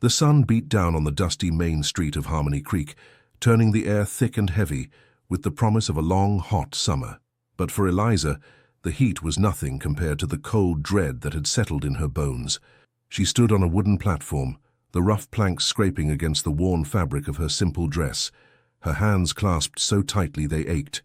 The sun beat down on the dusty main street of Harmony Creek, turning the air thick and heavy with the promise of a long, hot summer. But for Eliza, the heat was nothing compared to the cold dread that had settled in her bones. She stood on a wooden platform, the rough planks scraping against the worn fabric of her simple dress, her hands clasped so tightly they ached.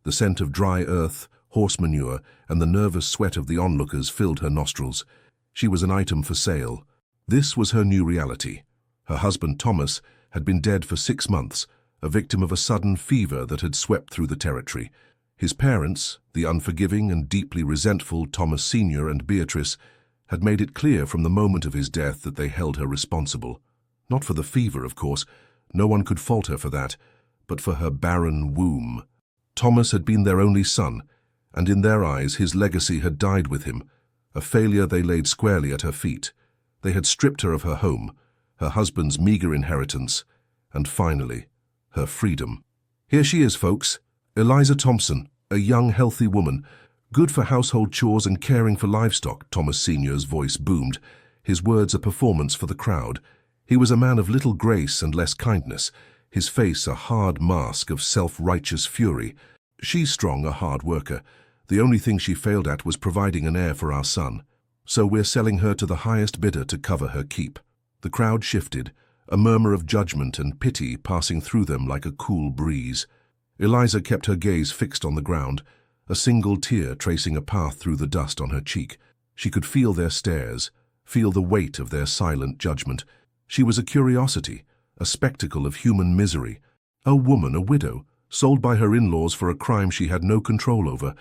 The scent of dry earth, horse manure, and the nervous sweat of the onlookers filled her nostrils. She was an item for sale. This was her new reality. Her husband, Thomas, had been dead for 6 months, a victim of a sudden fever that had swept through the territory. His parents, the unforgiving and deeply resentful Thomas Sr. and Beatrice, had made it clear from the moment of his death that they held her responsible. Not for the fever, of course, no one could fault her for that, but for her barren womb. Thomas had been their only son, and in their eyes his legacy had died with him, a failure they laid squarely at her feet. They had stripped her of her home, her husband's meager inheritance, and finally, her freedom. Here she is, folks, Eliza Thompson, a young, healthy woman, good for household chores and caring for livestock, Thomas Sr.'s voice boomed, his words a performance for the crowd. He was a man of little grace and less kindness, his face a hard mask of self-righteous fury. She's strong, a hard worker. The only thing she failed at was providing an heir for our son. So we're selling her to the highest bidder to cover her keep. The crowd shifted, a murmur of judgment and pity passing through them like a cool breeze. Eliza kept her gaze fixed on the ground, a single tear tracing a path through the dust on her cheek. She could feel their stares, feel the weight of their silent judgment. She was a curiosity, a spectacle of human misery. A woman, a widow, sold by her in-laws for a crime she had no control over.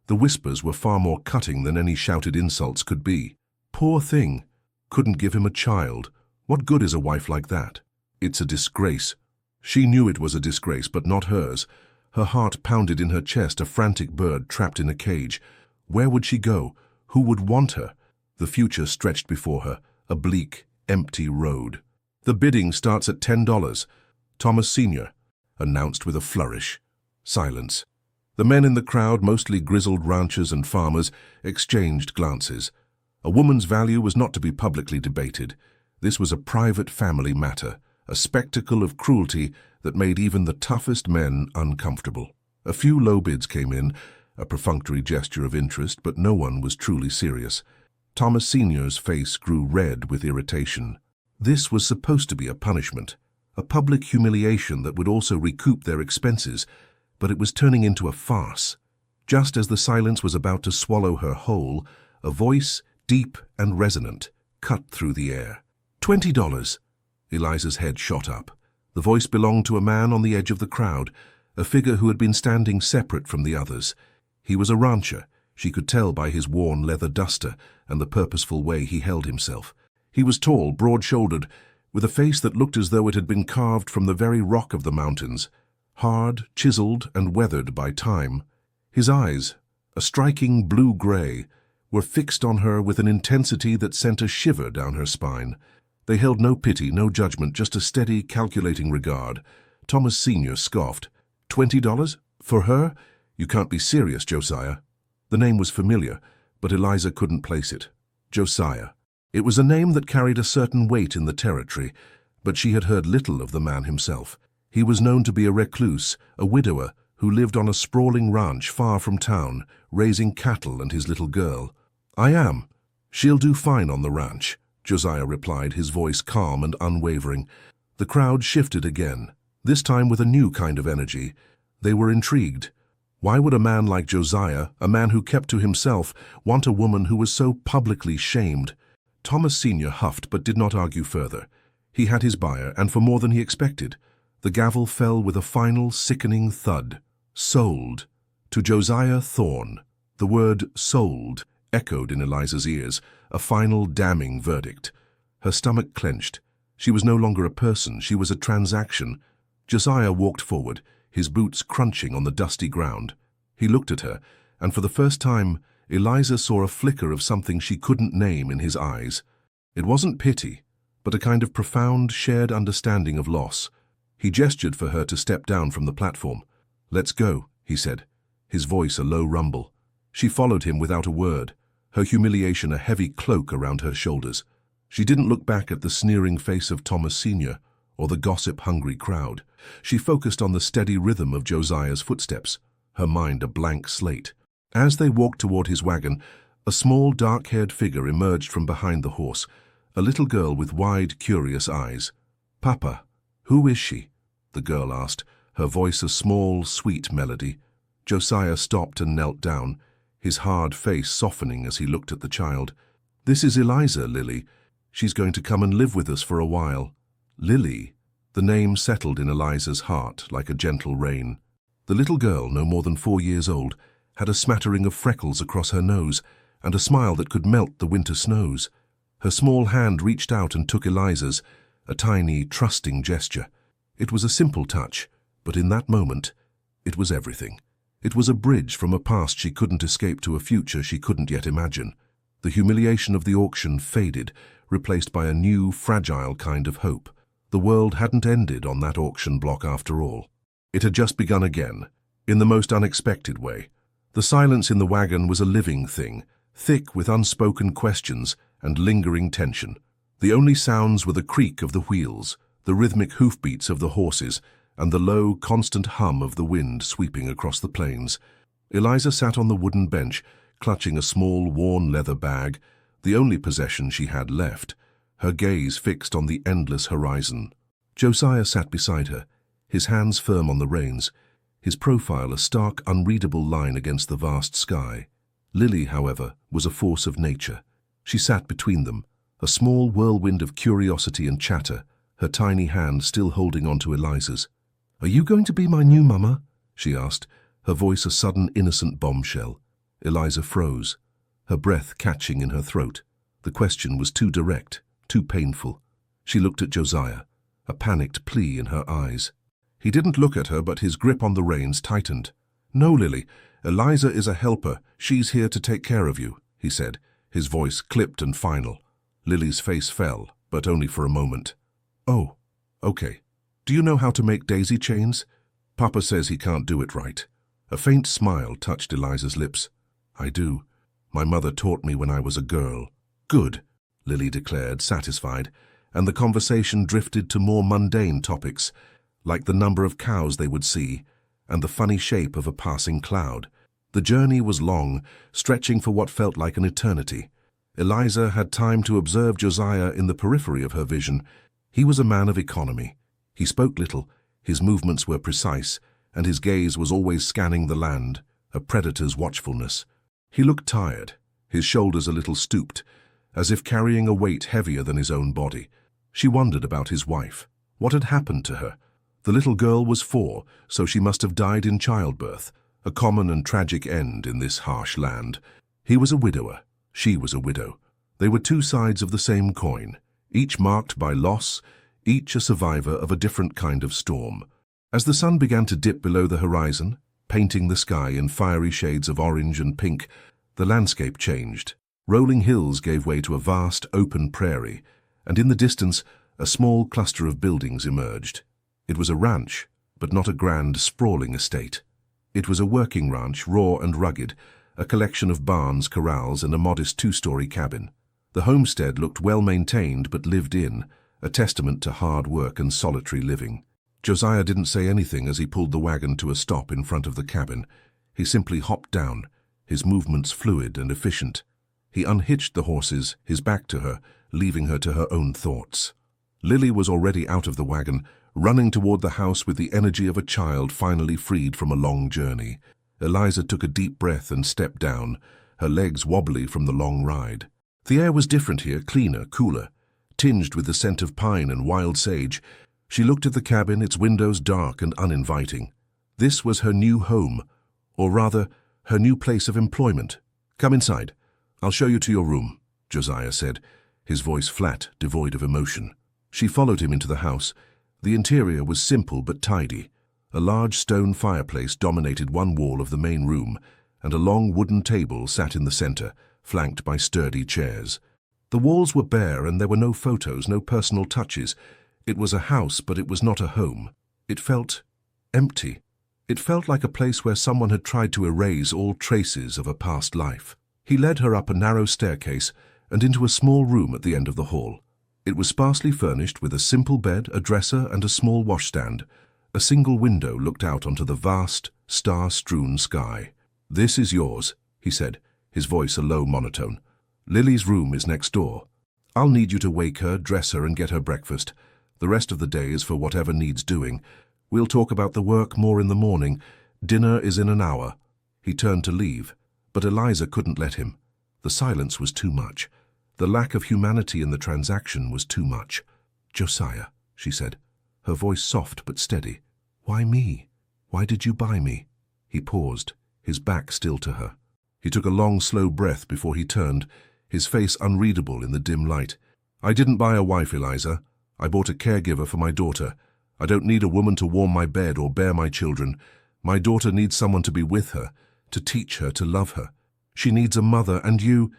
The whispers were far more cutting than any shouted insults could be. Poor thing. Couldn't give him a child. What good is a wife like that? It's a disgrace. She knew it was a disgrace, but not hers. Her heart pounded in her chest, a frantic bird trapped in a cage. Where would she go? Who would want her? The future stretched before her, a bleak, empty road. The bidding starts at $10. Thomas Sr. announced with a flourish. Silence. The men in the crowd, mostly grizzled ranchers and farmers, exchanged glances. A woman's value was not to be publicly debated. This was a private family matter, a spectacle of cruelty that made even the toughest men uncomfortable. A few low bids came in, a perfunctory gesture of interest, but no one was truly serious. Thomas Sr.'s face grew red with irritation. This was supposed to be a punishment, a public humiliation that would also recoup their expenses, but it was turning into a farce. Just as the silence was about to swallow her whole, a voice, deep and resonant, cut through the air. $20. Eliza's head shot up. The voice belonged to a man on the edge of the crowd, a figure who had been standing separate from the others. He was a rancher, she could tell by his worn leather duster and the purposeful way he held himself. He was tall, broad-shouldered, with a face that looked as though it had been carved from the very rock of the mountains, hard, chiseled, and weathered by time. His eyes, a striking blue-gray, were fixed on her with an intensity that sent a shiver down her spine. They held no pity, no judgment, just a steady, calculating regard. Thomas Sr. scoffed. $20? For her? You can't be serious, Josiah. The name was familiar, but Eliza couldn't place it. Josiah. It was a name that carried a certain weight in the territory, but she had heard little of the man himself. He was known to be a recluse, a widower, who lived on a sprawling ranch far from town, raising cattle and his little girl. I am. She'll do fine on the ranch, Josiah replied, his voice calm and unwavering. The crowd shifted again, this time with a new kind of energy. They were intrigued. Why would a man like Josiah, a man who kept to himself, want a woman who was so publicly shamed? Thomas Sr. huffed but did not argue further. He had his buyer, and for more than he expected. The gavel fell with a final, sickening thud. Sold. To Josiah Thorne. The word sold echoed in Eliza's ears, a final damning verdict. Her stomach clenched. She was no longer a person, she was a transaction. Josiah walked forward, his boots crunching on the dusty ground. He looked at her, and for the first time, Eliza saw a flicker of something she couldn't name in his eyes. It wasn't pity, but a kind of profound, shared understanding of loss. He gestured for her to step down from the platform. "Let's go," he said, his voice a low rumble. She followed him without a word, her humiliation a heavy cloak around her shoulders. She didn't look back at the sneering face of Thomas Sr. or the gossip-hungry crowd. She focused on the steady rhythm of Josiah's footsteps, her mind a blank slate. As they walked toward his wagon, a small, dark-haired figure emerged from behind the horse, a little girl with wide, curious eyes. "Papa, who is she?" the girl asked, her voice a small, sweet melody. Josiah stopped and knelt down, his hard face softening as he looked at the child. "This is Eliza, Lily. She's going to come and live with us for a while." Lily. The name settled in Eliza's heart like a gentle rain. The little girl, no more than 4 years old, had a smattering of freckles across her nose and a smile that could melt the winter snows. Her small hand reached out and took Eliza's, a tiny, trusting gesture. It was a simple touch, but in that moment, it was everything. It was a bridge from a past she couldn't escape to a future she couldn't yet imagine. The humiliation of the auction faded, replaced by a new, fragile kind of hope. The world hadn't ended on that auction block after all. It had just begun again, in the most unexpected way. The silence in the wagon was a living thing, thick with unspoken questions and lingering tension. The only sounds were the creak of the wheels, the rhythmic hoofbeats of the horses, and the low, constant hum of the wind sweeping across the plains. Eliza sat on the wooden bench, clutching a small, worn leather bag, the only possession she had left, her gaze fixed on the endless horizon. Josiah sat beside her, his hands firm on the reins, his profile a stark, unreadable line against the vast sky. Lily, however, was a force of nature. She sat between them, a small whirlwind of curiosity and chatter, her tiny hand still holding on to Eliza's. "Are you going to be my new mama?" she asked, her voice a sudden innocent bombshell. Eliza froze, her breath catching in her throat. The question was too direct, too painful. She looked at Josiah, a panicked plea in her eyes. He didn't look at her, but his grip on the reins tightened. "No, Lily, Eliza is a helper. She's here to take care of you," he said, his voice clipped and final. Lily's face fell, but only for a moment. "Oh, okay. Do you know how to make daisy chains? Papa says he can't do it right." A faint smile touched Eliza's lips. "I do. My mother taught me when I was a girl." "Good," Lily declared, satisfied, and the conversation drifted to more mundane topics, like the number of cows they would see and the funny shape of a passing cloud. The journey was long, stretching for what felt like an eternity. Eliza had time to observe Josiah in the periphery of her vision. He was a man of economy. He spoke little, his movements were precise, and his gaze was always scanning the land, a predator's watchfulness. He looked tired, his shoulders a little stooped, as if carrying a weight heavier than his own body. She wondered about his wife. What had happened to her? The little girl was 4, so she must have died in childbirth, a common and tragic end in this harsh land. He was a widower. She was a widow. They were two sides of the same coin, each marked by loss, each a survivor of a different kind of storm. As the sun began to dip below the horizon, painting the sky in fiery shades of orange and pink, the landscape changed. Rolling hills gave way to a vast, open prairie, and in the distance, a small cluster of buildings emerged. It was a ranch, but not a grand, sprawling estate. It was a working ranch, raw and rugged, a collection of barns, corrals, and a modest 2-story cabin. The homestead looked well-maintained but lived in, a testament to hard work and solitary living. Josiah didn't say anything as he pulled the wagon to a stop in front of the cabin. He simply hopped down, his movements fluid and efficient. He unhitched the horses, his back to her, leaving her to her own thoughts. Lily was already out of the wagon, running toward the house with the energy of a child finally freed from a long journey. Eliza took a deep breath and stepped down, her legs wobbly from the long ride. The air was different here, cleaner, cooler, tinged with the scent of pine and wild sage. She looked at the cabin, its windows dark and uninviting. This was her new home, or rather, her new place of employment. "Come inside. I'll show you to your room," Josiah said, his voice flat, devoid of emotion. She followed him into the house. The interior was simple but tidy. A large stone fireplace dominated one wall of the main room, and a long wooden table sat in the center, flanked by sturdy chairs. The walls were bare and there were no photos, no personal touches. It was a house, but it was not a home. It felt empty. It felt like a place where someone had tried to erase all traces of a past life. He led her up a narrow staircase and into a small room at the end of the hall. It was sparsely furnished with a simple bed, a dresser, and a small washstand. A single window looked out onto the vast, star-strewn sky. "This is yours," he said, his voice a low monotone. "Lily's room is next door. I'll need you to wake her, dress her, and get her breakfast. The rest of the day is for whatever needs doing. We'll talk about the work more in the morning. Dinner is in an hour." He turned to leave, but Eliza couldn't let him. The silence was too much. The lack of humanity in the transaction was too much. "Josiah," she said, her voice soft but steady. "Why me? Why did you buy me?" He paused, his back still to her. He took a long, slow breath before he turned, his face unreadable in the dim light. "I didn't buy a wife, Eliza. I bought a caregiver for my daughter. I don't need a woman to warm my bed or bear my children. My daughter needs someone to be with her, to teach her, to love her. She needs a mother, and you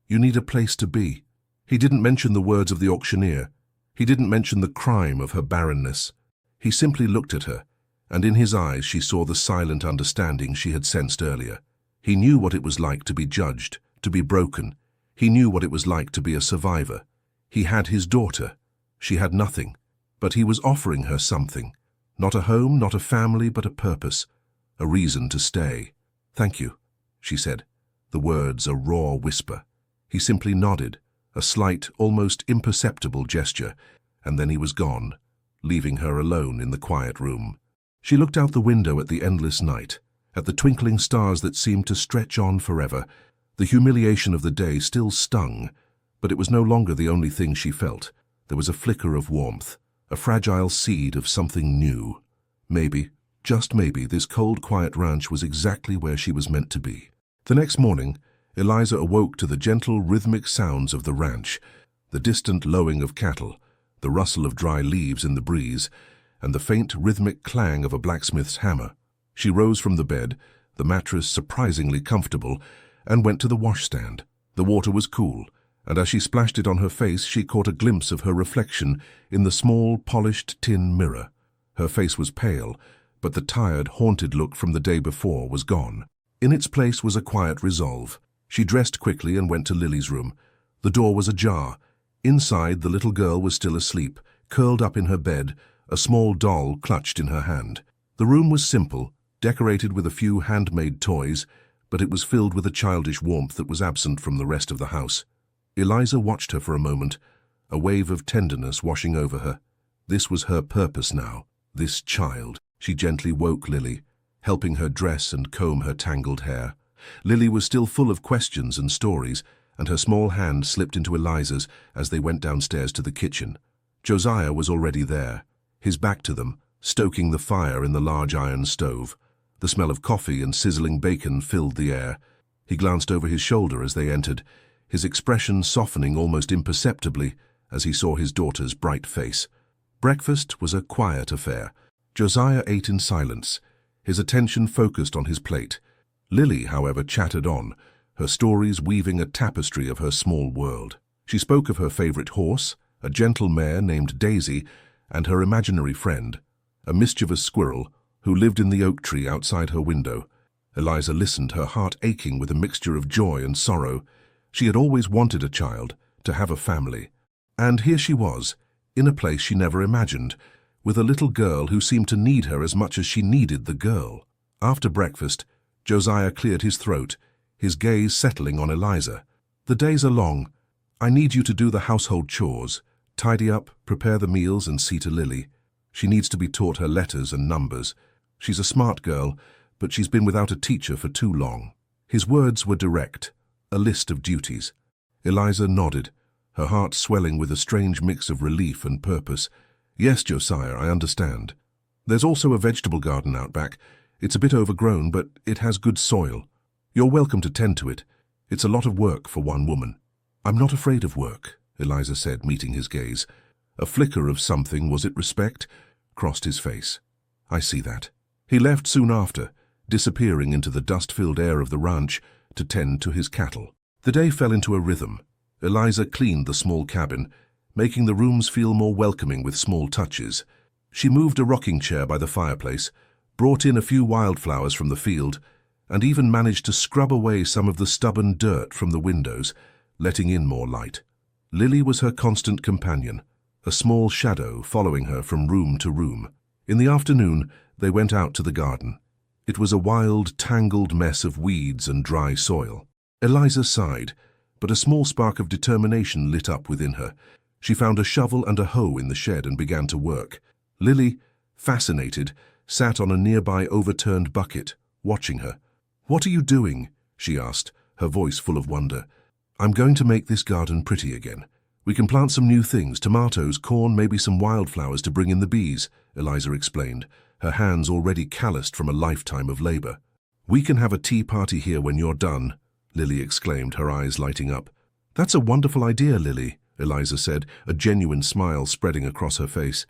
need a place to be." He didn't mention the words of the auctioneer. He didn't mention the crime of her barrenness. He simply looked at her, and in his eyes she saw the silent understanding she had sensed earlier. He knew what it was like to be judged, to be broken. He knew what it was like to be a survivor. He had his daughter. She had nothing, but he was offering her something. Not a home, not a family, but a purpose, a reason to stay. "Thank you," she said, the words a raw whisper. He simply nodded, a slight, almost imperceptible gesture, and then he was gone, leaving her alone in the quiet room. She looked out the window at the endless night, at the twinkling stars that seemed to stretch on forever. The humiliation of the day still stung, but it was no longer the only thing she felt. There was a flicker of warmth, a fragile seed of something new. Maybe, just maybe, this cold, quiet ranch was exactly where she was meant to be. The next morning, Eliza awoke to the gentle, rhythmic sounds of the ranch, the distant lowing of cattle, the rustle of dry leaves in the breeze, and the faint, rhythmic clang of a blacksmith's hammer. She rose from the bed, the mattress surprisingly comfortable, and went to the washstand. The water was cool, and as she splashed it on her face, she caught a glimpse of her reflection in the small, polished tin mirror. Her face was pale, but the tired, haunted look from the day before was gone. In its place was a quiet resolve. She dressed quickly and went to Lily's room. The door was ajar. Inside, the little girl was still asleep, curled up in her bed, a small doll clutched in her hand. The room was simple, decorated with a few handmade toys, but it was filled with a childish warmth that was absent from the rest of the house. Eliza watched her for a moment, a wave of tenderness washing over her. This was her purpose now, this child. She gently woke Lily, helping her dress and comb her tangled hair. Lily was still full of questions and stories, and her small hand slipped into Eliza's as they went downstairs to the kitchen. Josiah was already there, his back to them, stoking the fire in the large iron stove. The smell of coffee and sizzling bacon filled the air. He glanced over his shoulder as they entered, his expression softening almost imperceptibly as he saw his daughter's bright face. Breakfast was a quiet affair. Josiah ate in silence, his attention focused on his plate. Lily, however, chattered on, her stories weaving a tapestry of her small world. She spoke of her favorite horse, a gentle mare named Daisy, and her imaginary friend, a mischievous squirrel who lived in the oak tree outside her window. Eliza listened, her heart aching with a mixture of joy and sorrow. She had always wanted a child, to have a family. And here she was, in a place she never imagined, with a little girl who seemed to need her as much as she needed the girl. After breakfast, Josiah cleared his throat, his gaze settling on Eliza. "The days are long. I need you to do the household chores, tidy up, prepare the meals, and see to Lily. She needs to be taught her letters and numbers. She's a smart girl, but she's been without a teacher for too long." His words were direct, a list of duties. Eliza nodded, her heart swelling with a strange mix of relief and purpose. "Yes, Josiah, I understand. There's also a vegetable garden out back. It's a bit overgrown, but it has good soil. You're welcome to tend to it. It's a lot of work for one woman." "I'm not afraid of work," Eliza said, meeting his gaze. A flicker of something, was it respect, crossed his face. "I see that." He left soon after, disappearing into the dust-filled air of the ranch to tend to his cattle. The day fell into a rhythm. Eliza cleaned the small cabin, making the rooms feel more welcoming with small touches. She moved a rocking chair by the fireplace, brought in a few wildflowers from the field, and even managed to scrub away some of the stubborn dirt from the windows, letting in more light. Lily was her constant companion, a small shadow following her from room to room. In the afternoon, they went out to the garden. It was a wild, tangled mess of weeds and dry soil. Eliza sighed, but a small spark of determination lit up within her. She found a shovel and a hoe in the shed and began to work. Lily, fascinated, sat on a nearby overturned bucket, watching her. "What are you doing?" she asked, her voice full of wonder. "I'm going to make this garden pretty again. We can plant some new things, tomatoes, corn, maybe some wildflowers to bring in the bees," Eliza explained, her hands already calloused from a lifetime of labor. "We can have a tea party here when you're done," Lily exclaimed, her eyes lighting up. "That's a wonderful idea, Lily," Eliza said, a genuine smile spreading across her face.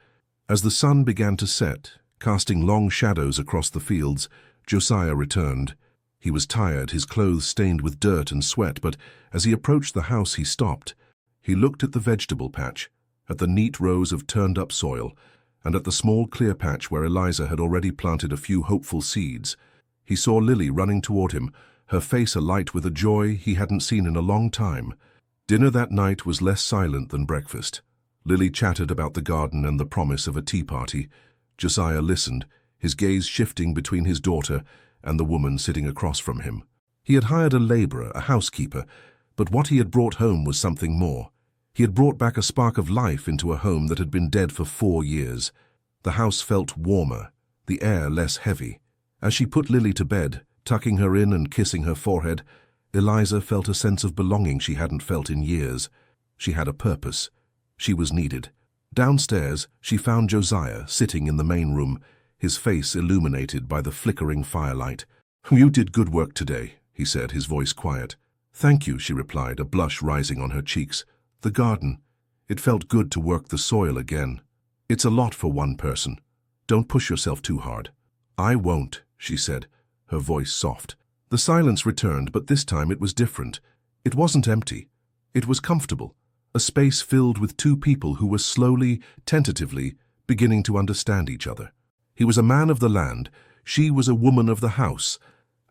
As the sun began to set, casting long shadows across the fields, Josiah returned. He was tired, his clothes stained with dirt and sweat, but as he approached the house he stopped. He looked at the vegetable patch, at the neat rows of turned-up soil, and at the small clear patch where Eliza had already planted a few hopeful seeds. He saw Lily running toward him, her face alight with a joy he hadn't seen in a long time. Dinner that night was less silent than breakfast. Lily chattered about the garden and the promise of a tea party. Josiah listened, his gaze shifting between his daughter and the woman sitting across from him. He had hired a laborer, a housekeeper, but what he had brought home was something more. He had brought back a spark of life into a home that had been dead for 4 years. The house felt warmer, the air less heavy. As she put Lily to bed, tucking her in and kissing her forehead, Eliza felt a sense of belonging she hadn't felt in years. She had a purpose. She was needed. Downstairs, she found Josiah sitting in the main room, his face illuminated by the flickering firelight. "You did good work today," he said, his voice quiet. "Thank you," she replied, a blush rising on her cheeks. "The garden. It felt good to work the soil again. It's a lot for one person. Don't push yourself too hard." "I won't," she said, her voice soft. The silence returned, but this time it was different. It wasn't empty. It was comfortable. A space filled with two people who were slowly, tentatively, beginning to understand each other. He was a man of the land, she was a woman of the house,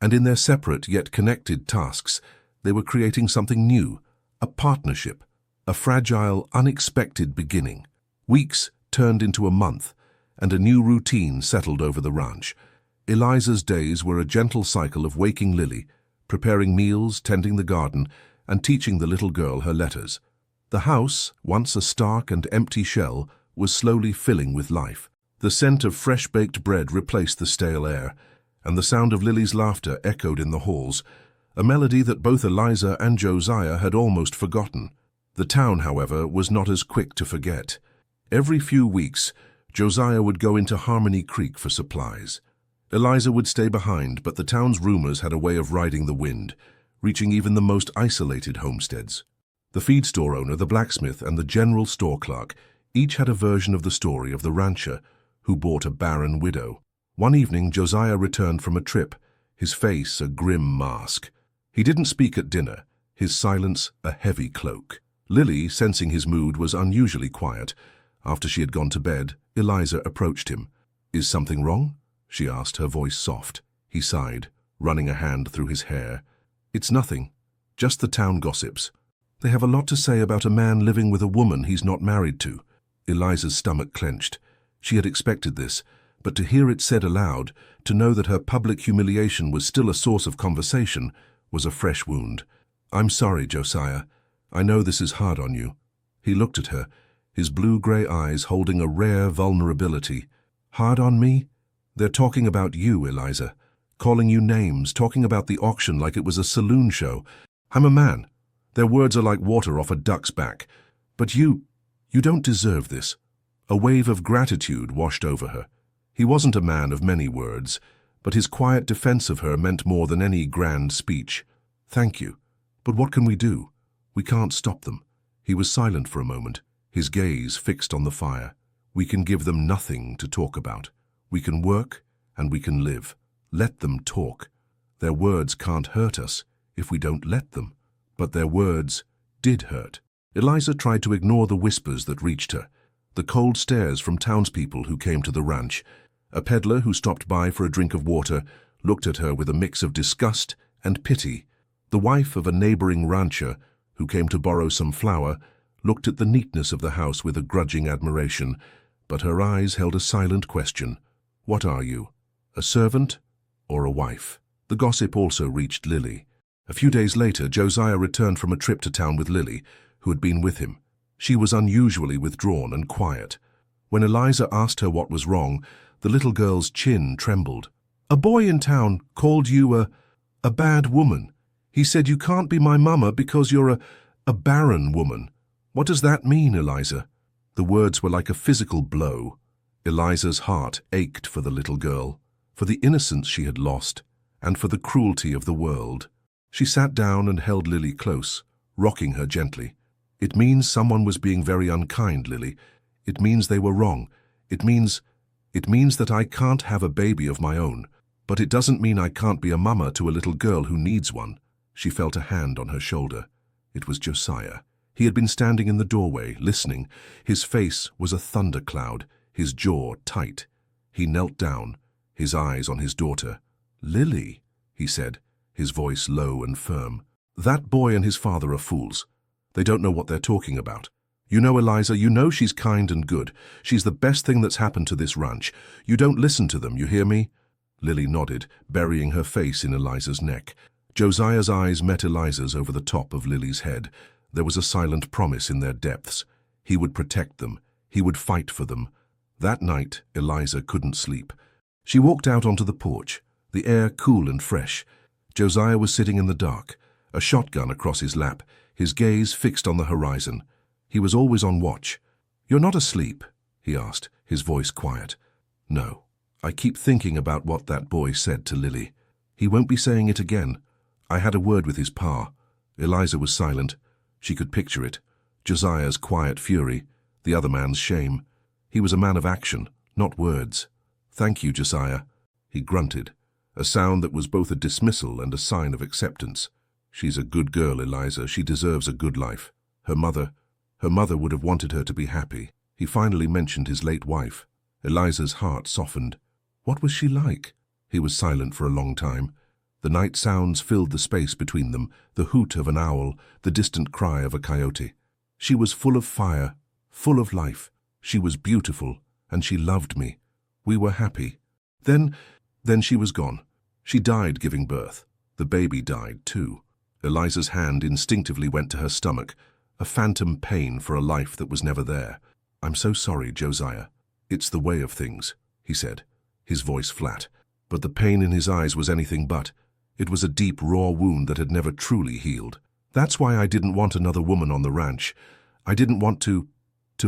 and in their separate yet connected tasks, they were creating something new, a partnership, a fragile, unexpected beginning. Weeks turned into a month, and a new routine settled over the ranch. Eliza's days were a gentle cycle of waking Lily, preparing meals, tending the garden, and teaching the little girl her letters. The house, once a stark and empty shell, was slowly filling with life. The scent of fresh-baked bread replaced the stale air, and the sound of Lily's laughter echoed in the halls, a melody that both Eliza and Josiah had almost forgotten. The town, however, was not as quick to forget. Every few weeks, Josiah would go into Harmony Creek for supplies. Eliza would stay behind, but the town's rumors had a way of riding the wind, reaching even the most isolated homesteads. The feed store owner, the blacksmith, and the general store clerk each had a version of the story of the rancher who bought a barren widow. One evening, Josiah returned from a trip, his face a grim mask. He didn't speak at dinner, his silence a heavy cloak. Lily, sensing his mood was unusually quiet. After she had gone to bed, Eliza approached him. "Is something wrong?" she asked, her voice soft. He sighed, running a hand through his hair. "It's nothing, just the town gossips. They have a lot to say about a man living with a woman he's not married to." Eliza's stomach clenched. She had expected this, but to hear it said aloud, to know that her public humiliation was still a source of conversation, was a fresh wound. "I'm sorry, Josiah. I know this is hard on you." He looked at her, his blue-gray eyes holding a rare vulnerability. "Hard on me? They're talking about you, Eliza. Calling you names, talking about the auction like it was a saloon show. I'm a man. Their words are like water off a duck's back. But you don't deserve this." A wave of gratitude washed over her. He wasn't a man of many words, but his quiet defense of her meant more than any grand speech. "Thank you. But what can we do? We can't stop them." He was silent for a moment, his gaze fixed on the fire. "We can give them nothing to talk about. We can work and we can live. Let them talk. Their words can't hurt us if we don't let them." But their words did hurt. Eliza tried to ignore the whispers that reached her, the cold stares from townspeople who came to the ranch. A peddler who stopped by for a drink of water looked at her with a mix of disgust and pity. The wife of a neighboring rancher, who came to borrow some flour, looked at the neatness of the house with a grudging admiration, but her eyes held a silent question. What are you? A servant or a wife? The gossip also reached Lily. A few days later, Josiah returned from a trip to town with Lily, who had been with him. She was unusually withdrawn and quiet. When Eliza asked her what was wrong, the little girl's chin trembled. A boy in town called you a bad woman. He said you can't be my mama because you're a barren woman. What does that mean, Eliza? The words were like a physical blow. Eliza's heart ached for the little girl, for the innocence she had lost, and for the cruelty of the world. She sat down and held Lily close, rocking her gently. It means someone was being very unkind, Lily. It means they were wrong. It means that I can't have a baby of my own. But it doesn't mean I can't be a mama to a little girl who needs one. She felt a hand on her shoulder. It was Josiah. He had been standing in the doorway, listening. His face was a thundercloud, his jaw tight. He knelt down, his eyes on his daughter. Lily, he said, his voice low and firm. That boy and his father are fools. They don't know what they're talking about. You know, Eliza, you know she's kind and good. She's the best thing that's happened to this ranch. You don't listen to them, you hear me? Lily nodded, burying her face in Eliza's neck. Josiah's eyes met Eliza's over the top of Lily's head. There was a silent promise in their depths. He would protect them. He would fight for them. That night, Eliza couldn't sleep. She walked out onto the porch, the air cool and fresh. Josiah was sitting in the dark, a shotgun across his lap, his gaze fixed on the horizon. He was always on watch. "You're not asleep?" he asked, his voice quiet. "No. I keep thinking about what that boy said to Lily. He won't be saying it again. I had a word with his pa." Eliza was silent. She could picture it. Josiah's quiet fury, the other man's shame. He was a man of action, not words. "Thank you, Josiah." He grunted, a sound that was both a dismissal and a sign of acceptance. "She's a good girl, Eliza. She deserves a good life. Her mother would have wanted her to be happy." He finally mentioned his late wife. Eliza's heart softened. What was she like? He was silent for a long time. The night sounds filled the space between them, the hoot of an owl, the distant cry of a coyote. She was full of fire, full of life. She was beautiful, and she loved me. We were happy. Then she was gone. She died giving birth. The baby died, too. Eliza's hand instinctively went to her stomach, a phantom pain for a life that was never there. "I'm so sorry, Josiah. It's the way of things," he said, his voice flat. But the pain in his eyes was anything but. It was a deep, raw wound that had never truly healed. "That's why I didn't want another woman on the ranch. I didn't want to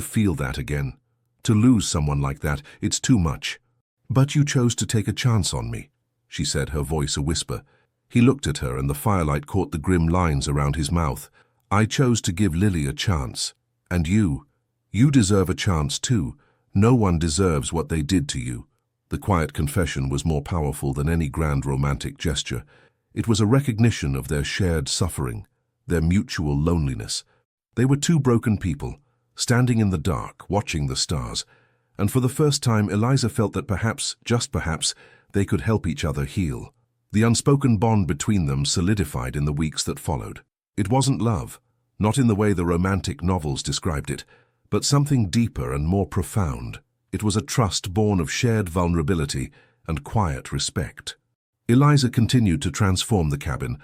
feel that again. To lose someone like that, it's too much." "But you chose to take a chance on me," she said, her voice a whisper. He looked at her, and the firelight caught the grim lines around his mouth. "I chose to give Lily a chance. And you deserve a chance too. No one deserves what they did to you." The quiet confession was more powerful than any grand romantic gesture. It was a recognition of their shared suffering, their mutual loneliness. They were two broken people, standing in the dark, watching the stars, and for the first time Eliza felt that perhaps, just perhaps, they could help each other heal. The unspoken bond between them solidified in the weeks that followed. It wasn't love, not in the way the romantic novels described it, but something deeper and more profound. It was a trust born of shared vulnerability and quiet respect. Eliza continued to transform the cabin,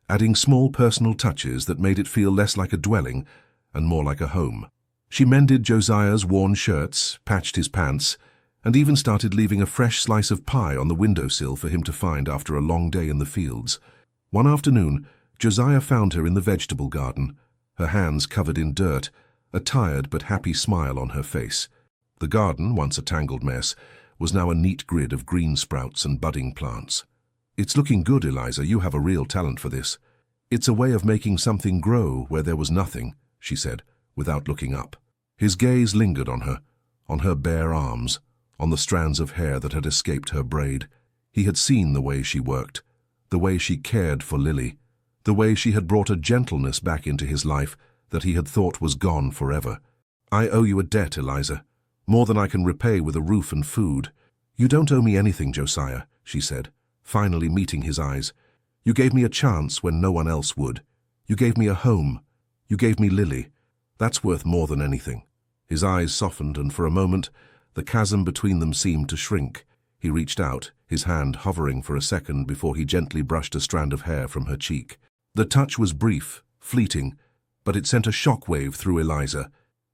adding small personal touches that made it feel less like a dwelling and more like a home. She mended Josiah's worn shirts, patched his pants, and even started leaving a fresh slice of pie on the windowsill for him to find after a long day in the fields. One afternoon, Josiah found her in the vegetable garden, her hands covered in dirt, a tired but happy smile on her face. The garden, once a tangled mess, was now a neat grid of green sprouts and budding plants. "It's looking good, Eliza. You have a real talent for this. It's a way of making something grow where there was nothing," she said, without looking up. His gaze lingered on her bare arms, on the strands of hair that had escaped her braid. He had seen the way she worked, the way she cared for Lily, the way she had brought a gentleness back into his life that he had thought was gone forever. "I owe you a debt, Eliza. More than I can repay with a roof and food." "You don't owe me anything, Josiah," she said, finally meeting his eyes. "You gave me a chance when no one else would. You gave me a home. You gave me Lily. That's worth more than anything." His eyes softened, and for a moment, the chasm between them seemed to shrink. He reached out, his hand hovering for a second before he gently brushed a strand of hair from her cheek. The touch was brief, fleeting, but it sent a shockwave through Eliza.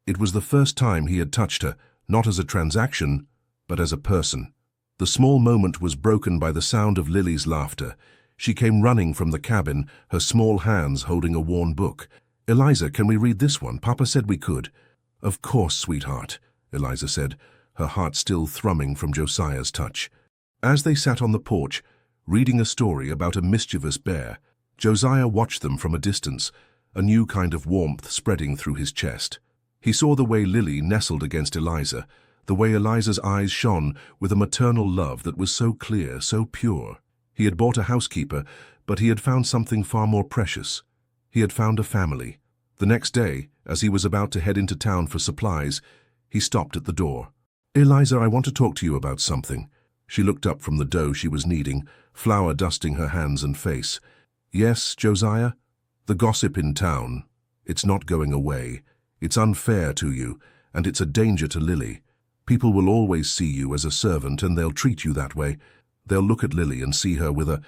It was the first time he had touched her, not as a transaction, but as a person. The small moment was broken by the sound of Lily's laughter. She came running from the cabin, her small hands holding a worn book. "Eliza, can we read this one? Papa said we could." "Of course, sweetheart," Eliza said, her heart still thrumming from Josiah's touch. As they sat on the porch, reading a story about a mischievous bear, Josiah watched them from a distance, a new kind of warmth spreading through his chest. He saw the way Lily nestled against Eliza, the way Eliza's eyes shone with a maternal love that was so clear, so pure. He had bought a housekeeper, but he had found something far more precious. He had found a family. The next day, as he was about to head into town for supplies, he stopped at the door. "Eliza, I want to talk to you about something." She looked up from the dough she was kneading, flour dusting her hands and face. "Yes, Josiah? The gossip in town. It's not going away. It's unfair to you, and it's a danger to Lily. People will always see you as a servant, and they'll treat you that way. They'll look at Lily and see her with a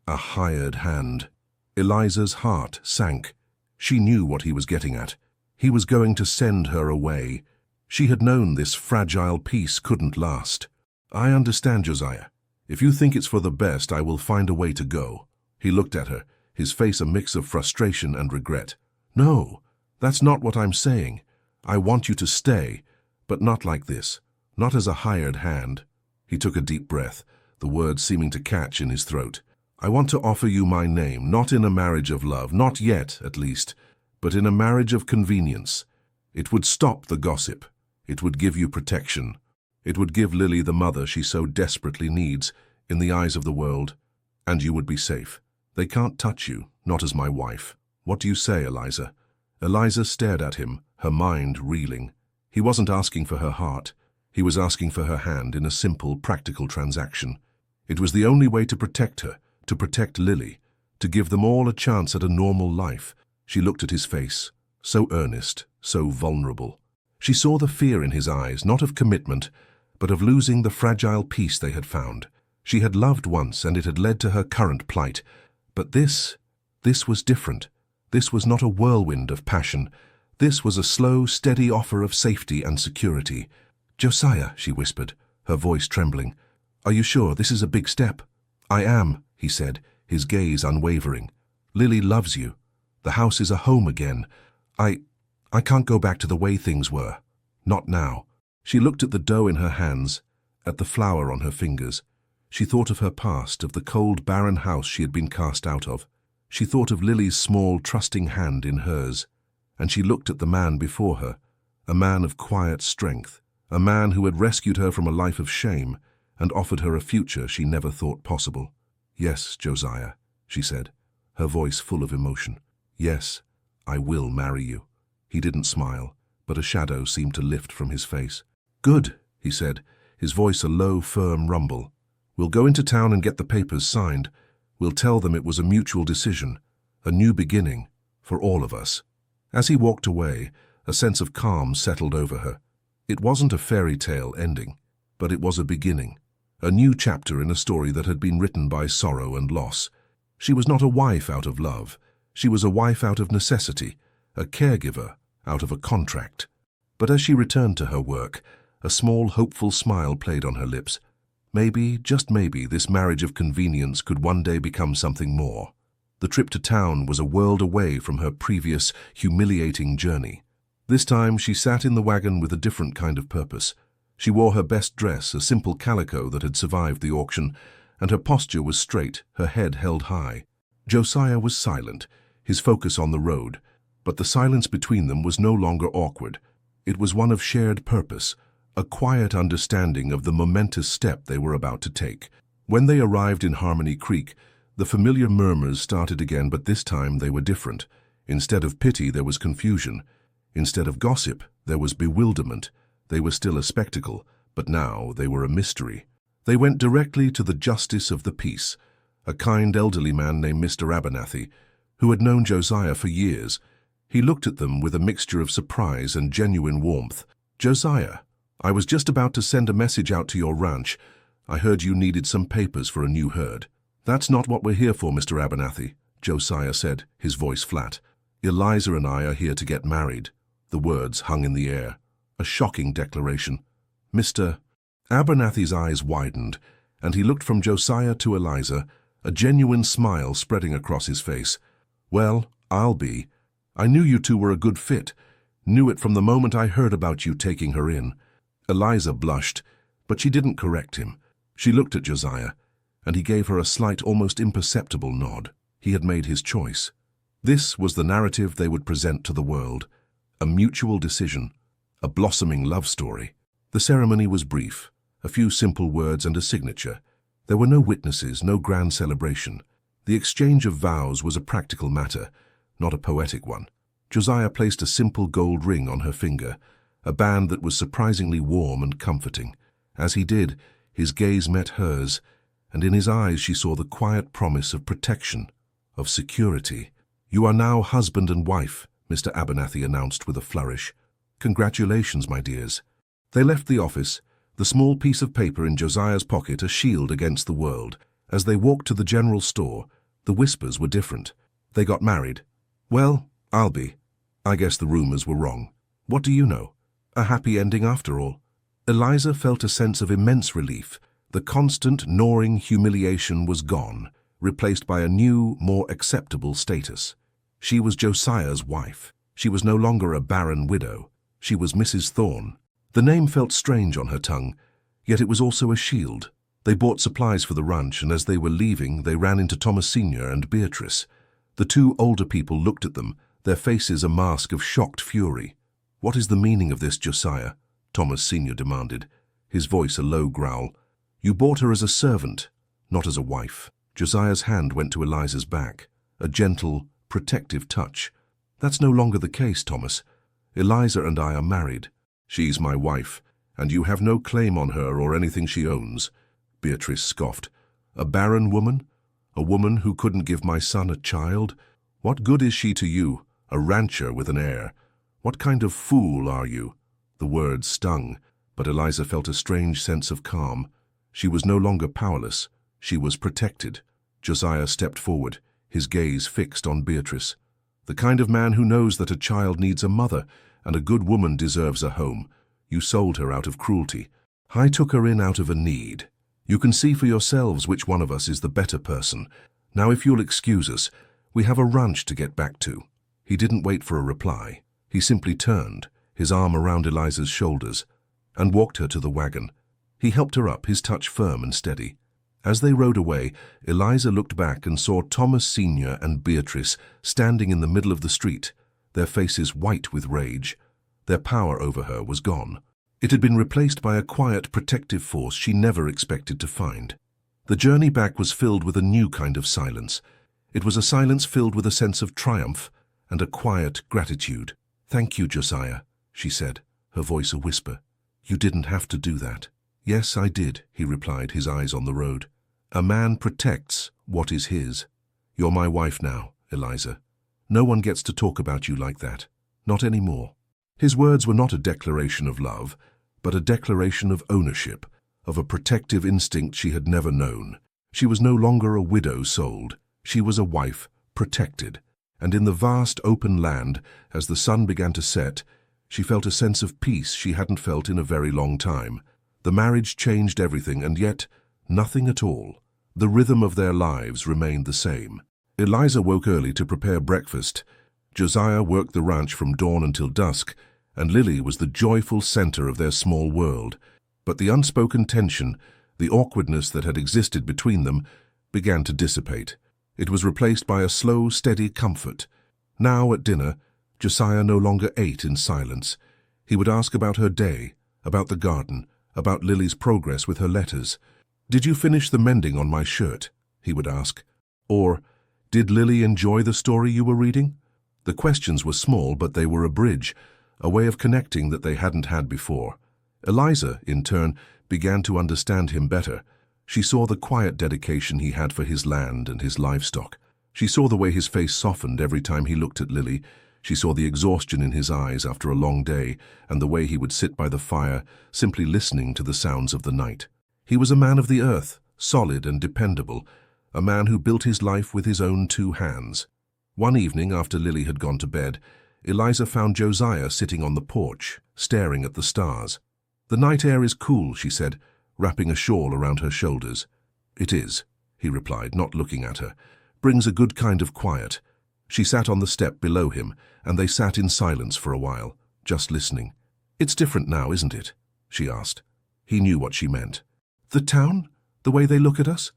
hired hand." Eliza's heart sank. She knew what he was getting at. He was going to send her away. She had known this fragile peace couldn't last. "I understand, Josiah. If you think it's for the best, I will find a way to go." He looked at her, his face a mix of frustration and regret. "No, that's not what I'm saying. I want you to stay, but not like this, not as a hired hand." He took a deep breath, the words seeming to catch in his throat. "I want to offer you my name, not in a marriage of love, not yet, at least, but in a marriage of convenience. It would stop the gossip. It would give you protection. It would give Lily the mother she so desperately needs in the eyes of the world, and you would be safe. They can't touch you, not as my wife. What do you say, Eliza?" Eliza stared at him, her mind reeling. He wasn't asking for her heart. He was asking for her hand in a simple, practical transaction. It was the only way to protect her, to protect Lily, to give them all a chance at a normal life. She looked at his face, so earnest, so vulnerable. She saw the fear in his eyes, not of commitment, but of losing the fragile peace they had found. She had loved once, and it had led to her current plight. But this was different. This was not a whirlwind of passion. This was a slow, steady offer of safety and security. "Josiah," she whispered, her voice trembling, "are you sure this is a big step?" "I am," he said, his gaze unwavering. "Lily loves you. The house is a home again. I can't go back to the way things were. Not now." She looked at the dough in her hands, at the flour on her fingers. She thought of her past, of the cold, barren house she had been cast out of. She thought of Lily's small, trusting hand in hers. And she looked at the man before her, a man of quiet strength, a man who had rescued her from a life of shame and offered her a future she never thought possible. "Yes, Josiah," she said, her voice full of emotion. "Yes, I will marry you." He didn't smile, but a shadow seemed to lift from his face. "Good," he said, his voice a low, firm rumble. "We'll go into town and get the papers signed. We'll tell them it was a mutual decision, a new beginning, for all of us." As he walked away, a sense of calm settled over her. It wasn't a fairy tale ending, but it was a beginning, a new chapter in a story that had been written by sorrow and loss. She was not a wife out of love. She was a wife out of necessity, a caregiver out of a contract. But as she returned to her work, a small, hopeful smile played on her lips. Maybe, just maybe, this marriage of convenience could one day become something more. The trip to town was a world away from her previous, humiliating journey. This time she sat in the wagon with a different kind of purpose. She wore her best dress, a simple calico that had survived the auction, and her posture was straight, her head held high. Josiah was silent, his focus on the road, but the silence between them was no longer awkward. It was one of shared purpose, a quiet understanding of the momentous step they were about to take. When they arrived in Harmony Creek, the familiar murmurs started again, but this time they were different. Instead of pity, there was confusion. Instead of gossip, there was bewilderment. They were still a spectacle, but now they were a mystery. They went directly to the justice of the peace, a kind elderly man named Mr. Abernathy, who had known Josiah for years. He looked at them with a mixture of surprise and genuine warmth. "Josiah, I was just about to send a message out to your ranch. I heard you needed some papers for a new herd." "That's not what we're here for, Mr. Abernathy," Josiah said, his voice flat. "Eliza and I are here to get married." The words hung in the air. A shocking declaration. Mr. Abernathy's eyes widened, and he looked from Josiah to Eliza, a genuine smile spreading across his face. "Well, I'll be. I knew you two were a good fit. Knew it from the moment I heard about you taking her in." Eliza blushed, but she didn't correct him. She looked at Josiah, and he gave her a slight, almost imperceptible nod. He had made his choice. This was the narrative they would present to the world. A mutual decision. A blossoming love story. The ceremony was brief. A few simple words and a signature. There were no witnesses, no grand celebration. The exchange of vows was a practical matter, not a poetic one. Josiah placed a simple gold ring on her finger, a band that was surprisingly warm and comforting. As he did, his gaze met hers, and in his eyes she saw the quiet promise of protection, of security. "You are now husband and wife," Mr. Abernathy announced with a flourish. "Congratulations, my dears." They left the office, the small piece of paper in Josiah's pocket a shield against the world. As they walked to the general store, the whispers were different. They got married. "Well, I'll be. I guess the rumors were wrong. What do you know? A happy ending after all." Eliza felt a sense of immense relief. The constant, gnawing humiliation was gone, replaced by a new, more acceptable status. She was Josiah's wife. She was no longer a barren widow. She was Mrs. Thorne. The name felt strange on her tongue, yet it was also a shield. They bought supplies for the ranch, and as they were leaving, they ran into Thomas Sr. and Beatrice. The two older people looked at them, their faces a mask of shocked fury. "What is the meaning of this, Josiah?" Thomas Sr. demanded, his voice a low growl. "You bought her as a servant, not as a wife." Josiah's hand went to Eliza's back, a gentle, protective touch. "That's no longer the case, Thomas. Eliza and I are married. She's my wife, and you have no claim on her or anything she owns." Beatrice scoffed. "A barren woman? A woman who couldn't give my son a child? What good is she to you, a rancher with an heir? What kind of fool are you?" The words stung, but Eliza felt a strange sense of calm. She was no longer powerless. She was protected. Josiah stepped forward, his gaze fixed on Beatrice. "The kind of man who knows that a child needs a mother and a good woman deserves a home. You sold her out of cruelty. I took her in out of a need. You can see for yourselves which one of us is the better person. Now, if you'll excuse us, we have a ranch to get back to." He didn't wait for a reply. He simply turned, his arm around Eliza's shoulders, and walked her to the wagon. He helped her up, his touch firm and steady. As they rode away, Eliza looked back and saw Thomas Sr. and Beatrice standing in the middle of the street, their faces white with rage. Their power over her was gone. It had been replaced by a quiet, protective force she never expected to find. The journey back was filled with a new kind of silence. It was a silence filled with a sense of triumph and a quiet gratitude. "Thank you, Josiah," she said, her voice a whisper. "You didn't have to do that." "Yes, I did," he replied, his eyes on the road. "A man protects what is his. You're my wife now, Eliza. No one gets to talk about you like that. Not anymore." His words were not a declaration of love, but a declaration of ownership, of a protective instinct she had never known. She was no longer a widow sold. She was a wife protected. And in the vast open land, as the sun began to set, she felt a sense of peace she hadn't felt in a very long time. The marriage changed everything, and yet nothing at all. The rhythm of their lives remained the same. Eliza woke early to prepare breakfast. Josiah worked the ranch from dawn until dusk, and Lily was the joyful center of their small world. But the unspoken tension, the awkwardness that had existed between them, began to dissipate. It was replaced by a slow, steady comfort. Now at dinner, Josiah no longer ate in silence. He would ask about her day, about the garden, about Lily's progress with her letters. "Did you finish the mending on my shirt?" he would ask. Or, "Did Lily enjoy the story you were reading?" The questions were small, but they were a bridge, a way of connecting that they hadn't had before. Eliza, in turn, began to understand him better. She saw the quiet dedication he had for his land and his livestock. She saw the way his face softened every time he looked at Lily. She saw the exhaustion in his eyes after a long day and the way he would sit by the fire, simply listening to the sounds of the night. He was a man of the earth, solid and dependable, a man who built his life with his own 2 hands. One evening, after Lily had gone to bed, Eliza found Josiah sitting on the porch, staring at the stars. "The night air is cool," she said, wrapping a shawl around her shoulders. "It is," he replied, not looking at her. "Brings a good kind of quiet." She sat on the step below him, and they sat in silence for a while, just listening. "It's different now, isn't it?" she asked. He knew what she meant. "The town? The way they look at us?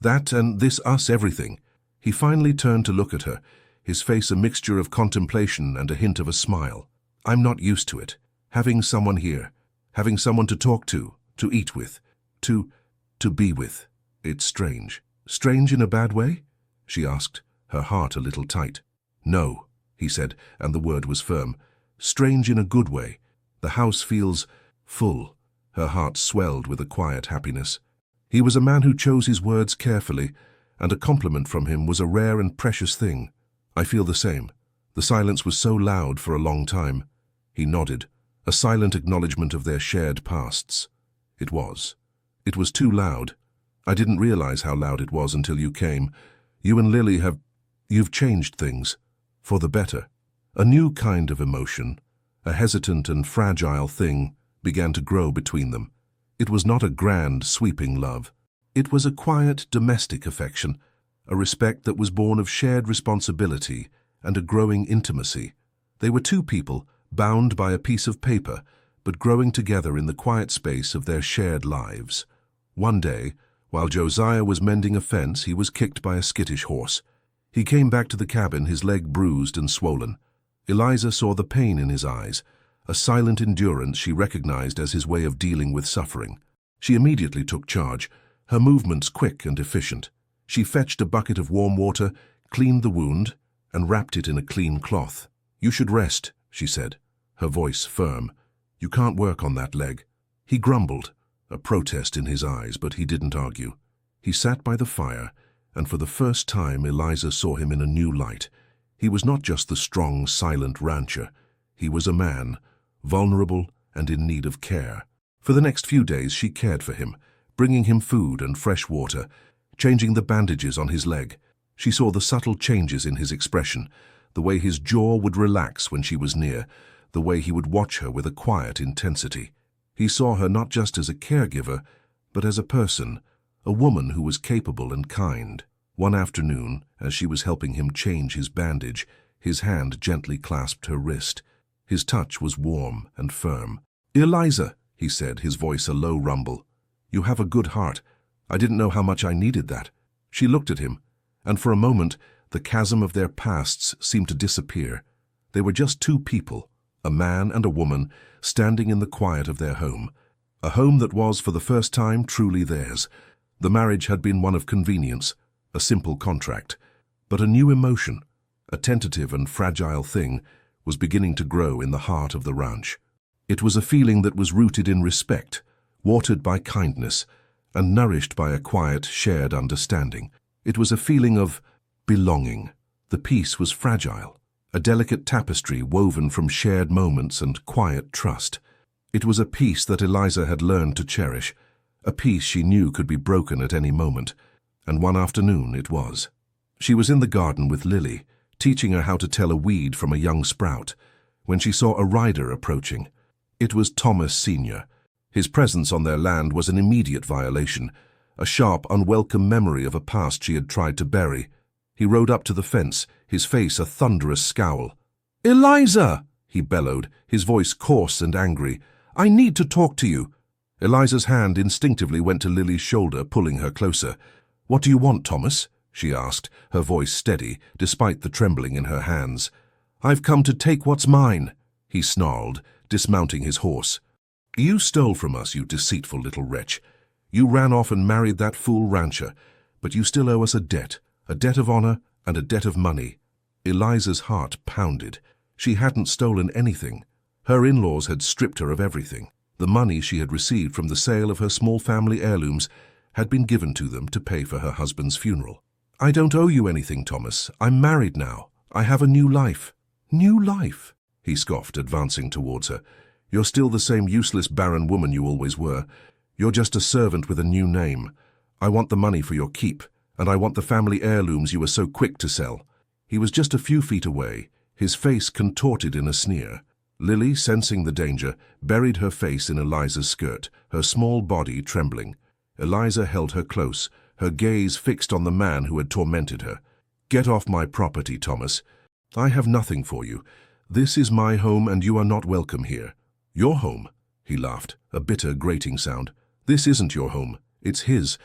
That and this us, everything." He finally turned to look at her, his face a mixture of contemplation and a hint of a smile. "I'm not used to it. Having someone here. Having someone to talk to eat with, to be with. It's strange." "Strange in a bad way?" she asked, her heart a little tight. "No," he said, and the word was firm. "Strange in a good way. The house feels full." Her heart swelled with a quiet happiness. He was a man who chose his words carefully, and a compliment from him was a rare and precious thing. "I feel the same." The silence was so loud for a long time. He nodded, a silent acknowledgement of their shared pasts. It was. It was too loud. "I didn't realize how loud it was until you came. You and Lily you've changed things. For the better." A new kind of emotion, a hesitant and fragile thing, began to grow between them. It was not a grand, sweeping love. It was a quiet, domestic affection, a respect that was born of shared responsibility and a growing intimacy. They were 2 people, bound by a piece of paper, but growing together in the quiet space of their shared lives. One day, while Josiah was mending a fence, he was kicked by a skittish horse. He came back to the cabin, his leg bruised and swollen. Eliza saw the pain in his eyes, a silent endurance she recognized as his way of dealing with suffering. She immediately took charge, her movements quick and efficient. She fetched a bucket of warm water, cleaned the wound, and wrapped it in a clean cloth. "You should rest," she said, her voice firm. "You can't work on that leg." He grumbled, a protest in his eyes, but he didn't argue. He sat by the fire, and for the first time Eliza saw him in a new light. He was not just the strong, silent rancher. He was a man, vulnerable and in need of care. For the next few days she cared for him, bringing him food and fresh water, changing the bandages on his leg. She saw the subtle changes in his expression, the way his jaw would relax when she was near, the way he would watch her with a quiet intensity. He saw her not just as a caregiver, but as a person, a woman who was capable and kind. One afternoon, as she was helping him change his bandage, his hand gently clasped her wrist. His touch was warm and firm. "Eliza," he said, his voice a low rumble. "You have a good heart. I didn't know how much I needed that." She looked at him, and for a moment the chasm of their pasts seemed to disappear. They were just 2 people, a man and a woman, standing in the quiet of their home. A home that was, for the first time, truly theirs. The marriage had been one of convenience, a simple contract. But a new emotion, a tentative and fragile thing, was beginning to grow in the heart of the ranch. It was a feeling that was rooted in respect, watered by kindness, and nourished by a quiet, shared understanding. It was a feeling of belonging. The peace was fragile, a delicate tapestry woven from shared moments and quiet trust. It was a peace that Eliza had learned to cherish, a peace she knew could be broken at any moment, and one afternoon it was. She was in the garden with Lily, teaching her how to tell a weed from a young sprout, when she saw a rider approaching. It was Thomas Sr. His presence on their land was an immediate violation, a sharp, unwelcome memory of a past she had tried to bury. He rode up to the fence, his face a thunderous scowl. "Eliza!" he bellowed, his voice coarse and angry. "I need to talk to you." Eliza's hand instinctively went to Lily's shoulder, pulling her closer. "What do you want, Thomas?" she asked, her voice steady, despite the trembling in her hands. "I've come to take what's mine," he snarled, dismounting his horse. "You stole from us, you deceitful little wretch. You ran off and married that fool rancher, but you still owe us a debt of honor and a debt of money." Eliza's heart pounded. She hadn't stolen anything. Her in-laws had stripped her of everything. The money she had received from the sale of her small family heirlooms had been given to them to pay for her husband's funeral. "I don't owe you anything, Thomas. I'm married now. I have a new life." New life, he scoffed, advancing towards her. You're still the same useless barren woman you always were. You're just a servant with a new name. I want the money for your keep, and I want the family heirlooms you were so quick to sell. He was just a few feet away, his face contorted in a sneer. Lily, sensing the danger, buried her face in Eliza's skirt, her small body trembling. Eliza held her close, her gaze fixed on the man who had tormented her. Get off my property, Thomas. I have nothing for you. This is my home and you are not welcome here. Your home? He laughed, a bitter, grating sound. This isn't your home. It's his.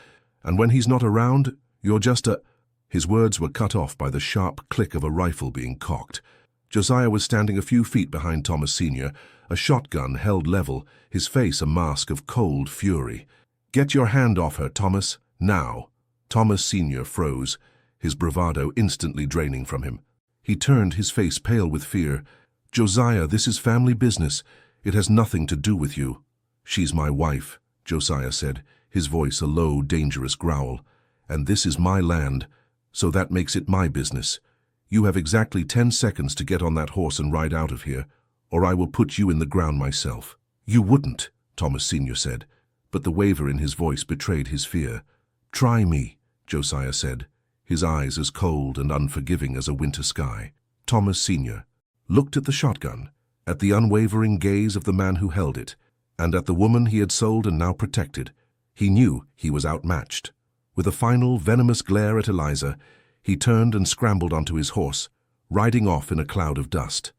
And when he's not around, you're just a... His words were cut off by the sharp click of a rifle being cocked. Josiah was standing a few feet behind Thomas Sr., a shotgun held level, his face a mask of cold fury. Get your hand off her, Thomas, now. Thomas Sr. froze, his bravado instantly draining from him. He turned, his face pale with fear. Josiah, this is family business. It has nothing to do with you. She's my wife, Josiah said, his voice a low, dangerous growl. And this is my land, so that makes it my business. You have exactly 10 seconds to get on that horse and ride out of here, or I will put you in the ground myself. You wouldn't, Thomas Sr. said, but the waver in his voice betrayed his fear. Try me, Josiah said, his eyes as cold and unforgiving as a winter sky. Thomas Sr. looked at the shotgun, at the unwavering gaze of the man who held it, and at the woman he had sold and now protected. He knew he was outmatched. With a final, venomous glare at Eliza, he turned and scrambled onto his horse, riding off in a cloud of dust.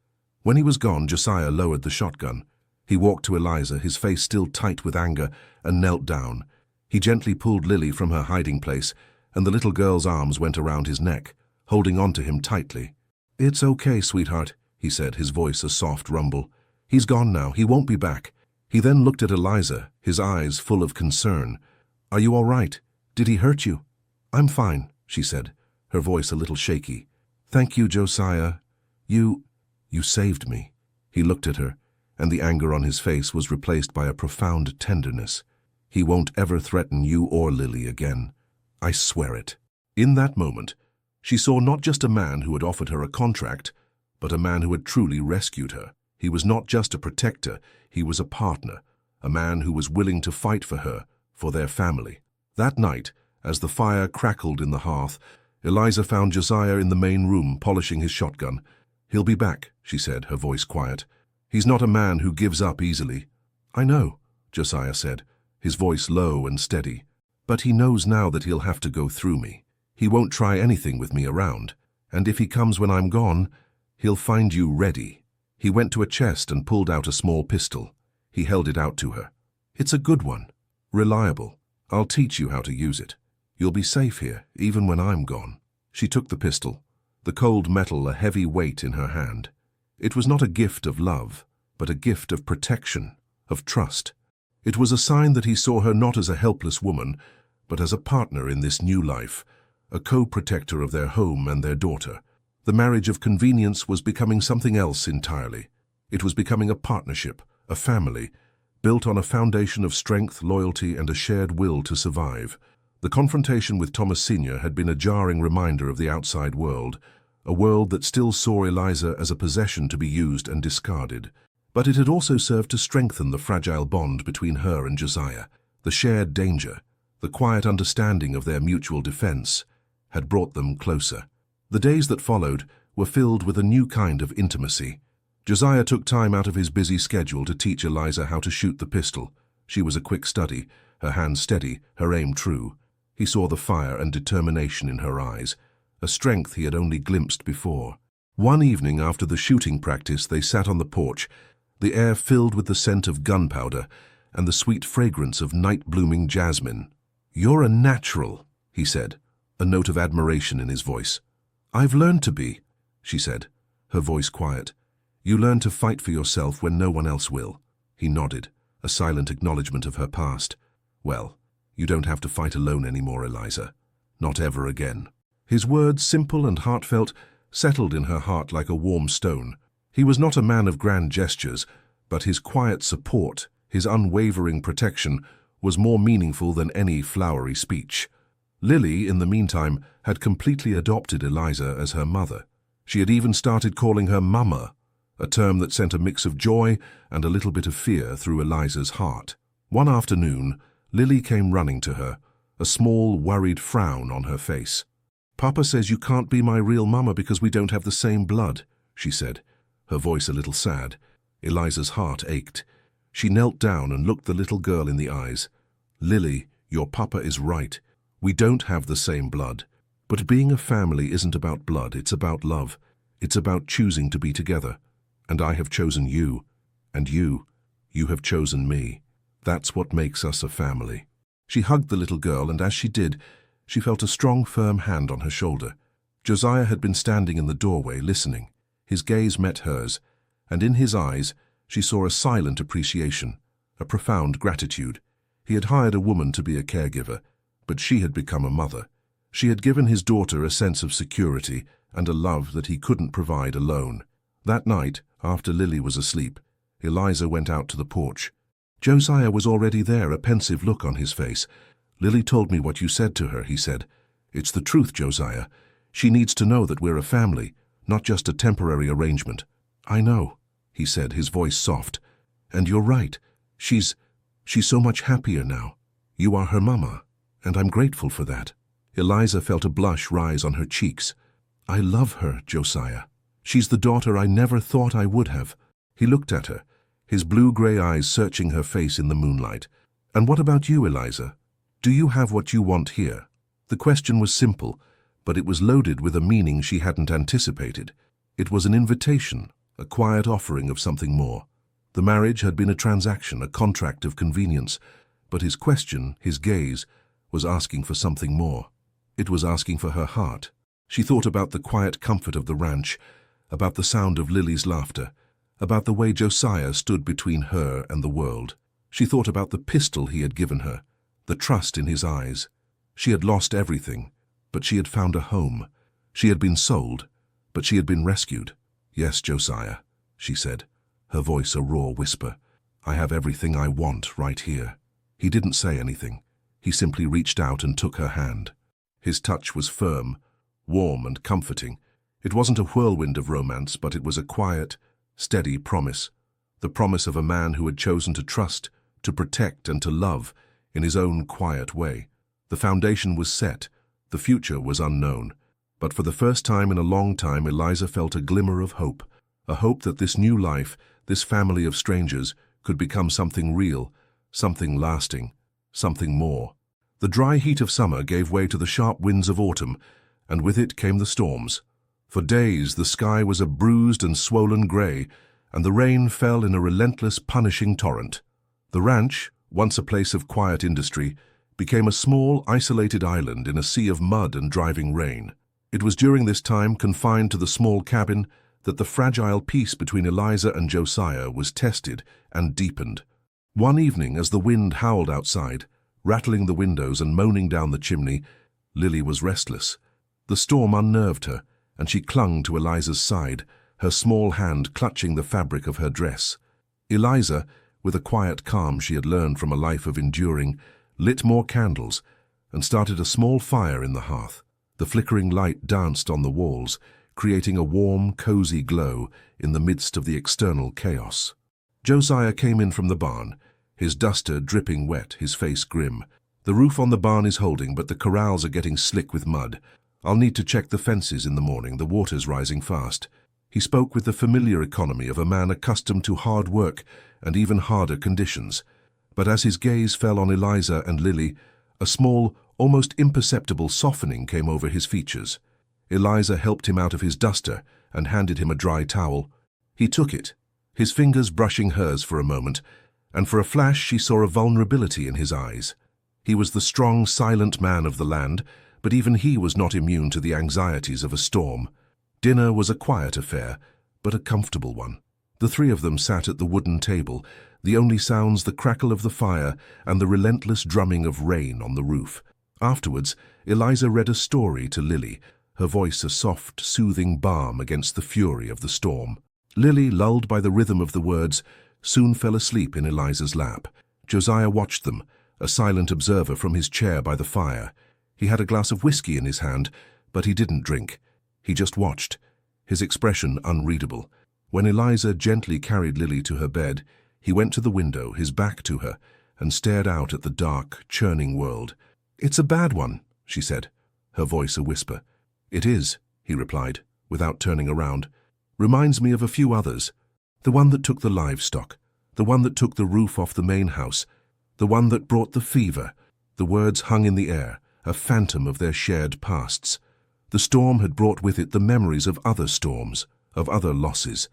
When he was gone, Josiah lowered the shotgun. He walked to Eliza, his face still tight with anger, and knelt down. He gently pulled Lily from her hiding place, and the little girl's arms went around his neck, holding on to him tightly. It's okay, sweetheart, he said, his voice a soft rumble. He's gone now. He won't be back. He then looked at Eliza, his eyes full of concern. Are you all right? Did he hurt you? I'm fine, she said, her voice a little shaky. Thank you, Josiah. You saved me. He looked at her, and the anger on his face was replaced by a profound tenderness. He won't ever threaten you or Lily again. I swear it. In that moment, she saw not just a man who had offered her a contract, but a man who had truly rescued her. He was not just a protector, he was a partner, a man who was willing to fight for her, for their family. That night, as the fire crackled in the hearth, Eliza found Josiah in the main room polishing his shotgun. He'll be back, she said, her voice quiet. He's not a man who gives up easily. I know, Josiah said, his voice low and steady. But he knows now that he'll have to go through me. He won't try anything with me around. And if he comes when I'm gone, he'll find you ready. He went to a chest and pulled out a small pistol. He held it out to her. It's a good one. Reliable. I'll teach you how to use it. You'll be safe here, even when I'm gone. She took the pistol, the cold metal a heavy weight in her hand. It was not a gift of love, but a gift of protection, of trust. It was a sign that he saw her not as a helpless woman, but as a partner in this new life, a co-protector of their home and their daughter. The marriage of convenience was becoming something else entirely. It was becoming a partnership, a family, built on a foundation of strength, loyalty, and a shared will to survive. The confrontation with Thomas Sr. had been a jarring reminder of the outside world, a world that still saw Eliza as a possession to be used and discarded. But it had also served to strengthen the fragile bond between her and Josiah. The shared danger, the quiet understanding of their mutual defense, had brought them closer. The days that followed were filled with a new kind of intimacy. Josiah took time out of his busy schedule to teach Eliza how to shoot the pistol. She was a quick study, her hand steady, her aim true. He saw the fire and determination in her eyes, a strength he had only glimpsed before. One evening after the shooting practice, they sat on the porch, the air filled with the scent of gunpowder and the sweet fragrance of night-blooming jasmine. You're a natural, he said, a note of admiration in his voice. I've learned to be, she said, her voice quiet. You learn to fight for yourself when no one else will. He nodded, a silent acknowledgement of her past. Well, you don't have to fight alone anymore, Eliza. Not ever again. His words, simple and heartfelt, settled in her heart like a warm stone. He was not a man of grand gestures, but his quiet support, his unwavering protection, was more meaningful than any flowery speech. Lily, in the meantime, had completely adopted Eliza as her mother. She had even started calling her Mama, a term that sent a mix of joy and a little bit of fear through Eliza's heart. One afternoon, Lily came running to her, a small, worried frown on her face. "Papa says you can't be my real mama because we don't have the same blood," she said, her voice a little sad. Eliza's heart ached. She knelt down and looked the little girl in the eyes. "Lily, your papa is right. We don't have the same blood. But being a family isn't about blood, it's about love. It's about choosing to be together. And I have chosen you. And you have chosen me. That's what makes us a family." She hugged the little girl, and as she did, she felt a strong, firm hand on her shoulder. Josiah had been standing in the doorway, listening. His gaze met hers, and in his eyes she saw a silent appreciation, a profound gratitude. He had hired a woman to be a caregiver, but she had become a mother. She had given his daughter a sense of security and a love that he couldn't provide alone. That night, after Lily was asleep, Eliza went out to the porch. Josiah was already there, a pensive look on his face. "Lily told me what you said to her," he said. "It's the truth, Josiah. She needs to know that we're a family, not just a temporary arrangement." "I know," he said, his voice soft. "And you're right. She's so much happier now. You are her mama, and I'm grateful for that." Eliza felt a blush rise on her cheeks. "I love her, Josiah. She's the daughter I never thought I would have." He looked at her, his blue-gray eyes searching her face in the moonlight. "And what about you, Eliza? Do you have what you want here?" The question was simple, but it was loaded with a meaning she hadn't anticipated. It was an invitation, a quiet offering of something more. The marriage had been a transaction, a contract of convenience, but his question, his gaze, was asking for something more. It was asking for her heart. She thought about the quiet comfort of the ranch, about the sound of Lily's laughter, about the way Josiah stood between her and the world. She thought about the pistol he had given her, the trust in his eyes. She had lost everything, but she had found a home. She had been sold, but she had been rescued. "Yes, Josiah," she said, her voice a raw whisper. "I have everything I want right here." He didn't say anything. He simply reached out and took her hand. His touch was firm, warm and comforting. It wasn't a whirlwind of romance, but it was a quiet, steady promise. The promise of a man who had chosen to trust, to protect and to love in his own quiet way. The foundation was set. The future was unknown. But for the first time in a long time, Eliza felt a glimmer of hope. A hope that this new life, this family of strangers, could become something real, something lasting, something more. The dry heat of summer gave way to the sharp winds of autumn, and with it came the storms. For days the sky was a bruised and swollen grey, and the rain fell in a relentless, punishing torrent. The ranch, once a place of quiet industry, became a small, isolated island in a sea of mud and driving rain. It was during this time, confined to the small cabin, that the fragile peace between Eliza and Josiah was tested and deepened. One evening, as the wind howled outside, rattling the windows and moaning down the chimney, Lily was restless. The storm unnerved her, and she clung to Eliza's side, her small hand clutching the fabric of her dress. Eliza, with a quiet calm she had learned from a life of enduring, lit more candles and started a small fire in the hearth. The flickering light danced on the walls, creating a warm, cozy glow in the midst of the external chaos. Josiah came in from the barn, his duster dripping wet, his face grim. "The roof on the barn is holding, but the corrals are getting slick with mud. I'll need to check the fences in the morning, the water's rising fast." He spoke with the familiar economy of a man accustomed to hard work and even harder conditions. But as his gaze fell on Eliza and Lily, a small, almost imperceptible softening came over his features. Eliza helped him out of his duster and handed him a dry towel. He took it, his fingers brushing hers for a moment, and for a flash she saw a vulnerability in his eyes. He was the strong, silent man of the land, but even he was not immune to the anxieties of a storm. Dinner was a quiet affair, but a comfortable one. The three of them sat at the wooden table, the only sounds the crackle of the fire and the relentless drumming of rain on the roof. Afterwards, Eliza read a story to Lily, her voice a soft, soothing balm against the fury of the storm. Lily, lulled by the rhythm of the words, soon fell asleep in Eliza's lap. Josiah watched them, a silent observer from his chair by the fire. He had a glass of whiskey in his hand, but he didn't drink. He just watched, his expression unreadable. When Eliza gently carried Lily to her bed, he went to the window, his back to her, and stared out at the dark, churning world. "It's a bad one," she said, her voice a whisper. "It is," he replied, without turning around. "Reminds me of a few others. The one that took the livestock, the one that took the roof off the main house, the one that brought the fever." The words hung in the air, a phantom of their shared pasts. The storm had brought with it the memories of other storms, of other losses.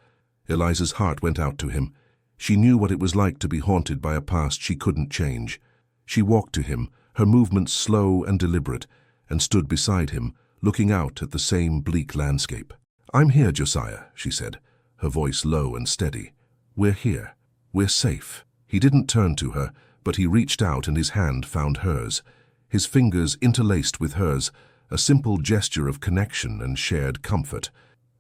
Eliza's heart went out to him. She knew what it was like to be haunted by a past she couldn't change. She walked to him, her movements slow and deliberate, and stood beside him, looking out at the same bleak landscape. "I'm here, Josiah," she said, her voice low and steady. "We're here. We're safe." He didn't turn to her, but he reached out and his hand found hers. His fingers interlaced with hers, a simple gesture of connection and shared comfort.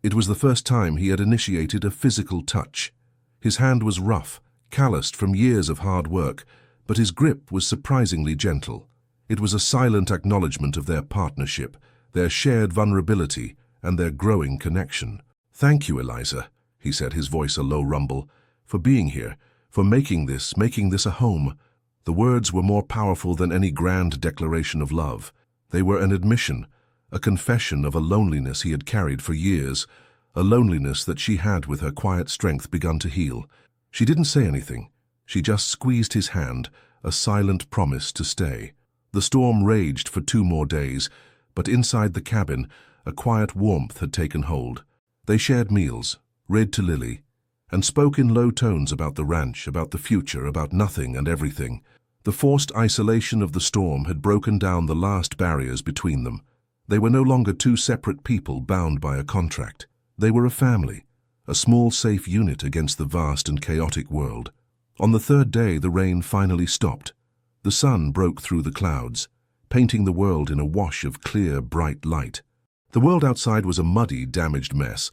It was the first time he had initiated a physical touch. His hand was rough, calloused from years of hard work, but his grip was surprisingly gentle. It was a silent acknowledgement of their partnership, their shared vulnerability, and their growing connection. "Thank you, Eliza," he said, his voice a low rumble, "for being here, for making this a home." The words were more powerful than any grand declaration of love. They were an admission, a confession of a loneliness he had carried for years, a loneliness that she had with her quiet strength begun to heal. She didn't say anything. She just squeezed his hand, a silent promise to stay. The storm raged for 2 more days, but inside the cabin, a quiet warmth had taken hold. They shared meals, read to Lily, and spoke in low tones about the ranch, about the future, about nothing and everything. The forced isolation of the storm had broken down the last barriers between them. They were no longer 2 separate people bound by a contract. They were a family, a small safe unit against the vast and chaotic world. On the 3rd day, the rain finally stopped. The sun broke through the clouds, painting the world in a wash of clear, bright light. The world outside was a muddy, damaged mess,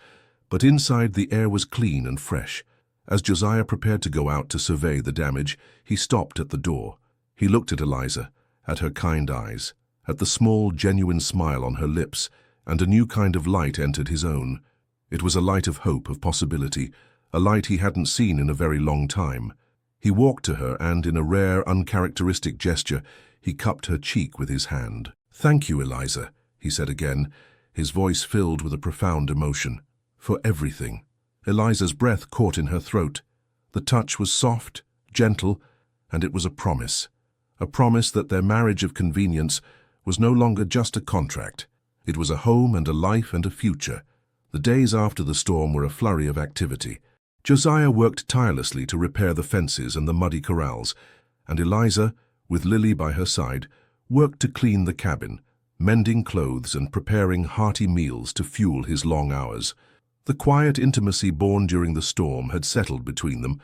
but inside the air was clean and fresh. As Josiah prepared to go out to survey the damage, he stopped at the door. He looked at Eliza, at her kind eyes, at the small, genuine smile on her lips, and a new kind of light entered his own. It was a light of hope, of possibility, a light he hadn't seen in a very long time. He walked to her and, in a rare, uncharacteristic gesture, he cupped her cheek with his hand. "Thank you, Eliza," he said again, his voice filled with a profound emotion. "For everything." Eliza's breath caught in her throat. The touch was soft, gentle, and it was a promise that their marriage of convenience was no longer just a contract. It was a home and a life and a future. The days after the storm were a flurry of activity. Josiah worked tirelessly to repair the fences and the muddy corrals, and Eliza, with Lily by her side, worked to clean the cabin, mending clothes and preparing hearty meals to fuel his long hours. The quiet intimacy born during the storm had settled between them,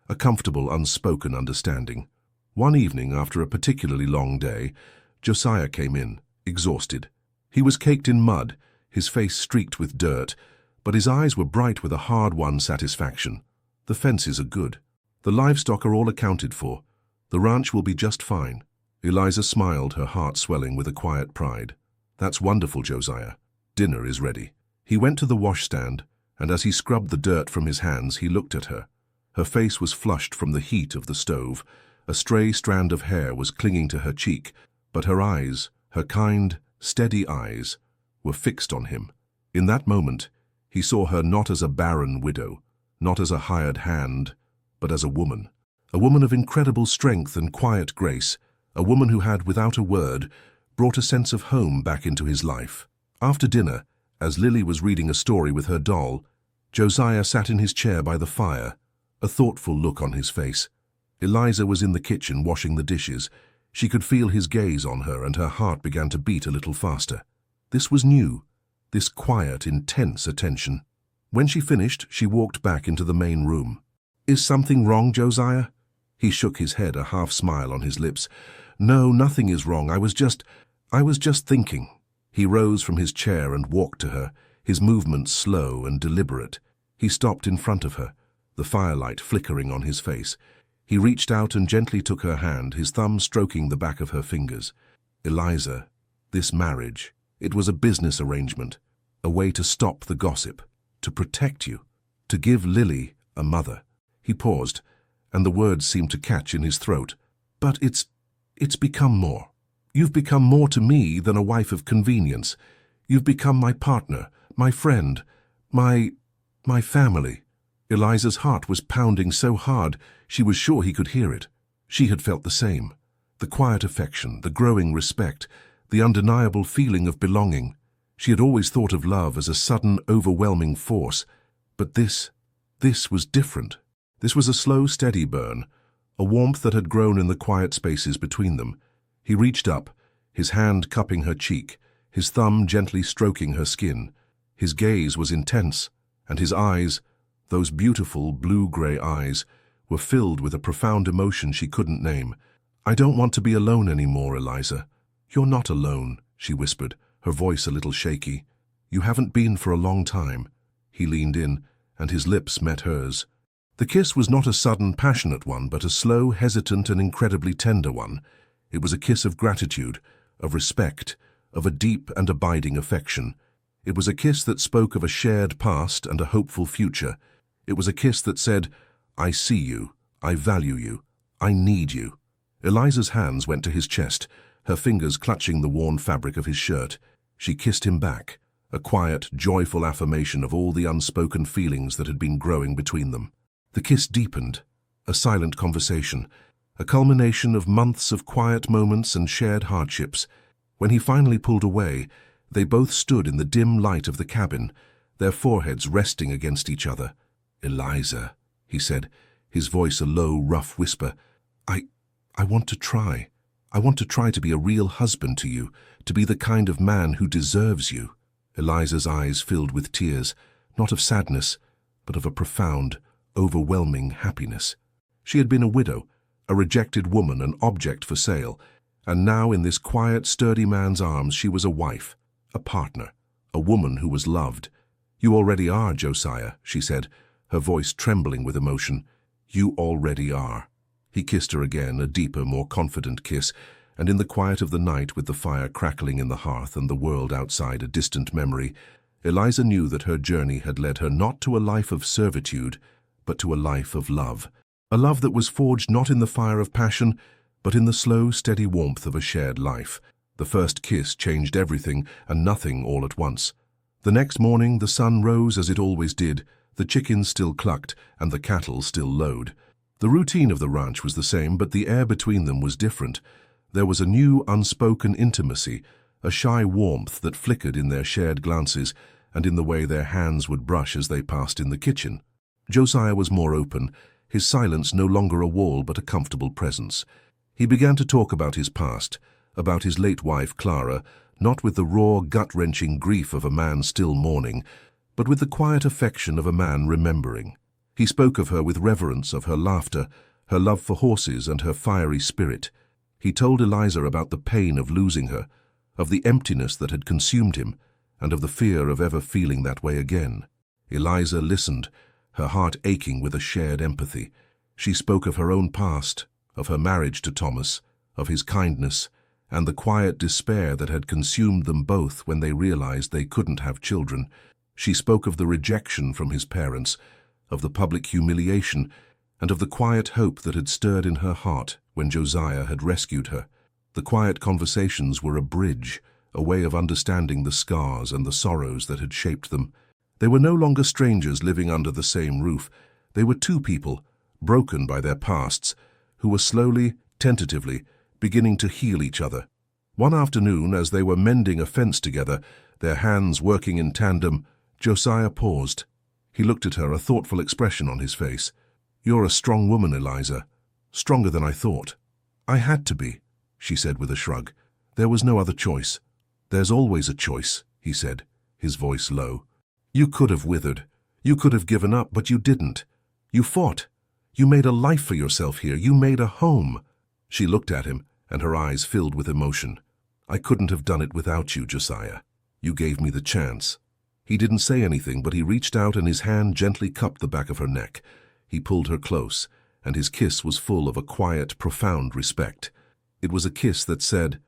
a comfortable, unspoken understanding. One evening, after a particularly long day, Josiah came in, exhausted. He was caked in mud, his face streaked with dirt, but his eyes were bright with a hard-won satisfaction. "The fences are good. The livestock are all accounted for. The ranch will be just fine." Eliza smiled, her heart swelling with a quiet pride. "That's wonderful, Josiah. Dinner is ready." He went to the washstand, and as he scrubbed the dirt from his hands, he looked at her. Her face was flushed from the heat of the stove. A stray strand of hair was clinging to her cheek, but her eyes, her kind, steady eyes, were fixed on him. In that moment, he saw her not as a barren widow, not as a hired hand, but as a woman of incredible strength and quiet grace, a woman who had, without a word, brought a sense of home back into his life. After dinner, as Lily was reading a story with her doll, Josiah sat in his chair by the fire, a thoughtful look on his face. Eliza was in the kitchen washing the dishes. She could feel his gaze on her, and her heart began to beat a little faster. This was new, this quiet, intense attention. When she finished, she walked back into the main room. "Is something wrong, Josiah?" He shook his head, a half-smile on his lips. "No, nothing is wrong. I was just thinking." He rose from his chair and walked to her, his movements slow and deliberate. He stopped in front of her, the firelight flickering on his face. He reached out and gently took her hand, his thumb stroking the back of her fingers. "Eliza, this marriage, it was a business arrangement, a way to stop the gossip. to protect you, to give Lily a mother. He paused, and the words seemed to catch in his throat. But it's become more. You've become more to me than a wife of convenience. You've become my partner, my friend, my family. Eliza's heart was pounding so hard she was sure he could hear it. She had felt the same. The quiet affection, the growing respect, the undeniable feeling of belonging. She had always thought of love as a sudden, overwhelming force. But this was different. This was a slow, steady burn, a warmth that had grown in the quiet spaces between them. He reached up, his hand cupping her cheek, his thumb gently stroking her skin. His gaze was intense, and his eyes, those beautiful blue-gray eyes, were filled with a profound emotion she couldn't name. "I don't want to be alone anymore, Eliza." "You're not alone," she whispered, her voice a little shaky. "You haven't been for a long time." He leaned in, and his lips met hers. The kiss was not a sudden, passionate one, but a slow, hesitant, and incredibly tender one. It was a kiss of gratitude, of respect, of a deep and abiding affection. It was a kiss that spoke of a shared past and a hopeful future. It was a kiss that said, "I see you, I value you, I need you." Eliza's hands went to his chest, her fingers clutching the worn fabric of his shirt. She kissed him back, a quiet, joyful affirmation of all the unspoken feelings that had been growing between them. The kiss deepened, a silent conversation, a culmination of months of quiet moments and shared hardships. When he finally pulled away, they both stood in the dim light of the cabin, their foreheads resting against each other. "Eliza," he said, his voice a low, rough whisper, I want to try. I want to try to be a real husband to you, to be the kind of man who deserves you." Eliza's eyes filled with tears, not of sadness, but of a profound, overwhelming happiness. She had been a widow, a rejected woman, an object for sale, and now in this quiet, sturdy man's arms she was a wife, a partner, a woman who was loved. "You already are, Josiah," she said, her voice trembling with emotion. "You already are." He kissed her again, a deeper, more confident kiss, and in the quiet of the night, with the fire crackling in the hearth and the world outside a distant memory, Eliza knew that her journey had led her not to a life of servitude, but to a life of love. A love that was forged not in the fire of passion, but in the slow, steady warmth of a shared life. The first kiss changed everything and nothing all at once. The next morning the sun rose as it always did, the chickens still clucked and the cattle still lowed. The routine of the ranch was the same, but the air between them was different. There was a new, unspoken intimacy, a shy warmth that flickered in their shared glances and in the way their hands would brush as they passed in the kitchen. Josiah was more open, his silence no longer a wall but a comfortable presence. He began to talk about his past, about his late wife, Clara, not with the raw, gut-wrenching grief of a man still mourning, but with the quiet affection of a man remembering. He spoke of her with reverence, of her laughter, her love for horses, and her fiery spirit. He told Eliza about the pain of losing her, of the emptiness that had consumed him, and of the fear of ever feeling that way again. Eliza listened, her heart aching with a shared empathy. She spoke of her own past, of her marriage to Thomas, of his kindness, and the quiet despair that had consumed them both when they realized they couldn't have children. She spoke of the rejection from his parents, of the public humiliation, and of the quiet hope that had stirred in her heart when Josiah had rescued her. The quiet conversations were a bridge, a way of understanding the scars and the sorrows that had shaped them. They were no longer strangers living under the same roof. They were two people, broken by their pasts, who were slowly, tentatively, beginning to heal each other. One afternoon, as they were mending a fence together, their hands working in tandem, Josiah paused. He looked at her, a thoughtful expression on his face. "You're a strong woman, Eliza. Stronger than I thought." "I had to be," she said with a shrug. "There was no other choice." "There's always a choice," he said, his voice low. "You could have withered. You could have given up, but you didn't. You fought. You made a life for yourself here. You made a home." She looked at him, and her eyes filled with emotion. "I couldn't have done it without you, Josiah. You gave me the chance." He didn't say anything, but he reached out and his hand gently cupped the back of her neck. He pulled her close, and his kiss was full of a quiet, profound respect. It was a kiss that said,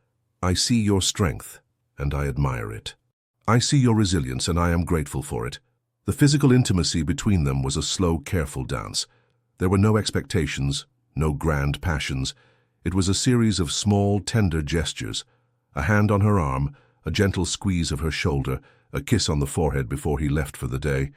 "I see your strength, and I admire it. I see your resilience, and I am grateful for it. The physical intimacy between them was a slow, careful dance. There were no expectations, no grand passions. It was a series of small, tender gestures. A hand on her arm, a gentle squeeze of her shoulder, a kiss on the forehead before he left for the day.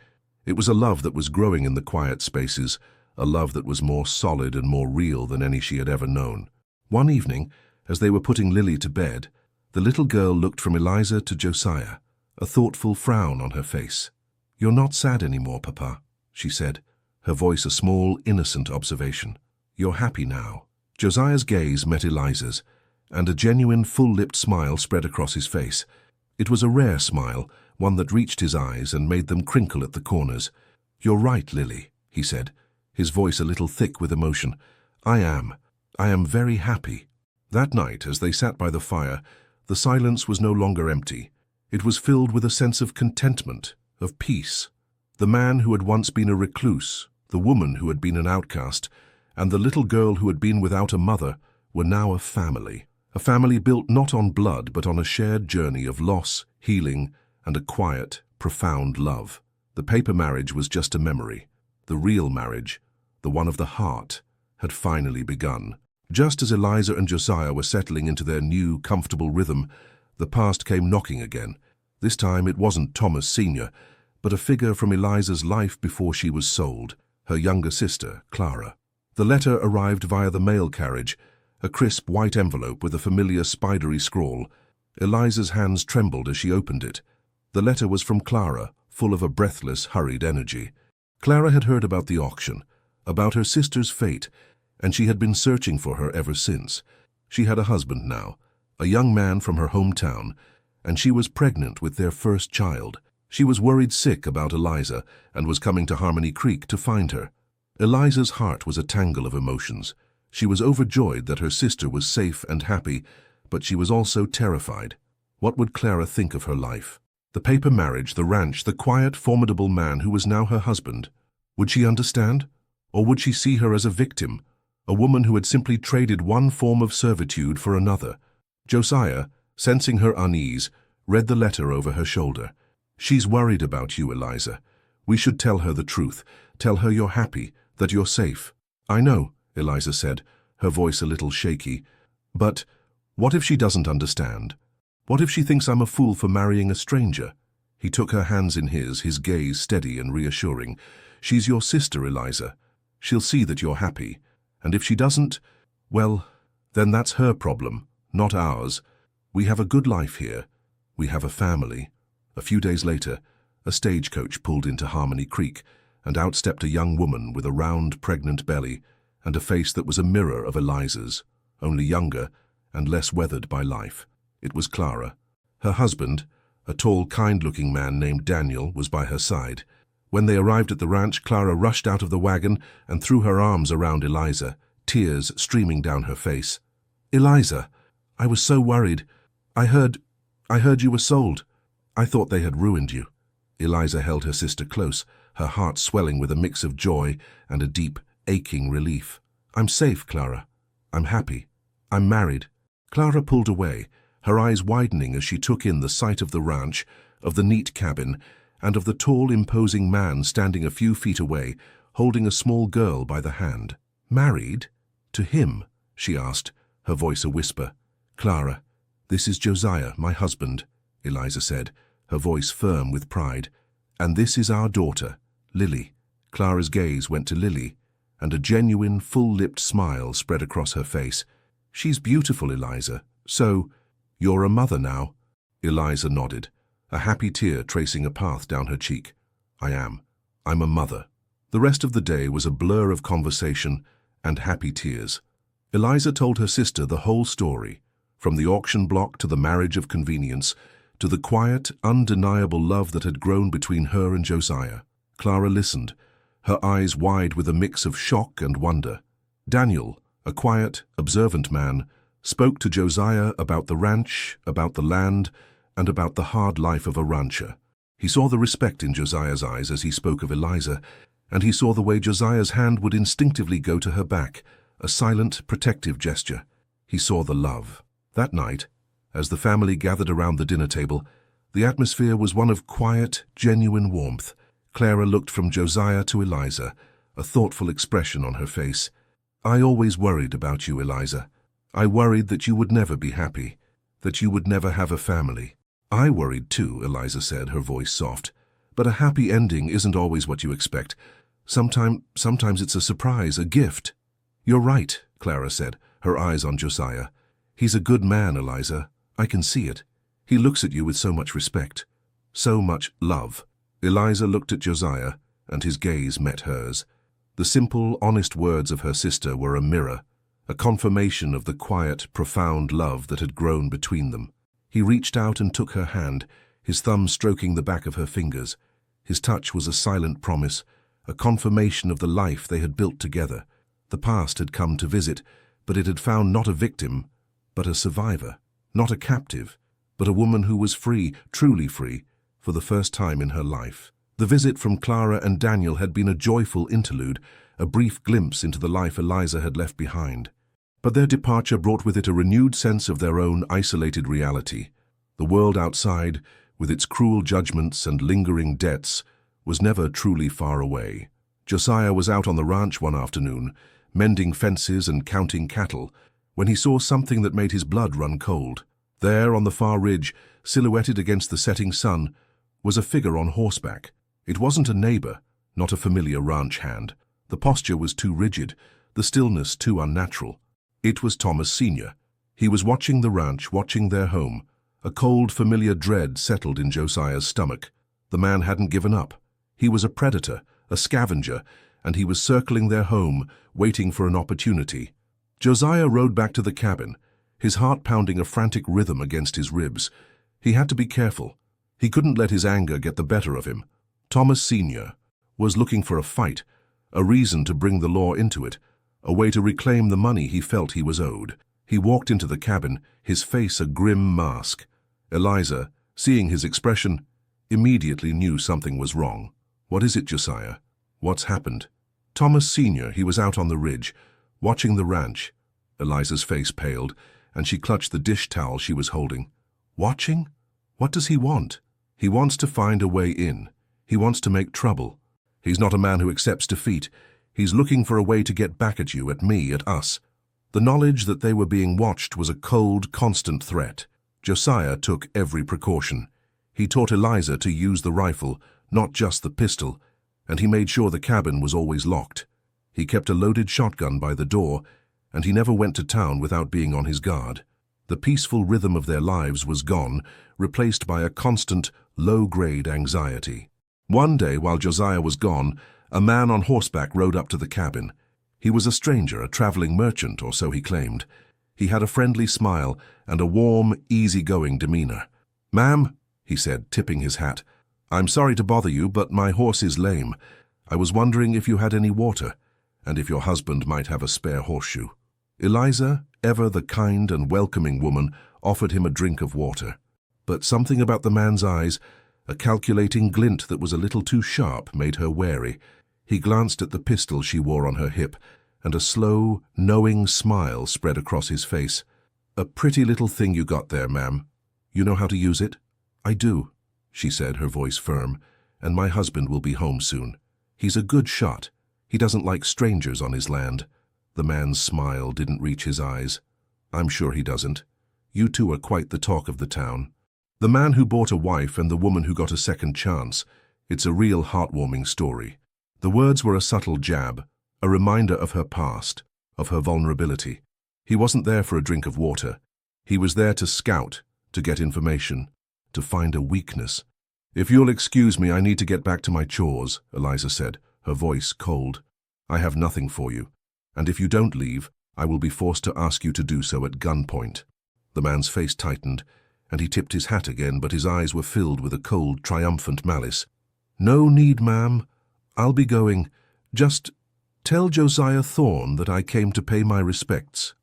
It was a love that was growing in the quiet spaces, a love that was more solid and more real than any she had ever known. One evening, as they were putting Lily to bed, the little girl looked from Eliza to Josiah, a thoughtful frown on her face. "You're not sad anymore, Papa," she said, her voice a small, innocent observation. "You're happy now." Josiah's gaze met Eliza's, and a genuine, full-lipped smile spread across his face. It was a rare smile, one that reached his eyes and made them crinkle at the corners. "You're right, Lily," he said, his voice a little thick with emotion. I am very happy." That night, as they sat by the fire, the silence was no longer empty. It was filled with a sense of contentment, of peace. The man who had once been a recluse, the woman who had been an outcast, and the little girl who had been without a mother were now a family built not on blood but on a shared journey of loss, healing, and a quiet, profound love. The paper marriage was just a memory. The real marriage, the one of the heart, had finally begun. Just as Eliza and Josiah were settling into their new, comfortable rhythm, the past came knocking again. This time it wasn't Thomas Sr., but a figure from Eliza's life before she was sold, her younger sister, Clara. The letter arrived via the mail carriage, a crisp white envelope with a familiar spidery scrawl. Eliza's hands trembled as she opened it. The letter was from Clara, full of a breathless, hurried energy. Clara had heard about the auction, about her sister's fate, and she had been searching for her ever since. She had a husband now, a young man from her hometown, and she was pregnant with their first child. She was worried sick about Eliza and was coming to Harmony Creek to find her. Eliza's heart was a tangle of emotions. She was overjoyed that her sister was safe and happy, but she was also terrified. What would Clara think of her life? The paper marriage, the ranch, the quiet, formidable man who was now her husband. Would she understand? Or would she see her as a victim, a woman who had simply traded one form of servitude for another? Josiah, sensing her unease, read the letter over her shoulder. "She's worried about you, Eliza. We should tell her the truth. Tell her you're happy, that you're safe." "I know," Eliza said, her voice a little shaky. "But what if she doesn't understand? What if she thinks I'm a fool for marrying a stranger?" He took her hands in his gaze steady and reassuring. "She's your sister, Eliza. She'll see that you're happy. And if she doesn't, well, then that's her problem, not ours. We have a good life here. We have a family." A few days later, a stagecoach pulled into Harmony Creek, and out stepped a young woman with a round, pregnant belly and a face that was a mirror of Eliza's, only younger and less weathered by life. It was Clara. Her husband, a tall, kind-looking man named Daniel, was by her side. When they arrived at the ranch, Clara rushed out of the wagon and threw her arms around Eliza, tears streaming down her face. "Eliza, I was so worried. I heard you were sold. I thought they had ruined you." Eliza held her sister close, her heart swelling with a mix of joy and a deep, aching relief. "I'm safe, Clara. I'm happy. I'm married." Clara pulled away, her eyes widening as she took in the sight of the ranch, of the neat cabin, and of the tall, imposing man standing a few feet away, holding a small girl by the hand. "Married? To him?" she asked, her voice a whisper. "Clara, this is Josiah, my husband," Eliza said, her voice firm with pride. "And this is our daughter, Lily." Clara's gaze went to Lily, and a genuine, full-lipped smile spread across her face. "She's beautiful, Eliza. So, you're a mother now?" Eliza nodded, a happy tear tracing a path down her cheek. "I am. I'm a mother." The rest of the day was a blur of conversation and happy tears. Eliza told her sister the whole story, from the auction block to the marriage of convenience, to the quiet, undeniable love that had grown between her and Josiah. Clara listened, her eyes wide with a mix of shock and wonder. Daniel, a quiet, observant man, spoke to Josiah about the ranch, about the land, and about the hard life of a rancher. He saw the respect in Josiah's eyes as he spoke of Eliza, and he saw the way Josiah's hand would instinctively go to her back, a silent, protective gesture. He saw the love. That night, as the family gathered around the dinner table, the atmosphere was one of quiet, genuine warmth. Clara looked from Josiah to Eliza, a thoughtful expression on her face. "I always worried about you, Eliza. I worried that you would never be happy, that you would never have a family." "I worried too," Eliza said, her voice soft. "But a happy ending isn't always what you expect. Sometimes it's a surprise, a gift." "You're right," Clara said, her eyes on Josiah. "He's a good man, Eliza. I can see it. He looks at you with so much respect, so much love." Eliza looked at Josiah, and his gaze met hers. The simple, honest words of her sister were a mirror, a confirmation of the quiet, profound love that had grown between them. He reached out and took her hand, his thumb stroking the back of her fingers. His touch was a silent promise, a confirmation of the life they had built together. The past had come to visit, but it had found not a victim, but a survivor, not a captive, but a woman who was free, truly free, for the first time in her life. The visit from Clara and Daniel had been a joyful interlude, a brief glimpse into the life Eliza had left behind. But their departure brought with it a renewed sense of their own isolated reality. The world outside, with its cruel judgments and lingering debts, was never truly far away. Josiah was out on the ranch one afternoon, mending fences and counting cattle, when he saw something that made his blood run cold. There, on the far ridge, silhouetted against the setting sun, was a figure on horseback. It wasn't a neighbor, not a familiar ranch hand. The posture was too rigid, the stillness too unnatural. It was Thomas Sr. He was watching the ranch, watching their home. A cold, familiar dread settled in Josiah's stomach. The man hadn't given up. He was a predator, a scavenger, and he was circling their home, waiting for an opportunity. Josiah rode back to the cabin, his heart pounding a frantic rhythm against his ribs. He had to be careful. He couldn't let his anger get the better of him. Thomas Sr. was looking for a fight, a reason to bring the law into it, a way to reclaim the money he felt he was owed. He walked into the cabin, his face a grim mask. Eliza, seeing his expression, immediately knew something was wrong. "What is it, Josiah? What's happened?" "Thomas Sr., he was out on the ridge, watching the ranch." Eliza's face paled, and she clutched the dish towel she was holding. "Watching? What does he want?" "He wants to find a way in. He wants to make trouble. He's not a man who accepts defeat. He's looking for a way to get back at you, at me, at us." The knowledge that they were being watched was a cold, constant threat. Josiah took every precaution. He taught Eliza to use the rifle, not just the pistol, and he made sure the cabin was always locked. He kept a loaded shotgun by the door, and he never went to town without being on his guard. The peaceful rhythm of their lives was gone, replaced by a constant, low-grade anxiety. One day, while Josiah was gone, a man on horseback rode up to the cabin. He was a stranger, a traveling merchant, or so he claimed. He had a friendly smile and a warm, easy-going demeanor. "Ma'am," he said, tipping his hat, "I'm sorry to bother you, but my horse is lame. I was wondering if you had any water, and if your husband might have a spare horseshoe." Eliza, ever the kind and welcoming woman, offered him a drink of water. But something about the man's eyes, a calculating glint that was a little too sharp, made her wary. He glanced at the pistol she wore on her hip, and a slow, knowing smile spread across his face. "A pretty little thing you got there, ma'am. You know how to use it?" "I do," she said, her voice firm, "and my husband will be home soon. He's a good shot. He doesn't like strangers on his land." The man's smile didn't reach his eyes. "I'm sure he doesn't. You two are quite the talk of the town. The man who bought a wife and the woman who got a second chance. It's a real heartwarming story." The words were a subtle jab, a reminder of her past, of her vulnerability. He wasn't there for a drink of water. He was there to scout, to get information, to find a weakness. "If you'll excuse me, I need to get back to my chores," Eliza said, her voice cold. "I have nothing for you, and if you don't leave, I will be forced to ask you to do so at gunpoint." The man's face tightened, and he tipped his hat again, but his eyes were filled with a cold, triumphant malice. "No need, ma'am. I'll be going. Just tell Josiah Thorne that I came to pay my respects.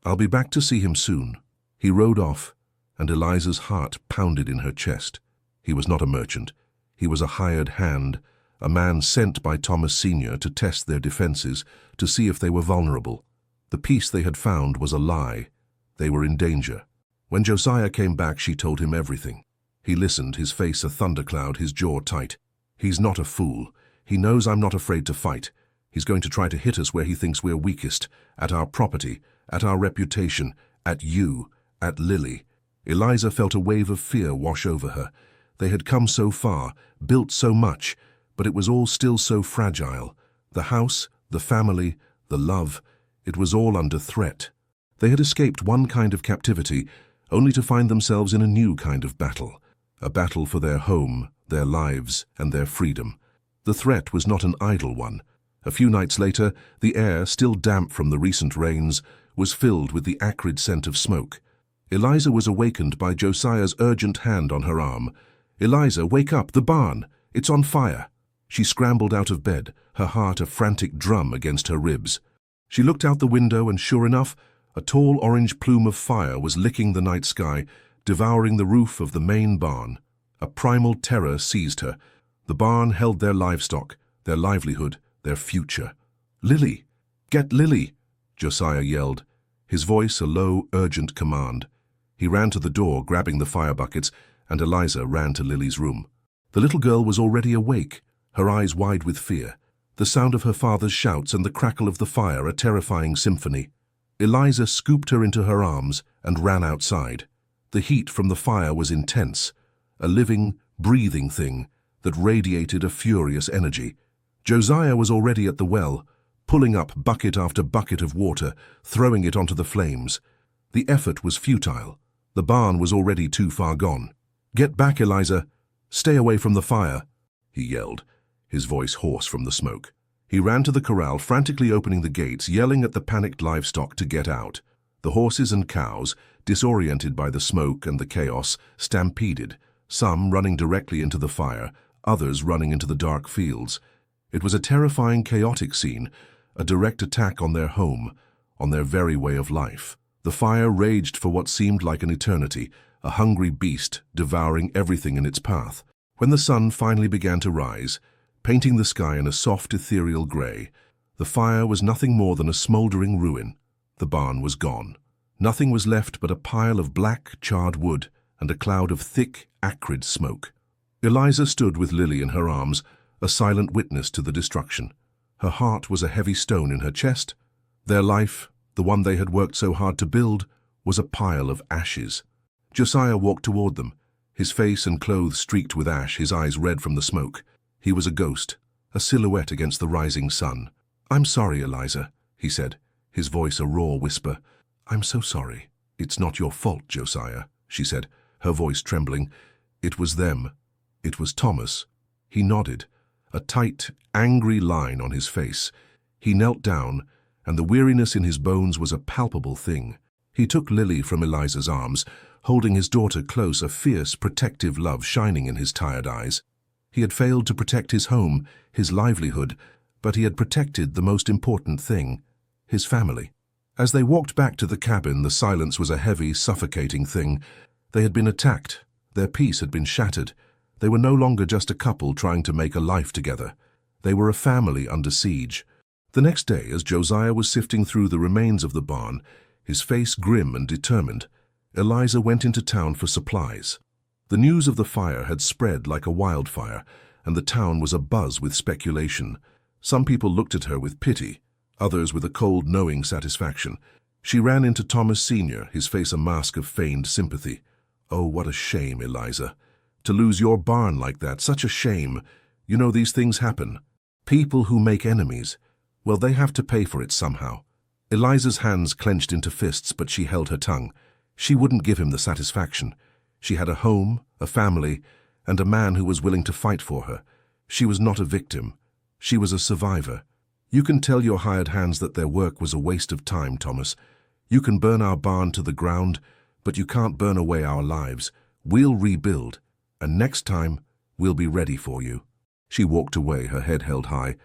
I'll be back to see him soon." He rode off, and Eliza's heart pounded in her chest. He was not a merchant. He was a hired hand, a man sent by Thomas Sr. to test their defenses, to see if they were vulnerable. The peace they had found was a lie. They were in danger. When Josiah came back, she told him everything. He listened, his face a thundercloud, his jaw tight. He's not a fool. He knows I'm not afraid to fight. He's going to try to hit us where he thinks we're weakest, at our property, at our reputation, at you, at Lily. Eliza felt a wave of fear wash over her. They had come so far, built so much, but it was all still so fragile. The house, the family, the love, it was all under threat. They had escaped one kind of captivity, only to find themselves in a new kind of battle. A battle for their home, their lives, and their freedom. The threat was not an idle one. A few nights later, the air, still damp from the recent rains, was filled with the acrid scent of smoke. Eliza was awakened by Josiah's urgent hand on her arm. "Eliza, wake up, the barn! It's on fire!" She scrambled out of bed, her heart a frantic drum against her ribs. She looked out the window and, sure enough, a tall orange plume of fire was licking the night sky, devouring the roof of the main barn. A primal terror seized her. The barn held their livestock, their livelihood, their future. "Lily! Get Lily!" Josiah yelled, his voice a low, urgent command. He ran to the door, grabbing the fire buckets, and Eliza ran to Lily's room. The little girl was already awake, her eyes wide with fear. The sound of her father's shouts and the crackle of the fire a terrifying symphony. Eliza scooped her into her arms and ran outside. The heat from the fire was intense, a living, breathing thing that radiated a furious energy. Josiah was already at the well, pulling up bucket after bucket of water, throwing it onto the flames. The effort was futile. The barn was already too far gone. "Get back, Eliza! Stay away from the fire!" he yelled, his voice hoarse from the smoke. He ran to the corral, frantically opening the gates, yelling at the panicked livestock to get out. The horses and cows, disoriented by the smoke and the chaos, stampeded, some running directly into the fire, others running into the dark fields. It was a terrifying, chaotic scene, a direct attack on their home, on their very way of life. The fire raged for what seemed like an eternity, a hungry beast devouring everything in its path. When the sun finally began to rise, painting the sky in a soft, ethereal grey, the fire was nothing more than a smouldering ruin. The barn was gone. Nothing was left but a pile of black, charred wood and a cloud of thick, acrid smoke. Eliza stood with Lily in her arms, a silent witness to the destruction. Her heart was a heavy stone in her chest. Their life, the one they had worked so hard to build, was a pile of ashes. Josiah walked toward them, his face and clothes streaked with ash, his eyes red from the smoke. He was a ghost, a silhouette against the rising sun. "I'm sorry, Eliza," he said, his voice a raw whisper. "I'm so sorry." "It's not your fault, Josiah," she said, her voice trembling. "It was them. It was Thomas." He nodded, a tight, angry line on his face. He knelt down, and the weariness in his bones was a palpable thing. He took Lily from Eliza's arms, holding his daughter close, a fierce, protective love shining in his tired eyes. He had failed to protect his home, his livelihood, but he had protected the most important thing, his family. As they walked back to the cabin, the silence was a heavy, suffocating thing. They had been attacked. Their peace had been shattered. They were no longer just a couple trying to make a life together. They were a family under siege. The next day, as Josiah was sifting through the remains of the barn, his face grim and determined, Eliza went into town for supplies. The news of the fire had spread like a wildfire, and the town was abuzz with speculation. Some people looked at her with pity, others with a cold, knowing satisfaction. She ran into Thomas Sr., his face a mask of feigned sympathy. "Oh, what a shame, Eliza. To lose your barn like that, such a shame. You know, these things happen. People who make enemies, well, they have to pay for it somehow." Eliza's hands clenched into fists, but she held her tongue. She wouldn't give him the satisfaction. She had a home, a family, and a man who was willing to fight for her. She was not a victim. She was a survivor. "You can tell your hired hands that their work was a waste of time, Thomas. You can burn our barn to the ground, but you can't burn away our lives. We'll rebuild, and next time, we'll be ready for you." She walked away, her head held high,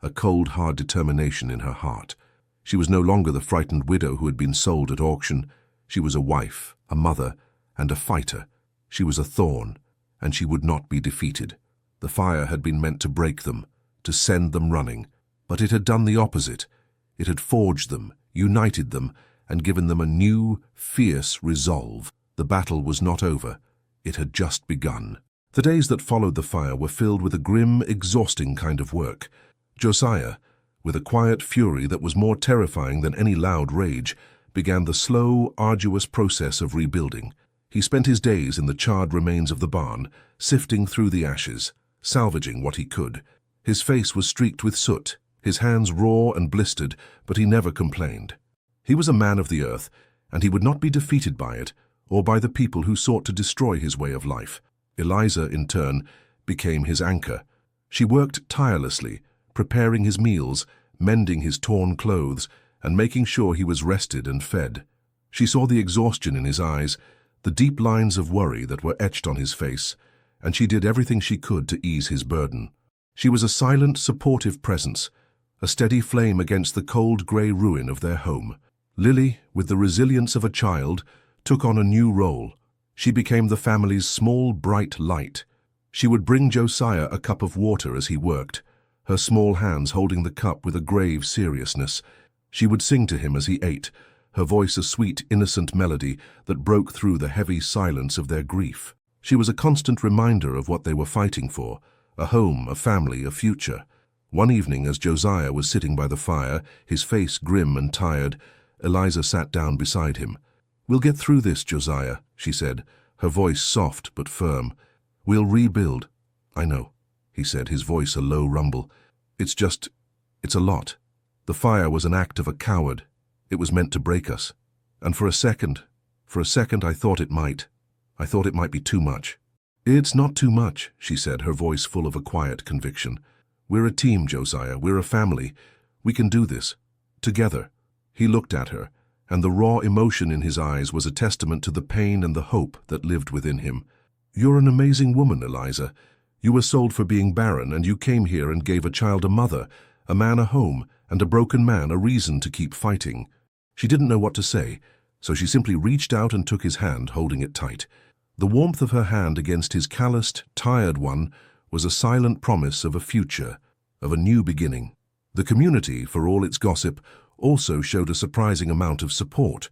a cold, hard determination in her heart. She was no longer the frightened widow who had been sold at auction. She was a wife, a mother, and a fighter. She was a thorn, and she would not be defeated. The fire had been meant to break them, to send them running, but it had done the opposite. It had forged them, united them, and given them a new, fierce resolve. The battle was not over. It had just begun. The days that followed the fire were filled with a grim, exhausting kind of work. Josiah, with a quiet fury that was more terrifying than any loud rage, began the slow, arduous process of rebuilding. He spent his days in the charred remains of the barn, sifting through the ashes, salvaging what he could. His face was streaked with soot, his hands raw and blistered, but he never complained. He was a man of the earth, and he would not be defeated by it, or by the people who sought to destroy his way of life. Eliza, in turn, became his anchor. She worked tirelessly, preparing his meals, mending his torn clothes, and making sure he was rested and fed. She saw the exhaustion in his eyes, the deep lines of worry that were etched on his face, and she did everything she could to ease his burden. She was a silent, supportive presence, a steady flame against the cold grey ruin of their home. Lily, with the resilience of a child, took on a new role. She became the family's small, bright light. She would bring Josiah a cup of water as he worked, her small hands holding the cup with a grave seriousness. She would sing to him as he ate, her voice a sweet, innocent melody that broke through the heavy silence of their grief. She was a constant reminder of what they were fighting for, a home, a family, a future. One evening, as Josiah was sitting by the fire, his face grim and tired, Eliza sat down beside him. "We'll get through this, Josiah," she said, her voice soft but firm. "We'll rebuild." "I know," he said, his voice a low rumble. It's a lot. The fire was an act of a coward. It was meant to break us. And for a second I thought it might. I thought it might be too much." "It's not too much," she said, her voice full of a quiet conviction. "We're a team, Josiah. We're a family. We can do this. Together." He looked at her, and the raw emotion in his eyes was a testament to the pain and the hope that lived within him. "You're an amazing woman, Eliza. You were sold for being barren, and you came here and gave a child a mother, a man a home, and a broken man a reason to keep fighting." She didn't know what to say, so she simply reached out and took his hand, holding it tight. The warmth of her hand against his calloused, tired one was a silent promise of a future, of a new beginning. The community, for all its gossip, also showed a surprising amount of support.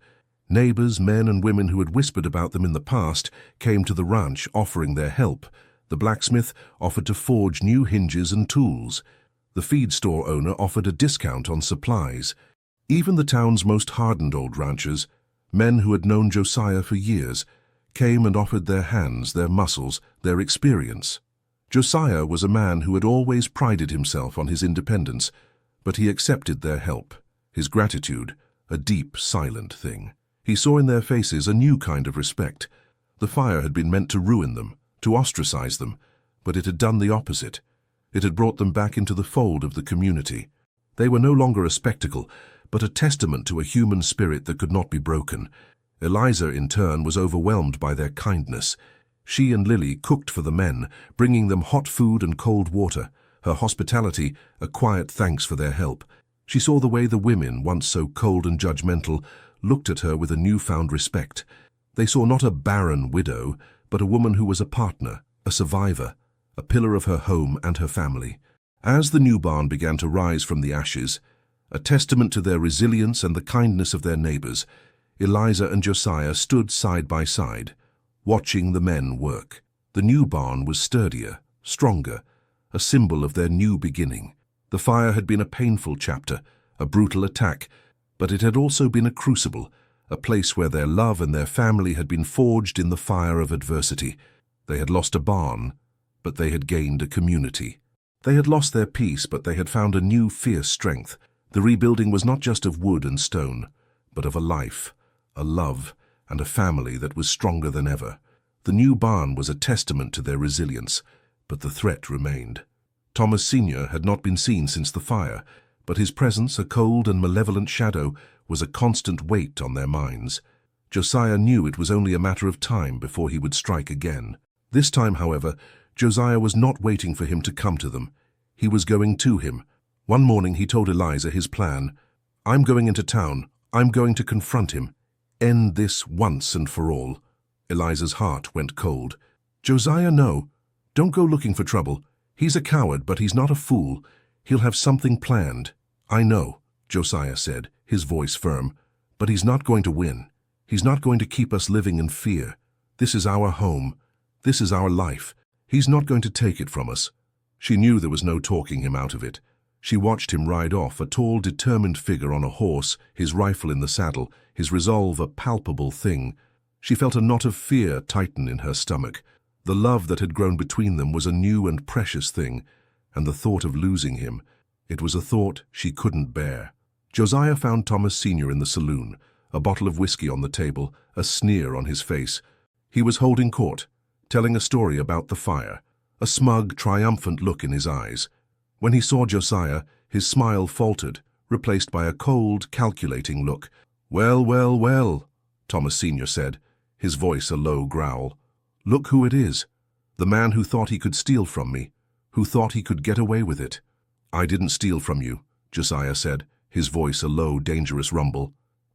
Neighbors, men and women who had whispered about them in the past, came to the ranch offering their help. The blacksmith offered to forge new hinges and tools. The feed store owner offered a discount on supplies. Even the town's most hardened old ranchers, men who had known Josiah for years, came and offered their hands, their muscles, their experience. Josiah was a man who had always prided himself on his independence, but he accepted their help. His gratitude, a deep, silent thing. He saw in their faces a new kind of respect. The fire had been meant to ruin them, to ostracize them, but it had done the opposite. It had brought them back into the fold of the community. They were no longer a spectacle, but a testament to a human spirit that could not be broken. Eliza, in turn, was overwhelmed by their kindness. She and Lily cooked for the men, bringing them hot food and cold water, her hospitality a quiet thanks for their help. She saw the way the women, once so cold and judgmental, looked at her with a newfound respect. They saw not a barren widow, but a woman who was a partner, a survivor, a pillar of her home and her family. As the new barn began to rise from the ashes, a testament to their resilience and the kindness of their neighbors, Eliza and Josiah stood side by side, watching the men work. The new barn was sturdier, stronger, a symbol of their new beginning. The fire had been a painful chapter, a brutal attack, but it had also been a crucible, a place where their love and their family had been forged in the fire of adversity. They had lost a barn, but they had gained a community. They had lost their peace, but they had found a new fierce strength. The rebuilding was not just of wood and stone, but of a life, a love, and a family that was stronger than ever. The new barn was a testament to their resilience, but the threat remained. Thomas Sr. had not been seen since the fire, but his presence, a cold and malevolent shadow, was a constant weight on their minds. Josiah knew it was only a matter of time before he would strike again. This time, however, Josiah was not waiting for him to come to them. He was going to him. One morning he told Eliza his plan. "I'm going into town. I'm going to confront him. End this once and for all." Eliza's heart went cold. "Josiah, no. Don't go looking for trouble. He's a coward, but he's not a fool. He'll have something planned." "I know," Josiah said, his voice firm, "but he's not going to win. He's not going to keep us living in fear. This is our home. This is our life. He's not going to take it from us. She knew there was no talking him out of it. She watched him ride off, a tall, determined figure on a horse, his rifle in the saddle, his resolve a palpable thing. She felt a knot of fear tighten in her stomach. The love that had grown between them was a new and precious thing, and the thought of losing him, it was a thought she couldn't bear. Josiah found Thomas Sr. in the saloon, a bottle of whiskey on the table, a sneer on his face. He was holding court, telling a story about the fire, a smug, triumphant look in his eyes. When he saw Josiah, his smile faltered, replaced by a cold, calculating look. "Well, well, well," Thomas Sr. said, his voice a low growl. "Look who it is. The man who thought he could steal from me, who thought he could get away with it." "I didn't steal from you," Josiah said, his voice a low, dangerous rumble.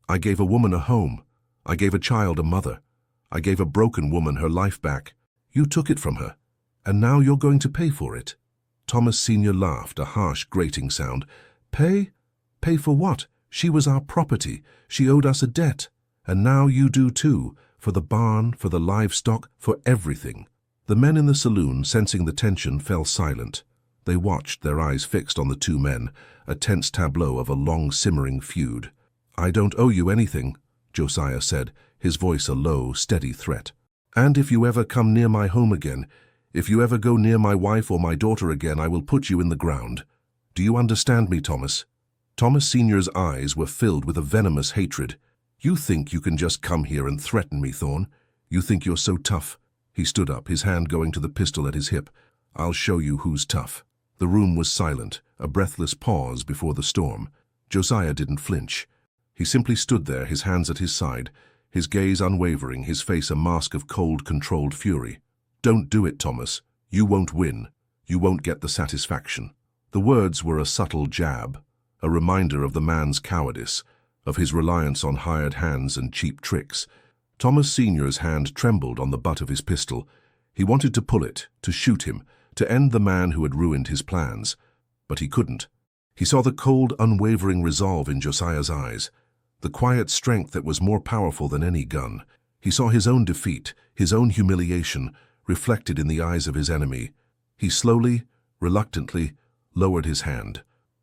"I gave a woman a home. I gave a child a mother. I gave a broken woman her life back. You took it from her, and now you're going to pay for it." Thomas Sr. laughed, a harsh, grating sound. "Pay? Pay for what? She was our property. She owed us a debt. And now you do too, for the barn, for the livestock, for everything." The men in the saloon, sensing the tension, fell silent. They watched, their eyes fixed on the two men, a tense tableau of a long, simmering feud. "I don't owe you anything," Josiah said, his voice a low, steady threat. "And if you ever come near my home again, if you ever go near my wife or my daughter again, I will put you in the ground. Do you understand me, Thomas?" Thomas Sr.'s eyes were filled with a venomous hatred. "You think you can just come here and threaten me, Thorne? You think you're so tough?" He stood up, his hand going to the pistol at his hip. "I'll show you who's tough." The room was silent, a breathless pause before the storm. Josiah didn't flinch. He simply stood there, his hands at his side, his gaze unwavering, his face a mask of cold, controlled fury. "Don't do it, Thomas. You won't win. You won't get the satisfaction." The words were a subtle jab, a reminder of the man's cowardice, of his reliance on hired hands and cheap tricks. Thomas Sr.'s hand trembled on the butt of his pistol. He wanted to pull it, to shoot him, to end the man who had ruined his plans. But he couldn't. He saw the cold, unwavering resolve in Josiah's eyes, the quiet strength that was more powerful than any gun. He saw his own defeat, his own humiliation, reflected in the eyes of his enemy. He slowly, reluctantly, lowered his hand.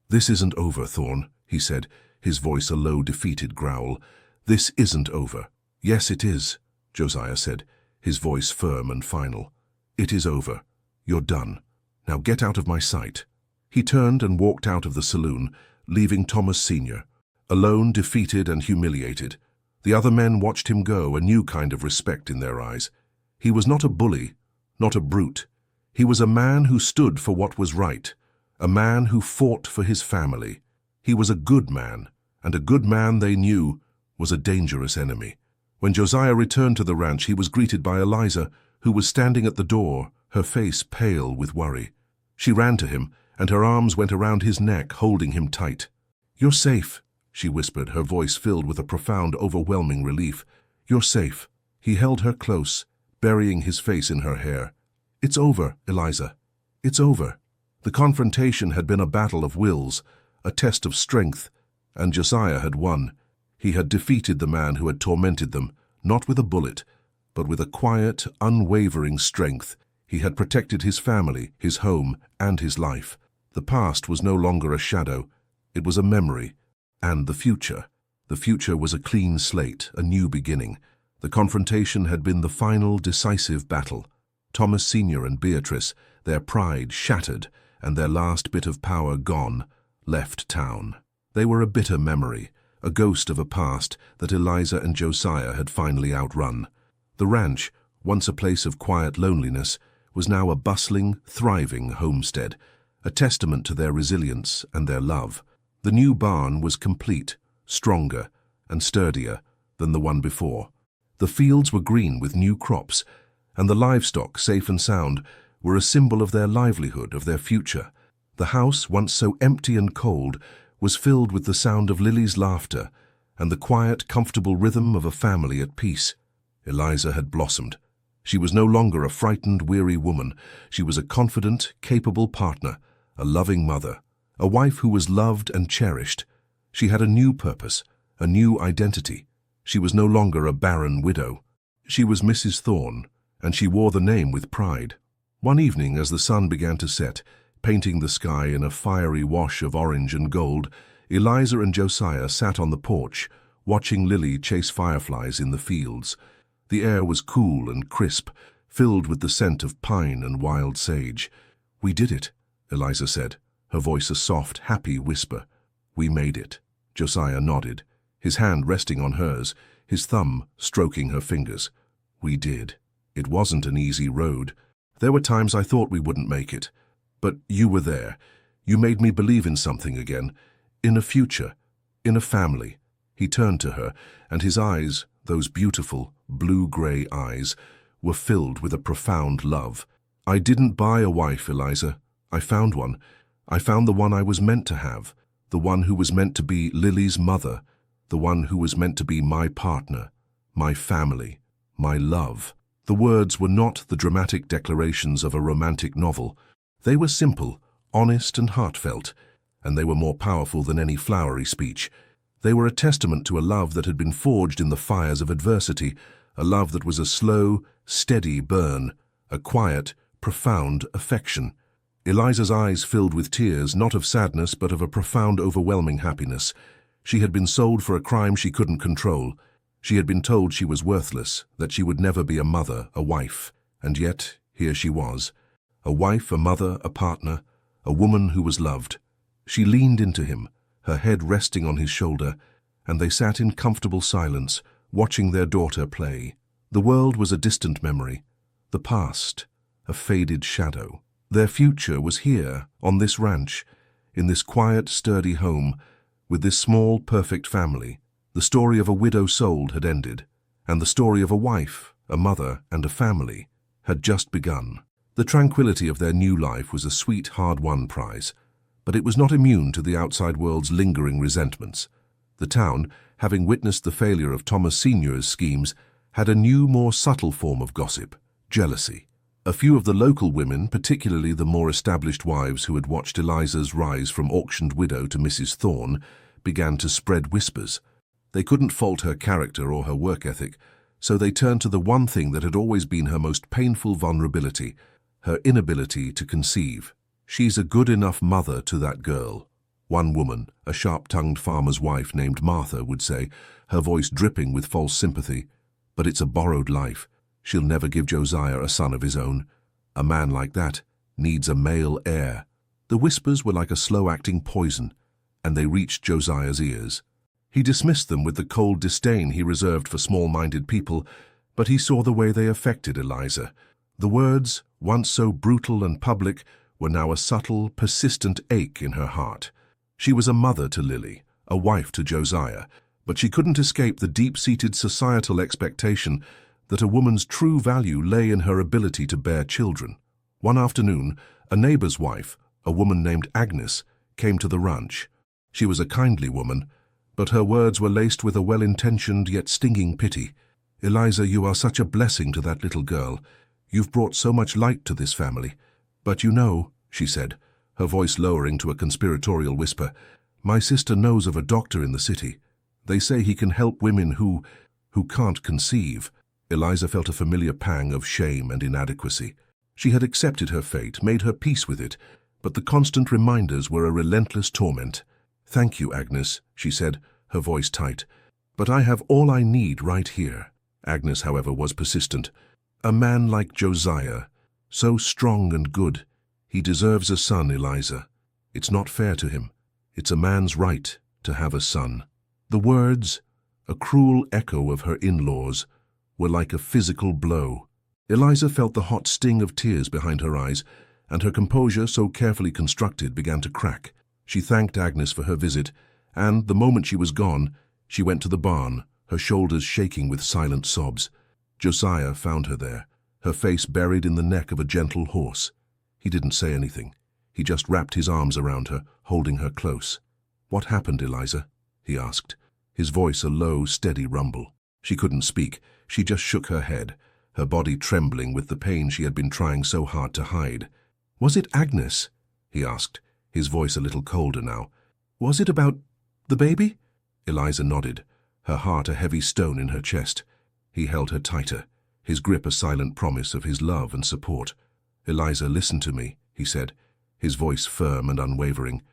"This isn't over, Thorne," he said, his voice a low, defeated growl. "This isn't over." "Yes, it is," Josiah said, his voice firm and final. "It is over. You're done. Now get out of my sight." He turned and walked out of the saloon, leaving Thomas Sr. alone, defeated and humiliated. The other men watched him go, a new kind of respect in their eyes. He was not a bully, not a brute. He was a man who stood for what was right, a man who fought for his family. He was a good man, and a good man, they knew, was a dangerous enemy. When Josiah returned to the ranch, he was greeted by Eliza, who was standing at the door, her face pale with worry. She ran to him, and her arms went around his neck, holding him tight. "You're safe," she whispered, her voice filled with a profound, overwhelming relief. "You're safe." He held her close, burying his face in her hair. "It's over, Eliza. It's over." The confrontation had been a battle of wills, a test of strength, and Josiah had won. He had defeated the man who had tormented them, not with a bullet, but with a quiet, unwavering strength. He had protected his family, his home, and his life. The past was no longer a shadow. It was a memory. And the future. The future was a clean slate, a new beginning. The confrontation had been the final, decisive battle. Thomas Sr. and Beatrice, their pride shattered and their last bit of power gone, left town. They were a bitter memory, a ghost of a past that Eliza and Josiah had finally outrun. The ranch, once a place of quiet loneliness, was now a bustling, thriving homestead, a testament to their resilience and their love. The new barn was complete, stronger and sturdier than the one before. The fields were green with new crops, and the livestock, safe and sound, were a symbol of their livelihood, of their future. The house, once so empty and cold, was filled with the sound of Lily's laughter and the quiet, comfortable rhythm of a family at peace. Eliza had blossomed. She was no longer a frightened, weary woman. She was a confident, capable partner, a loving mother, a wife who was loved and cherished. She had a new purpose, a new identity. She was no longer a barren widow. She was Mrs. Thorne, and she wore the name with pride. One evening, as the sun began to set, painting the sky in a fiery wash of orange and gold, Eliza and Josiah sat on the porch, watching Lily chase fireflies in the fields. The air was cool and crisp, filled with the scent of pine and wild sage. "We did it," Eliza said, her voice a soft, happy whisper. "We made it." Josiah nodded, his hand resting on hers, his thumb stroking her fingers. "We did. It wasn't an easy road. There were times I thought we wouldn't make it. But you were there. You made me believe in something again, in a future, in a family." He turned to her, and his eyes, those beautiful, blue-gray eyes, were filled with a profound love. "I didn't buy a wife, Eliza. I found one. I found the one I was meant to have, the one who was meant to be Lily's mother, the one who was meant to be my partner, my family, my love." The words were not the dramatic declarations of a romantic novel. They were simple, honest and heartfelt, and they were more powerful than any flowery speech. They were a testament to a love that had been forged in the fires of adversity, a love that was a slow, steady burn, a quiet, profound affection. Eliza's eyes filled with tears, not of sadness, but of a profound, overwhelming happiness. She had been sold for a crime she couldn't control. She had been told she was worthless, that she would never be a mother, a wife. And yet, here she was. A wife, a mother, a partner, a woman who was loved. She leaned into him, her head resting on his shoulder, and they sat in comfortable silence, watching their daughter play. The world was a distant memory, the past, a faded shadow. Their future was here, on this ranch, in this quiet, sturdy home, with this small, perfect family. The story of a widow soul had ended, and the story of a wife, a mother, and a family had just begun. The tranquility of their new life was a sweet, hard-won prize, but it was not immune to the outside world's lingering resentments. The town, having witnessed the failure of Thomas Sr.'s schemes, had a new, more subtle form of gossip: jealousy. A few of the local women, particularly the more established wives who had watched Eliza's rise from auctioned widow to Mrs. Thorne, began to spread whispers. They couldn't fault her character or her work ethic, so they turned to the one thing that had always been her most painful vulnerability: her inability to conceive. "She's a good enough mother to that girl," one woman, a sharp-tongued farmer's wife named Martha, would say, her voice dripping with false sympathy. "But it's a borrowed life. She'll never give Josiah a son of his own. A man like that needs a male heir." The whispers were like a slow-acting poison, and they reached Josiah's ears. He dismissed them with the cold disdain he reserved for small-minded people, but he saw the way they affected Eliza. The words, once so brutal and public, were now a subtle, persistent ache in her heart. She was a mother to Lily, a wife to Josiah, but she couldn't escape the deep-seated societal expectation that a woman's true value lay in her ability to bear children. One afternoon, a neighbor's wife, a woman named Agnes, came to the ranch. She was a kindly woman, but her words were laced with a well-intentioned yet stinging pity. "Eliza, you are such a blessing to that little girl. You've brought so much light to this family. But you know," she said, her voice lowering to a conspiratorial whisper, "my sister knows of a doctor in the city. They say he can help women who can't conceive." Eliza felt a familiar pang of shame and inadequacy. She had accepted her fate, made her peace with it, but the constant reminders were a relentless torment. "Thank you, Agnes," she said, her voice tight. "But I have all I need right here." Agnes, however, was persistent. "A man like Josiah, so strong and good. He deserves a son, Eliza. It's not fair to him. It's a man's right to have a son." The words, a cruel echo of her in-laws, were like a physical blow. Eliza felt the hot sting of tears behind her eyes, and her composure, so carefully constructed, began to crack. She thanked Agnes for her visit, and, the moment she was gone, she went to the barn, her shoulders shaking with silent sobs. Josiah found her there, her face buried in the neck of a gentle horse. He didn't say anything. He just wrapped his arms around her, holding her close. "What happened, Eliza?" he asked, his voice a low, steady rumble. She couldn't speak. She just shook her head, her body trembling with the pain she had been trying so hard to hide. "Was it Agnes?" he asked, his voice a little colder now. "Was it about the baby?" Eliza nodded, her heart a heavy stone in her chest. He held her tighter, his grip a silent promise of his love and support. "Eliza, listen to me," he said, his voice firm and unwavering.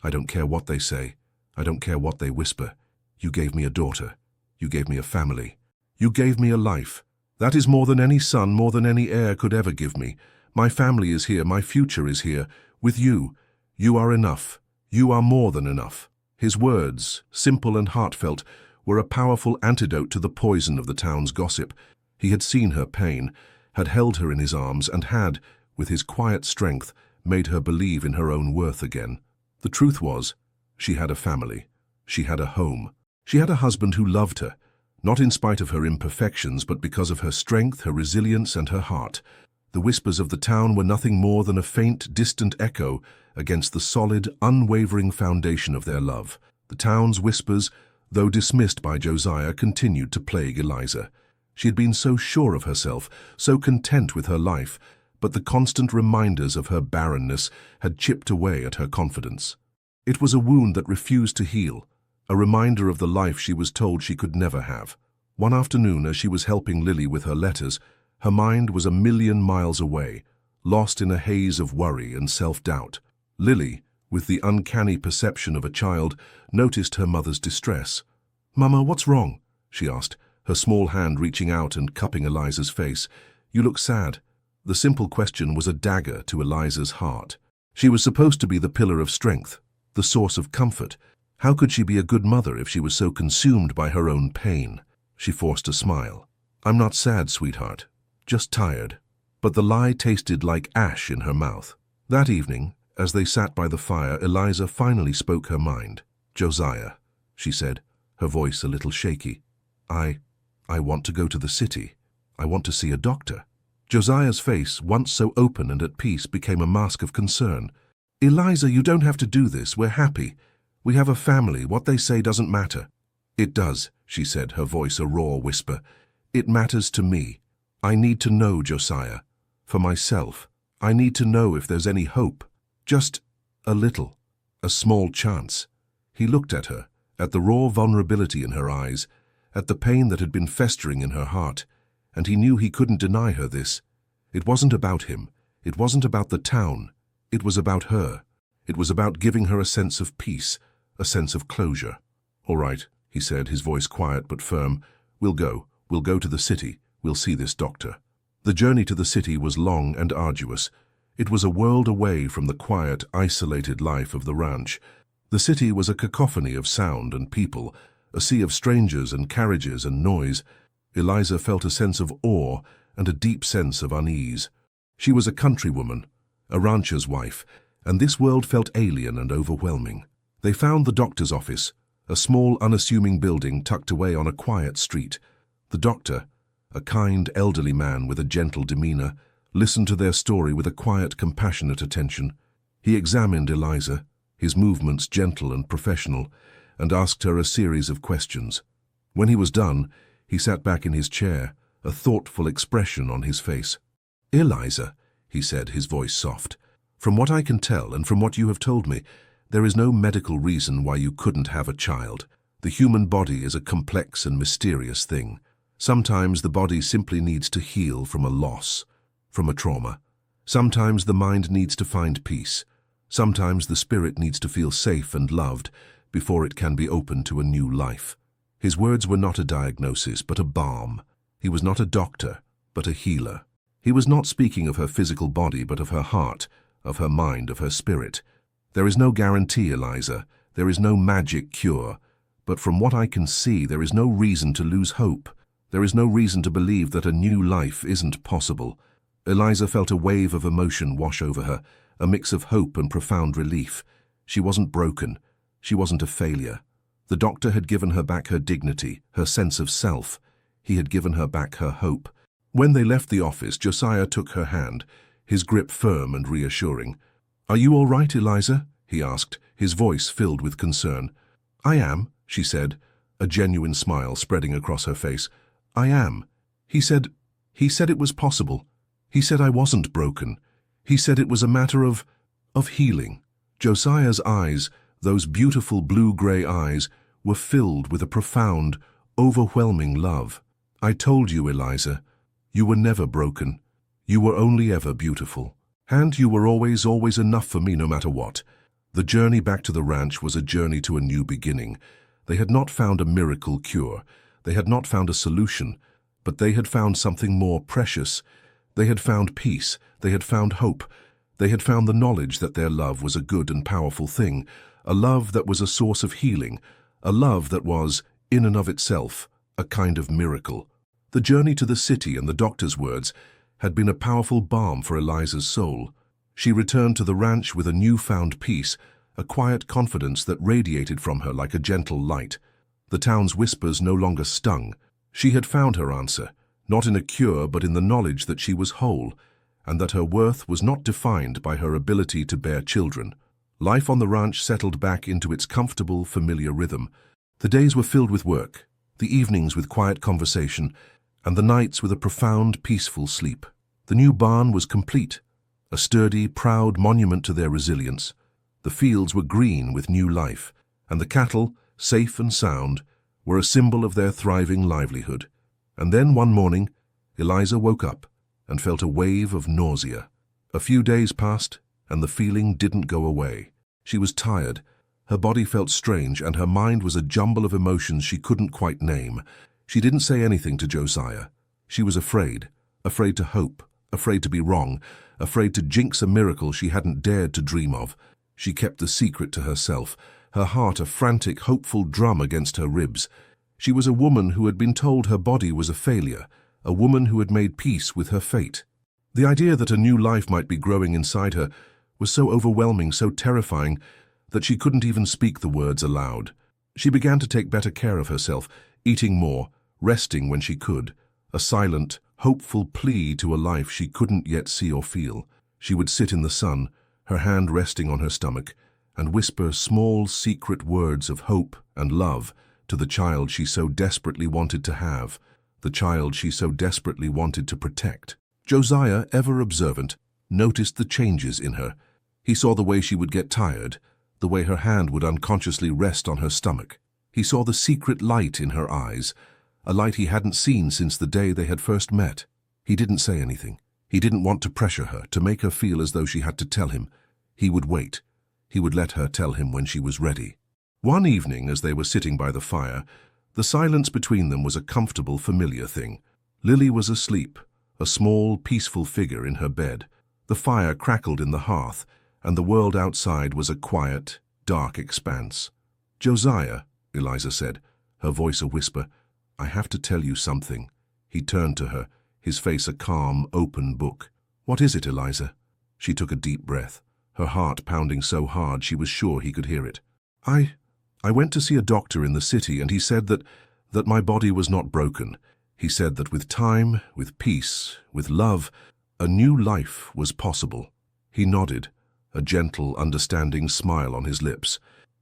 "I don't care what they say. I don't care what they whisper. You gave me a daughter. You gave me a family. You gave me a life. That is more than any son, more than any heir could ever give me. My family is here. My future is here. With you. You are enough. You are more than enough." His words, simple and heartfelt, were a powerful antidote to the poison of the town's gossip. He had seen her pain, had held her in his arms, and had, with his quiet strength, made her believe in her own worth again. The truth was, she had a family. She had a home. She had a husband who loved her, not in spite of her imperfections, but because of her strength, her resilience, and her heart. The whispers of the town were nothing more than a faint, distant echo against the solid, unwavering foundation of their love. The town's whispers, though dismissed by Josiah, continued to plague Eliza. She had been so sure of herself, so content with her life, but the constant reminders of her barrenness had chipped away at her confidence. It was a wound that refused to heal, a reminder of the life she was told she could never have. One afternoon, as she was helping Lily with her letters, her mind was a million miles away, lost in a haze of worry and self-doubt. Lily, with the uncanny perception of a child, noticed her mother's distress. "Mama, what's wrong?" she asked, her small hand reaching out and cupping Eliza's face. "You look sad." The simple question was a dagger to Eliza's heart. She was supposed to be the pillar of strength, the source of comfort. How could she be a good mother if she was so consumed by her own pain? She forced a smile. "I'm not sad, sweetheart. Just tired." But the lie tasted like ash in her mouth. That evening, as they sat by the fire, Eliza finally spoke her mind. "Josiah," she said, her voice a little shaky, I want to go to the city. I want to see a doctor." Josiah's face, once so open and at peace, became a mask of concern. "Eliza, you don't have to do this. We're happy. We have a family. What they say doesn't matter." "It does," she said, her voice a raw whisper. "It matters to me. I need to know, Josiah. For myself. I need to know if there's any hope. Just a little. A small chance." He looked at her, at the raw vulnerability in her eyes, at the pain that had been festering in her heart, and he knew he couldn't deny her this. It wasn't about him. It wasn't about the town. It was about her. It was about giving her a sense of peace, a sense of closure. "All right," he said, his voice quiet but firm. We'll go. We'll go to the city. We'll see this doctor." The journey to the city was long and arduous. It was a world away from the quiet, isolated life of the ranch. The city was a cacophony of sound and people, a sea of strangers and carriages and noise. Eliza felt a sense of awe and a deep sense of unease. She was a countrywoman, a rancher's wife, and this world felt alien and overwhelming. They found the doctor's office, a small, unassuming building tucked away on a quiet street. The doctor, a kind, elderly man with a gentle demeanor, listened to their story with a quiet, compassionate attention. He examined Eliza, his movements gentle and professional, and asked her a series of questions. When he was done, he sat back in his chair, a thoughtful expression on his face. "Eliza," he said, his voice soft, "from what I can tell and from what you have told me, there is no medical reason why you couldn't have a child. The human body is a complex and mysterious thing. Sometimes the body simply needs to heal from a loss, from a trauma. Sometimes the mind needs to find peace. Sometimes the spirit needs to feel safe and loved before it can be open to a new life." His words were not a diagnosis, but a balm. He was not a doctor, but a healer. He was not speaking of her physical body, but of her heart, of her mind, of her spirit. "There is no guarantee, Eliza. There is no magic cure. But from what I can see, there is no reason to lose hope. There is no reason to believe that a new life isn't possible." Eliza felt a wave of emotion wash over her, a mix of hope and profound relief. She wasn't broken. She wasn't a failure. The doctor had given her back her dignity, her sense of self. He had given her back her hope. When they left the office, Josiah took her hand, his grip firm and reassuring. "Are you all right, Eliza?" he asked, his voice filled with concern. "I am," she said, a genuine smile spreading across her face. "I am. He said it was possible. He said I wasn't broken. He said it was a matter of healing." Josiah's eyes, those beautiful blue-gray eyes, were filled with a profound, overwhelming love. "I told you, Eliza, you were never broken. You were only ever beautiful." And you were always, always enough for me no matter what. The journey back to the ranch was a journey to a new beginning. They had not found a miracle cure. They had not found a solution, but they had found something more precious. They had found peace. They had found hope. They had found the knowledge that their love was a good and powerful thing, a love that was a source of healing, a love that was, in and of itself, a kind of miracle. The journey to the city and the doctor's words had been a powerful balm for Eliza's soul. She returned to the ranch with a newfound peace, a quiet confidence that radiated from her like a gentle light. The town's whispers no longer stung. She had found her answer, not in a cure but in the knowledge that she was whole, and that her worth was not defined by her ability to bear children. Life on the ranch settled back into its comfortable, familiar rhythm. The days were filled with work, the evenings with quiet conversation, and the nights with a profound, peaceful sleep. The new barn was complete, a sturdy, proud monument to their resilience. The fields were green with new life, and the cattle, safe and sound, were a symbol of their thriving livelihood. And then one morning, Eliza woke up and felt a wave of nausea. A few days passed, and the feeling didn't go away. She was tired, her body felt strange, and her mind was a jumble of emotions she couldn't quite name. She didn't say anything to Josiah. She was afraid to hope, afraid to be wrong, afraid to jinx a miracle she hadn't dared to dream of. She kept the secret to herself, her heart a frantic, hopeful drum against her ribs. She was a woman who had been told her body was a failure, a woman who had made peace with her fate. The idea that a new life might be growing inside her was so overwhelming, so terrifying, that she couldn't even speak the words aloud. She began to take better care of herself, eating more, resting when she could, a silent, hopeful plea to a life she couldn't yet see or feel. She would sit in the sun, her hand resting on her stomach, and whisper small, secret words of hope and love to the child she so desperately wanted to have, the child she so desperately wanted to protect. Josiah, ever observant, noticed the changes in her. He saw the way she would get tired, the way her hand would unconsciously rest on her stomach. He saw the secret light in her eyes, a light he hadn't seen since the day they had first met. He didn't say anything. He didn't want to pressure her, to make her feel as though she had to tell him. He would wait. He would let her tell him when she was ready. One evening, as they were sitting by the fire, the silence between them was a comfortable, familiar thing. Lily was asleep, a small, peaceful figure in her bed. The fire crackled in the hearth, and the world outside was a quiet, dark expanse. "Josiah," Eliza said, her voice a whisper, "I have to tell you something." He turned to her, his face a calm, open book. "What is it, Eliza?" She took a deep breath, her heart pounding so hard she was sure he could hear it. I went to see a doctor in the city, and he said that my body was not broken. He said that with time, with peace, with love, a new life was possible." He nodded, a gentle, understanding smile on his lips.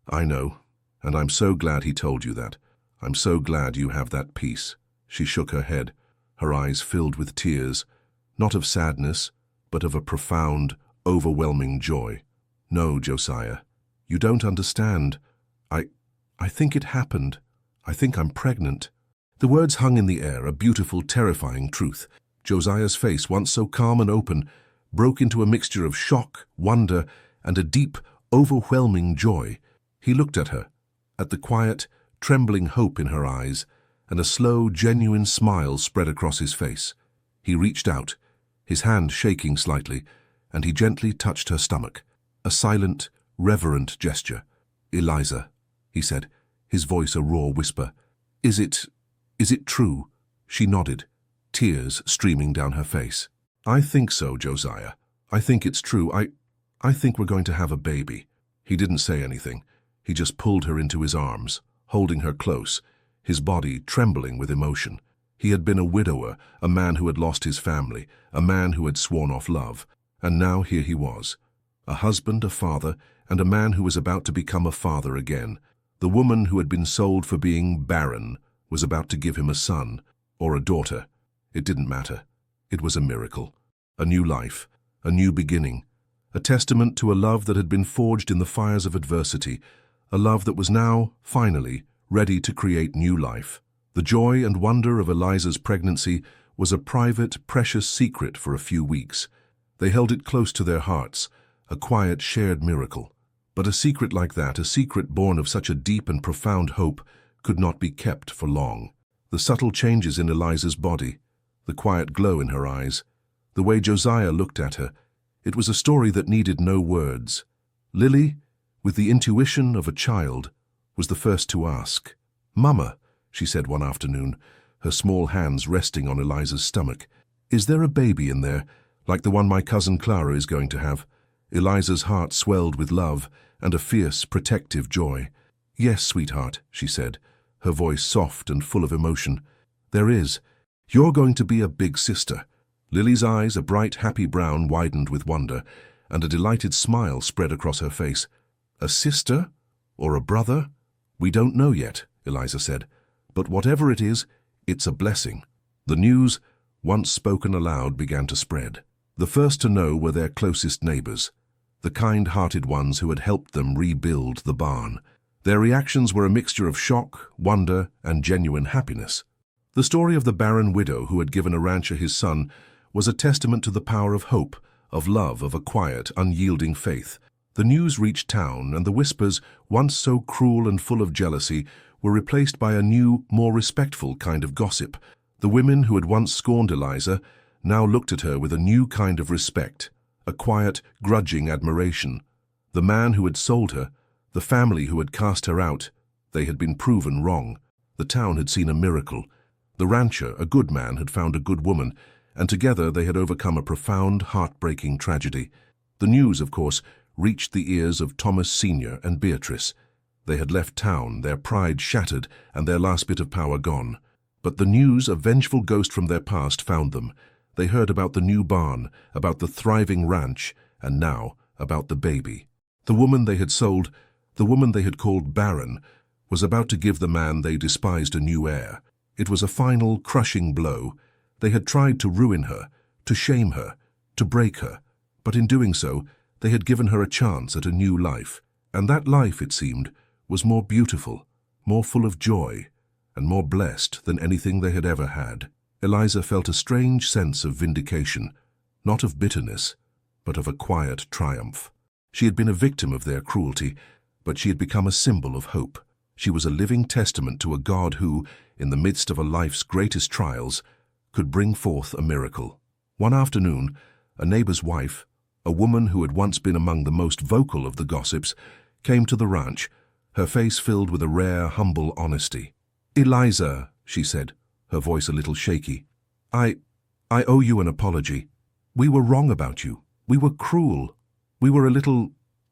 "I know, and I'm so glad he told you that. I'm so glad you have that peace." She shook her head, her eyes filled with tears, not of sadness, but of a profound, overwhelming joy. "No, Josiah, you don't understand. I think it happened. I think I'm pregnant." The words hung in the air, a beautiful, terrifying truth. Josiah's face, once so calm and open, broke into a mixture of shock, wonder, and a deep, overwhelming joy. He looked at her, at the quiet, trembling hope in her eyes, and a slow, genuine smile spread across his face. He reached out, his hand shaking slightly, and he gently touched her stomach, a silent, reverent gesture. "Eliza," he said, his voice a raw whisper. Is it true?" She nodded, tears streaming down her face. "I think so, Josiah. I think it's true. I think we're going to have a baby." He didn't say anything. He just pulled her into his arms, holding her close, his body trembling with emotion. He had been a widower, a man who had lost his family, a man who had sworn off love. And now here he was, a husband, a father, and a man who was about to become a father again. The woman who had been sold for being barren was about to give him a son, or a daughter. It didn't matter. It was a miracle, a new life, a new beginning, a testament to a love that had been forged in the fires of adversity, a love that was now, finally, ready to create new life. The joy and wonder of Eliza's pregnancy was a private, precious secret for a few weeks. They held it close to their hearts, a quiet, shared miracle. But a secret like that, a secret born of such a deep and profound hope, could not be kept for long. The subtle changes in Eliza's body, the quiet glow in her eyes, the way Josiah looked at her, it was a story that needed no words. Lily, with the intuition of a child, was the first to ask. "Mama," she said one afternoon, her small hands resting on Eliza's stomach, "is there a baby in there, like the one my cousin Clara is going to have?" Eliza's heart swelled with love and a fierce, protective joy. "Yes, sweetheart," she said, her voice soft and full of emotion. "There is. You're going to be a big sister." Lily's eyes, a bright, happy brown, widened with wonder, and a delighted smile spread across her face. "A sister? Or a brother? We don't know yet," Eliza said. "But whatever it is, it's a blessing." The news, once spoken aloud, began to spread. The first to know were their closest neighbors, the kind-hearted ones who had helped them rebuild the barn. Their reactions were a mixture of shock, wonder, and genuine happiness. The story of the barren widow who had given a rancher his son was a testament to the power of hope, of love, of a quiet, unyielding faith. The news reached town, and the whispers, once so cruel and full of jealousy, were replaced by a new, more respectful kind of gossip. The women who had once scorned Eliza now looked at her with a new kind of respect, a quiet, grudging admiration. The man who had sold her, the family who had cast her out, they had been proven wrong. The town had seen a miracle. The rancher, a good man, had found a good woman, and together they had overcome a profound, heartbreaking tragedy. The news, of course, reached the ears of Thomas Sr. and Beatrice. They had left town, their pride shattered and their last bit of power gone. But the news, a vengeful ghost from their past, found them. They heard about the new barn, about the thriving ranch, and now about the baby. The woman they had sold, the woman they had called barren, was about to give the man they despised a new heir. It was a final, crushing blow. They had tried to ruin her, to shame her, to break her, but in doing so, they had given her a chance at a new life. And that life, it seemed, was more beautiful, more full of joy, and more blessed than anything they had ever had. Eliza felt a strange sense of vindication, not of bitterness, but of a quiet triumph. She had been a victim of their cruelty, but she had become a symbol of hope. She was a living testament to a God who, in the midst of a life's greatest trials, could bring forth a miracle. One afternoon, a neighbor's wife, a woman who had once been among the most vocal of the gossips, came to the ranch, her face filled with a rare, humble honesty. "Eliza," she said, her voice a little shaky, I owe you an apology. We were wrong about you. We were cruel. We were a little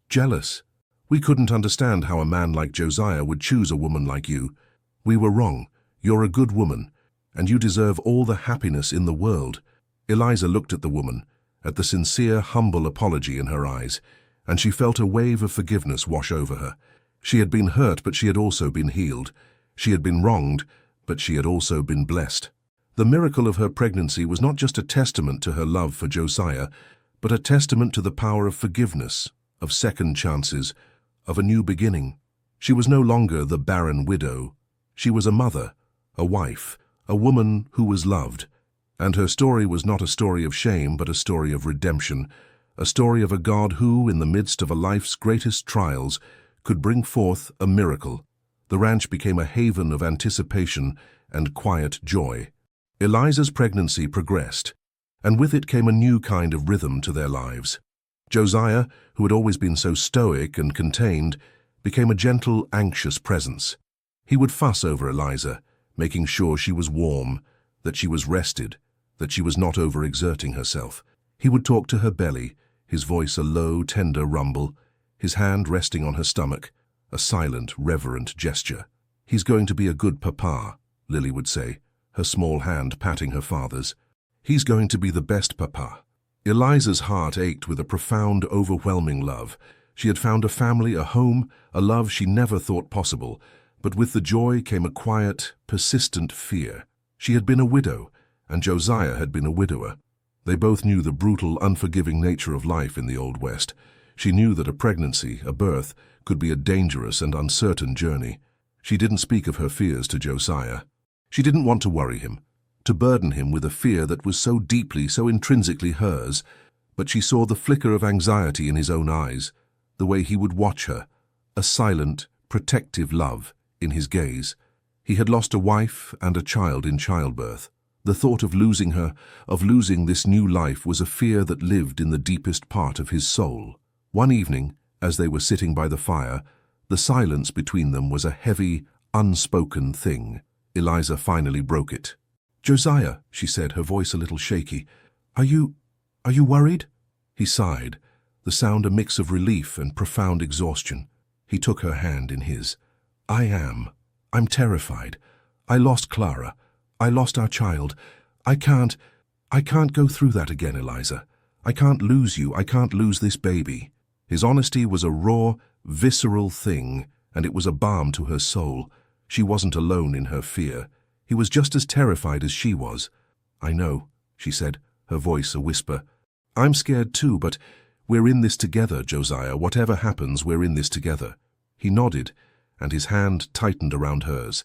jealous. We couldn't understand how a man like Josiah would choose a woman like you. We were wrong. You're a good woman, and you deserve all the happiness in the world." Eliza looked at the woman, at the sincere, humble apology in her eyes, and she felt a wave of forgiveness wash over her. She had been hurt, but she had also been healed. She had been wronged, but she had also been blessed. The miracle of her pregnancy was not just a testament to her love for Josiah, but a testament to the power of forgiveness, of second chances, of a new beginning. She was no longer the barren widow. She was a mother, a wife, a woman who was loved. And her story was not a story of shame, but a story of redemption, a story of a God who, in the midst of a life's greatest trials, could bring forth a miracle. The ranch became a haven of anticipation and quiet joy. Eliza's pregnancy progressed, and with it came a new kind of rhythm to their lives. Josiah, who had always been so stoic and contained, became a gentle, anxious presence. He would fuss over Eliza, making sure she was warm, that she was rested, that she was not overexerting herself. He would talk to her belly, his voice a low, tender rumble, his hand resting on her stomach, a silent, reverent gesture. "He's going to be a good papa," Lily would say, her small hand patting her father's. "He's going to be the best papa." Eliza's heart ached with a profound, overwhelming love. She had found a family, a home, a love she never thought possible, but with the joy came a quiet, persistent fear. She had been a widow, and Josiah had been a widower. They both knew the brutal, unforgiving nature of life in the Old West. She knew that a pregnancy, a birth, could be a dangerous and uncertain journey. She didn't speak of her fears to Josiah. She didn't want to worry him, to burden him with a fear that was so deeply, so intrinsically hers. but she saw the flicker of anxiety in his own eyes, the way he would watch her, a silent, protective love in his gaze. He had lost a wife and a child in childbirth. The thought of losing her, of losing this new life, was a fear that lived in the deepest part of his soul. One evening, as they were sitting by the fire, the silence between them was a heavy, unspoken thing. Eliza finally broke it. "Josiah," she said, her voice a little shaky, Are you worried?" He sighed, the sound a mix of relief and profound exhaustion. He took her hand in his. "I am. I'm terrified. I lost Clara. I lost our child. I can't go through that again, Eliza. I can't lose you. I can't lose this baby." His honesty was a raw, visceral thing, and it was a balm to her soul. She wasn't alone in her fear. He was just as terrified as she was. "I know," she said, her voice a whisper. "I'm scared too, but we're in this together, Josiah. Whatever happens, we're in this together." He nodded, and his hand tightened around hers.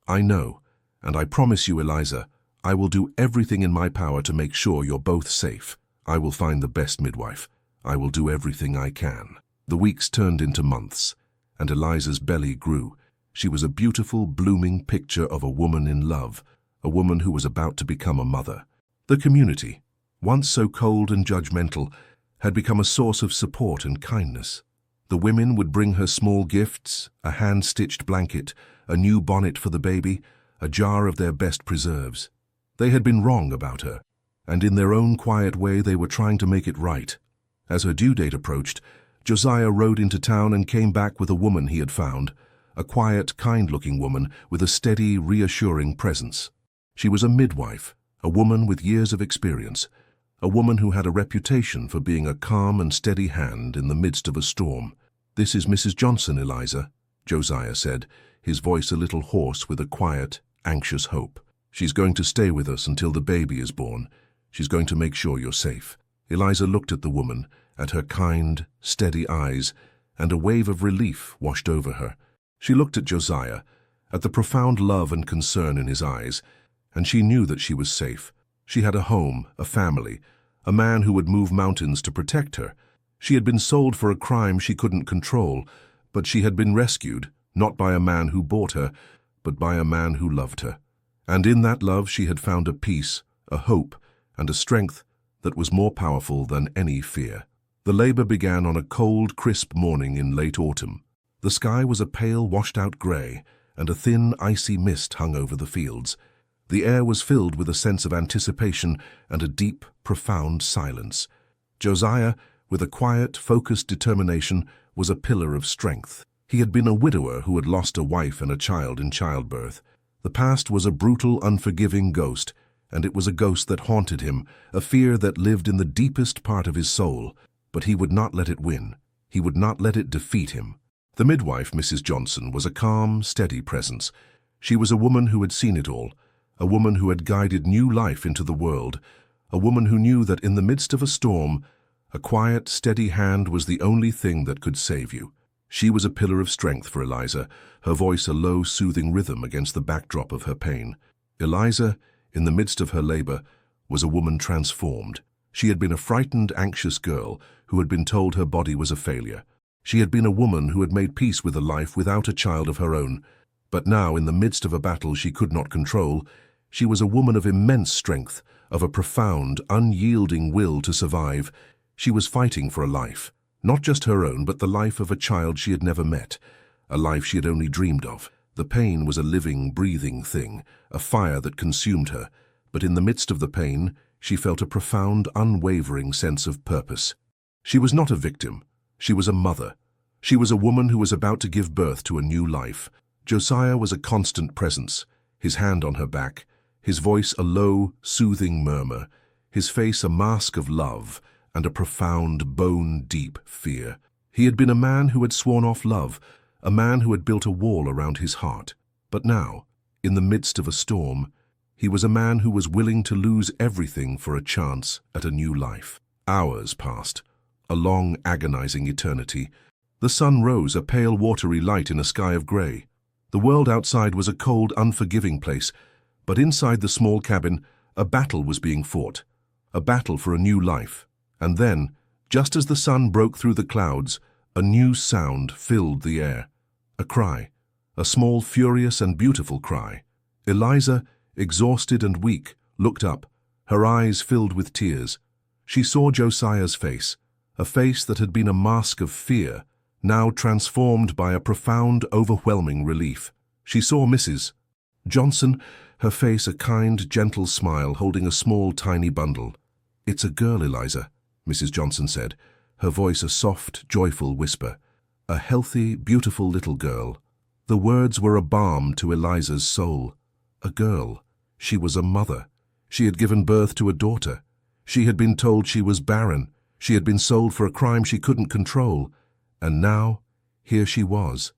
"I know, and I promise you, Eliza, I will do everything in my power to make sure you're both safe. I will find the best midwife. I will do everything I can." The weeks turned into months, and Eliza's belly grew. She was a beautiful, blooming picture of a woman in love, a woman who was about to become a mother. The community, once so cold and judgmental, had become a source of support and kindness. The women would bring her small gifts, a hand-stitched blanket, a new bonnet for the baby, a jar of their best preserves. They had been wrong about her, and in their own quiet way they were trying to make it right. As her due date approached, Josiah rode into town and came back with a woman he had found, a quiet, kind-looking woman with a steady, reassuring presence. She was a midwife, a woman with years of experience, a woman who had a reputation for being a calm and steady hand in the midst of a storm. "This is Mrs. Johnson, Eliza," Josiah said, his voice a little hoarse with a quiet, anxious hope. "She's going to stay with us until the baby is born. She's going to make sure you're safe." Eliza looked at the woman, at her kind, steady eyes, and a wave of relief washed over her. She looked at Josiah, at the profound love and concern in his eyes, and she knew that she was safe. She had a home, a family, a man who would move mountains to protect her. She had been sold for a crime she couldn't control, but she had been rescued, not by a man who bought her, but by a man who loved her. And in that love she had found a peace, a hope, and a strength that was more powerful than any fear. The labor began on a cold, crisp morning in late autumn. The sky was a pale, washed-out grey, and a thin, icy mist hung over the fields. The air was filled with a sense of anticipation and a deep, profound silence. Josiah, with a quiet, focused determination, was a pillar of strength. He had been a widower who had lost a wife and a child in childbirth. The past was a brutal, unforgiving ghost, and it was a ghost that haunted him, a fear that lived in the deepest part of his soul. But he would not let it win. He would not let it defeat him. The midwife, Mrs. Johnson, was a calm, steady presence. She was a woman who had seen it all, a woman who had guided new life into the world, a woman who knew that in the midst of a storm, a quiet, steady hand was the only thing that could save you. She was a pillar of strength for Eliza, her voice a low, soothing rhythm against the backdrop of her pain. Eliza, in the midst of her labor, was a woman transformed. She had been a frightened, anxious girl who had been told her body was a failure. She had been a woman who had made peace with a life without a child of her own. But now, in the midst of a battle she could not control, she was a woman of immense strength, of a profound, unyielding will to survive. She was fighting for a life, not just her own, but the life of a child she had never met, a life she had only dreamed of. The pain was a living, breathing thing, a fire that consumed her, but in the midst of the pain, she felt a profound, unwavering sense of purpose. She was not a victim. She was a mother. She was a woman who was about to give birth to a new life. Josiah was a constant presence, his hand on her back, his voice a low, soothing murmur, his face a mask of love and a profound, bone-deep fear. He had been a man who had sworn off love, a man who had built a wall around his heart. But now, in the midst of a storm, he was a man who was willing to lose everything for a chance at a new life. Hours passed, a long, agonizing eternity. The sun rose, a pale, watery light in a sky of grey. The world outside was a cold, unforgiving place, but inside the small cabin, a battle was being fought, a battle for a new life, And then, just as the sun broke through the clouds, a new sound filled the air. A cry, a small, furious and beautiful cry. Eliza, exhausted and weak, looked up, her eyes filled with tears. She saw Josiah's face, a face that had been a mask of fear, now transformed by a profound, overwhelming relief. She saw Mrs. Johnson, her face a kind, gentle smile, holding a small, tiny bundle. "It's a girl, Eliza," Mrs. Johnson said, her voice a soft, joyful whisper. "A healthy, beautiful little girl." The words were a balm to Eliza's soul. A girl. She was a mother. She had given birth to a daughter. She had been told she was barren. She had been sold for a crime she couldn't control. And now, here she was,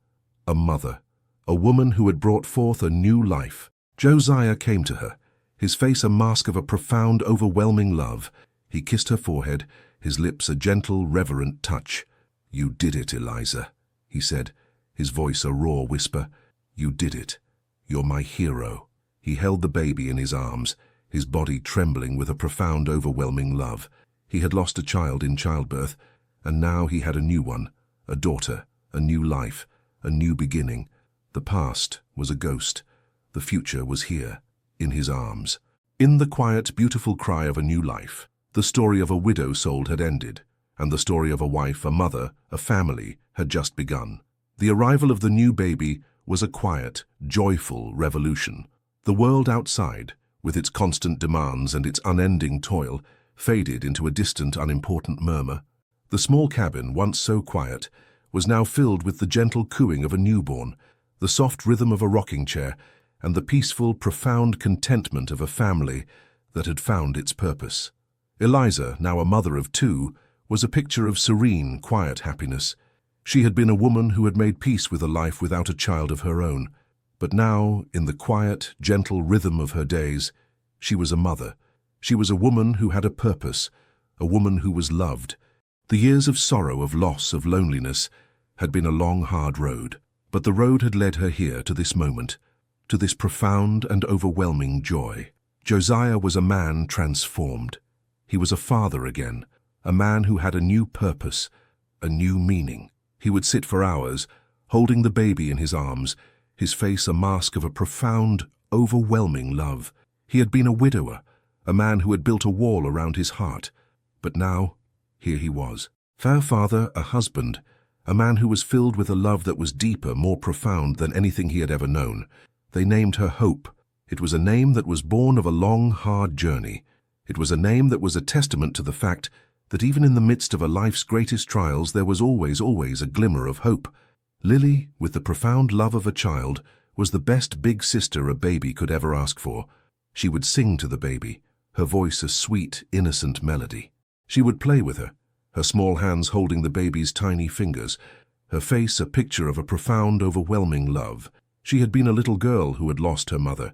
a mother, a woman who had brought forth a new life. Josiah came to her, his face a mask of a profound, overwhelming love. He kissed her forehead, his lips a gentle, reverent touch. "You did it, Eliza," he said, his voice a raw whisper. "You did it. You're my hero." He held the baby in his arms, his body trembling with a profound, overwhelming love. He had lost a child in childbirth, and now he had a new one, a daughter, a new life, a new beginning. The past was a ghost. The future was here, in his arms. In the quiet, beautiful cry of a new life, the story of a widow sold had ended, and the story of a wife, a mother, a family had just begun. The arrival of the new baby was a quiet, joyful revolution. The world outside, with its constant demands and its unending toil, faded into a distant, unimportant murmur. The small cabin, once so quiet, was now filled with the gentle cooing of a newborn, the soft rhythm of a rocking chair, and the peaceful, profound contentment of a family that had found its purpose. Eliza, now a mother of two, was a picture of serene, quiet happiness. She had been a woman who had made peace with a life without a child of her own. But now, in the quiet, gentle rhythm of her days, she was a mother. She was a woman who had a purpose, a woman who was loved. The years of sorrow, of loss, of loneliness had been a long, hard road. But the road had led her here to this moment, to this profound and overwhelming joy. Josiah was a man transformed. He was a father again, a man who had a new purpose, a new meaning. He would sit for hours, holding the baby in his arms, his face a mask of a profound, overwhelming love. He had been a widower, a man who had built a wall around his heart. But now, here he was. Fair father, a husband, a man who was filled with a love that was deeper, more profound than anything he had ever known. They named her Hope. It was a name that was born of a long, hard journey. It was a name that was a testament to the fact that even in the midst of a life's greatest trials there was always a glimmer of hope. Lily, with the profound love of a child, was the best big sister a baby could ever ask for. She would sing to the baby, her voice a sweet, innocent melody. She would play with her small hands holding the baby's tiny fingers, her face a picture of a profound, overwhelming love. She had been a little girl who had lost her mother,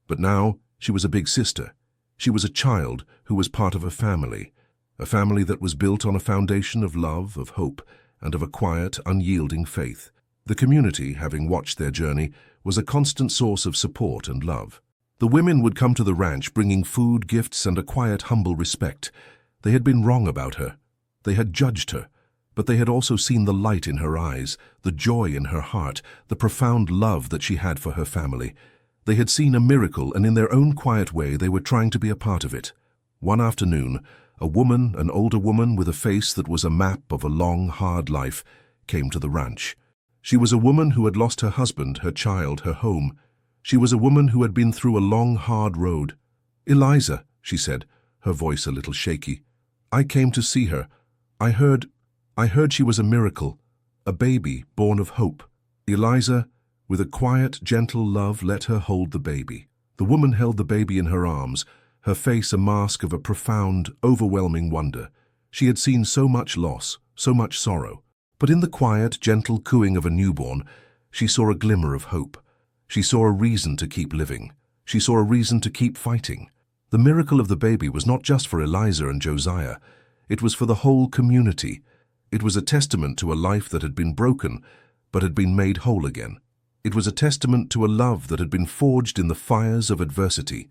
but now she was a big sister. She was a child who was part of a family that was built on a foundation of love, of hope, and of a quiet, unyielding faith. The community, having watched their journey, was a constant source of support and love. The women would come to the ranch bringing food, gifts, and a quiet, humble respect. They had been wrong about her. They had judged her, but they had also seen the light in her eyes, the joy in her heart, the profound love that she had for her family. They had seen a miracle, and in their own quiet way they were trying to be a part of it. One afternoon, a woman, an older woman with a face that was a map of a long, hard life, came to the ranch. She was a woman who had lost her husband, her child, her home. She was a woman who had been through a long, hard road. "Eliza," she said, her voice a little shaky. "I came to see her. I heard she was a miracle, a baby born of hope." Eliza, with a quiet, gentle love, let her hold the baby. The woman held the baby in her arms, her face a mask of a profound, overwhelming wonder. She had seen so much loss, so much sorrow. But in the quiet, gentle cooing of a newborn, she saw a glimmer of hope. She saw a reason to keep living. She saw a reason to keep fighting. The miracle of the baby was not just for Eliza and Josiah. It was for the whole community. It was a testament to a life that had been broken, but had been made whole again. It was a testament to a love that had been forged in the fires of adversity.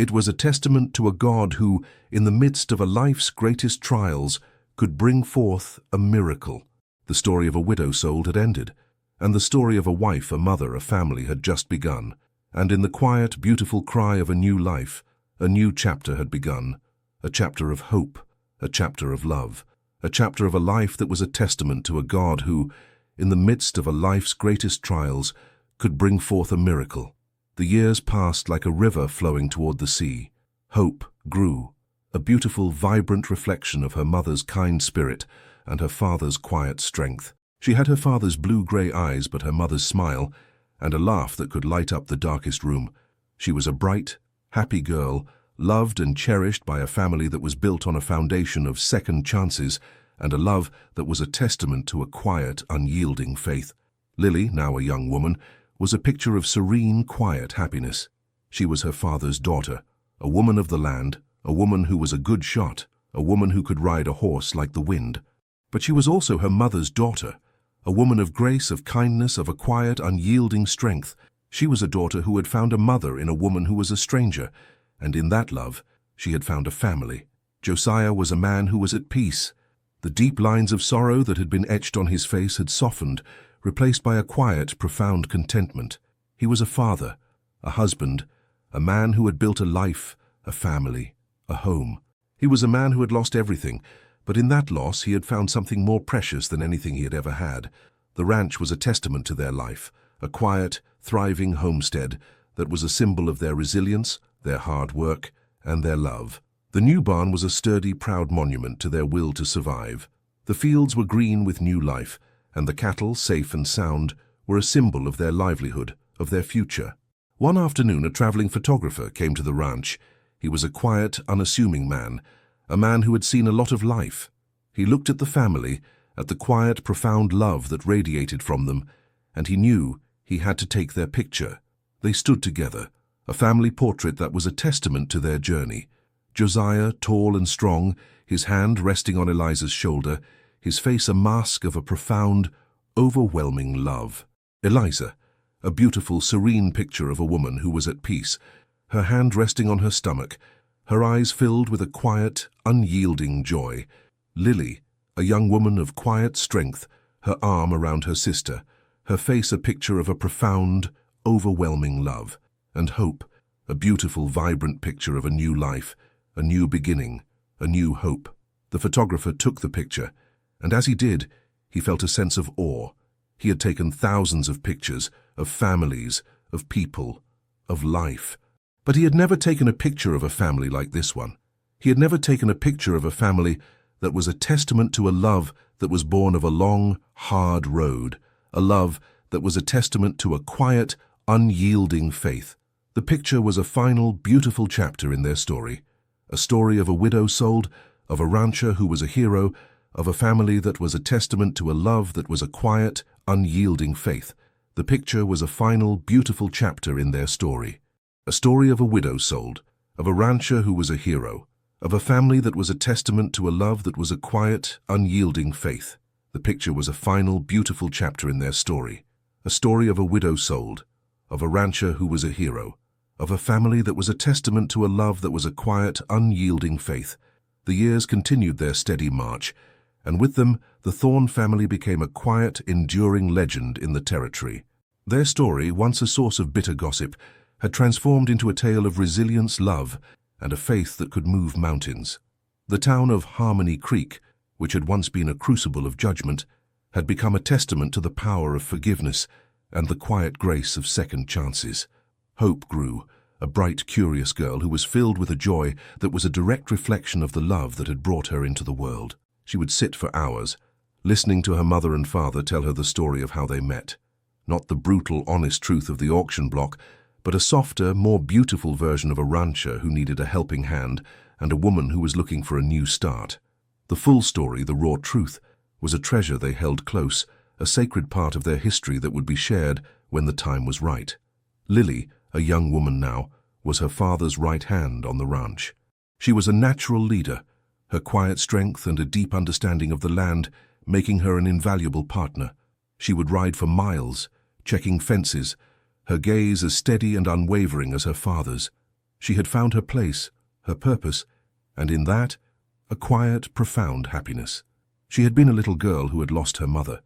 It was a testament to a God who, in the midst of a life's greatest trials, could bring forth a miracle. The story of a widow soul had ended, and the story of a wife, a mother, a family had just begun. And in the quiet, beautiful cry of a new life, a new chapter had begun, a chapter of hope, a chapter of love, a chapter of a life that was a testament to a God who, in the midst of a life's greatest trials, could bring forth a miracle. The years passed like a river flowing toward the sea. Hope grew, a beautiful, vibrant reflection of her mother's kind spirit and her father's quiet strength. She had her father's blue-gray eyes but her mother's smile, and a laugh that could light up the darkest room. She was a bright, happy girl, loved and cherished by a family that was built on a foundation of second chances and a love that was a testament to a quiet, unyielding faith. Lily, now a young woman, was a picture of serene, quiet happiness. She was her father's daughter, a woman of the land, a woman who was a good shot, a woman who could ride a horse like the wind. But she was also her mother's daughter, a woman of grace, of kindness, of a quiet, unyielding strength. She was a daughter who had found a mother in a woman who was a stranger, and in that love, she had found a family. Josiah was a man who was at peace. The deep lines of sorrow that had been etched on his face had softened, replaced by a quiet, profound contentment. He was a father, a husband, a man who had built a life, a family, a home. He was a man who had lost everything, but in that loss he had found something more precious than anything he had ever had. The ranch was a testament to their life, a quiet, thriving homestead that was a symbol of their resilience, their hard work, and their love. The new barn was a sturdy, proud monument to their will to survive. The fields were green with new life, and the cattle, safe and sound, were a symbol of their livelihood, of their future. One afternoon, a traveling photographer came to the ranch. He was a quiet, unassuming man, a man who had seen a lot of life. He looked at the family, at the quiet, profound love that radiated from them, and he knew he had to take their picture. They stood together, a family portrait that was a testament to their journey. Josiah, tall and strong, his hand resting on Eliza's shoulder, his face a mask of a profound, overwhelming love. Eliza, a beautiful, serene picture of a woman who was at peace, her hand resting on her stomach, her eyes filled with a quiet, unyielding joy. Lily, a young woman of quiet strength, her arm around her sister, her face a picture of a profound, overwhelming love. And Hope, a beautiful, vibrant picture of a new life, a new beginning, a new hope. The photographer took the picture, and as he did, he felt a sense of awe. He had taken thousands of pictures, of families, of people, of life. But he had never taken a picture of a family like this one. He had never taken a picture of a family that was a testament to a love that was born of a long, hard road, a love that was a testament to a quiet, unyielding faith. The picture was a final, beautiful chapter in their story, a story of a widow sold, of a rancher who was a hero, of a family that was a testament to a love that was a quiet, unyielding faith. The picture was a final, beautiful chapter in their story. A story of a widow sold, of a rancher who was a hero, of a family that was a testament to a love that was a quiet, unyielding faith. The picture was a final, beautiful chapter in their story. A story of a widow sold, of a rancher who was a hero, of a family that was a testament to a love that was a quiet, unyielding faith. The years continued their steady march, and with them, the Thorne family became a quiet, enduring legend in the territory. Their story, once a source of bitter gossip, had transformed into a tale of resilience, love, and a faith that could move mountains. The town of Harmony Creek, which had once been a crucible of judgment, had become a testament to the power of forgiveness and the quiet grace of second chances. Hope grew, a bright, curious girl who was filled with a joy that was a direct reflection of the love that had brought her into the world. She would sit for hours, listening to her mother and father tell her the story of how they met. Not the brutal, honest truth of the auction block, but a softer, more beautiful version of a rancher who needed a helping hand and a woman who was looking for a new start. The full story, the raw truth, was a treasure they held close, a sacred part of their history that would be shared when the time was right. Lily, a young woman now, was her father's right hand on the ranch. She was a natural leader, her quiet strength and a deep understanding of the land making her an invaluable partner. She would ride for miles, checking fences, her gaze as steady and unwavering as her father's. She had found her place, her purpose, and in that, a quiet, profound happiness. She had been a little girl who had lost her mother,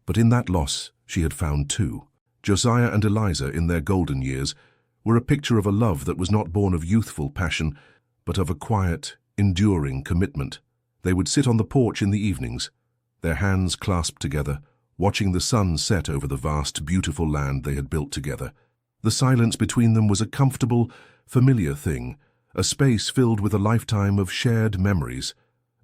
but in that loss she had found two. Josiah and Eliza, in their golden years, were a picture of a love that was not born of youthful passion, but of a quiet, enduring commitment. They would sit on the porch in the evenings, their hands clasped together, watching the sun set over the vast, beautiful land they had built together. The silence between them was a comfortable, familiar thing, a space filled with a lifetime of shared memories,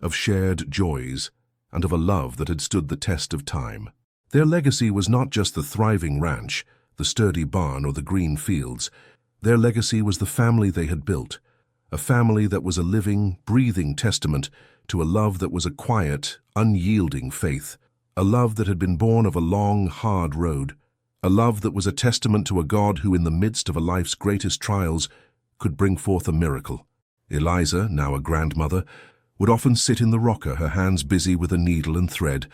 of shared joys, and of a love that had stood the test of time. Their legacy was not just the thriving ranch, the sturdy barn, or the green fields. Their legacy was the family they had built, a family that was a living, breathing testament to a love that was a quiet, unyielding faith, a love that had been born of a long, hard road, a love that was a testament to a God who, in the midst of a life's greatest trials, could bring forth a miracle. Eliza, now a grandmother, would often sit in the rocker, her hands busy with a needle and thread,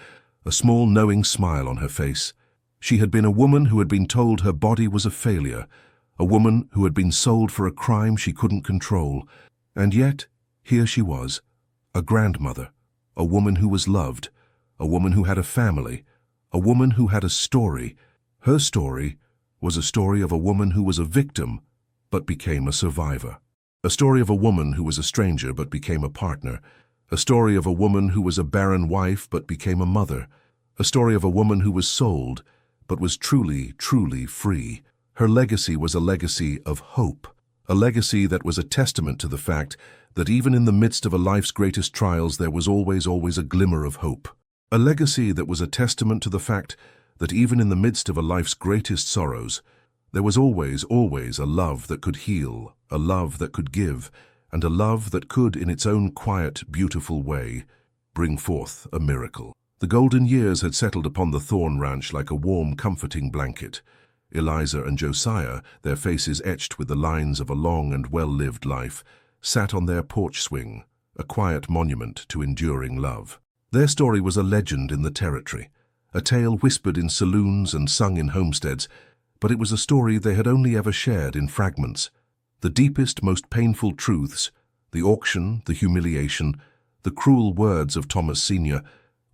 a small knowing smile on her face. She had been a woman who had been told her body was a failure, a woman who had been sold for a crime she couldn't control, and yet here she was, a grandmother, a woman who was loved, a woman who had a family, a woman who had a story. Her story was a story of a woman who was a victim but became a survivor. A story of a woman who was a stranger but became a partner. A story of a woman who was a barren wife but became a mother. A story of a woman who was sold but was truly, truly free. Her legacy was a legacy of hope, a legacy that was a testament to the fact that even in the midst of a life's greatest trials there was always a glimmer of hope. A legacy that was a testament to the fact that even in the midst of a life's greatest sorrows, there was always a love that could heal, a love that could give, and a love that could, in its own quiet, beautiful way, bring forth a miracle. The golden years had settled upon the Thorn Ranch like a warm, comforting blanket. Eliza and Josiah, their faces etched with the lines of a long and well-lived life, sat on their porch swing, a quiet monument to enduring love. Their story was a legend in the territory, a tale whispered in saloons and sung in homesteads, but it was a story they had only ever shared in fragments. The deepest, most painful truths, the auction, the humiliation, the cruel words of Thomas Sr.,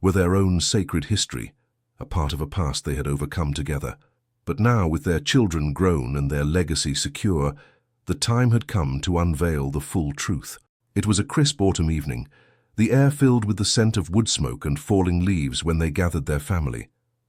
were their own sacred history, a part of a past they had overcome together. But now, with their children grown and their legacy secure, the time had come to unveil the full truth. It was a crisp autumn evening, the air filled with the scent of wood smoke and falling leaves when they gathered their family.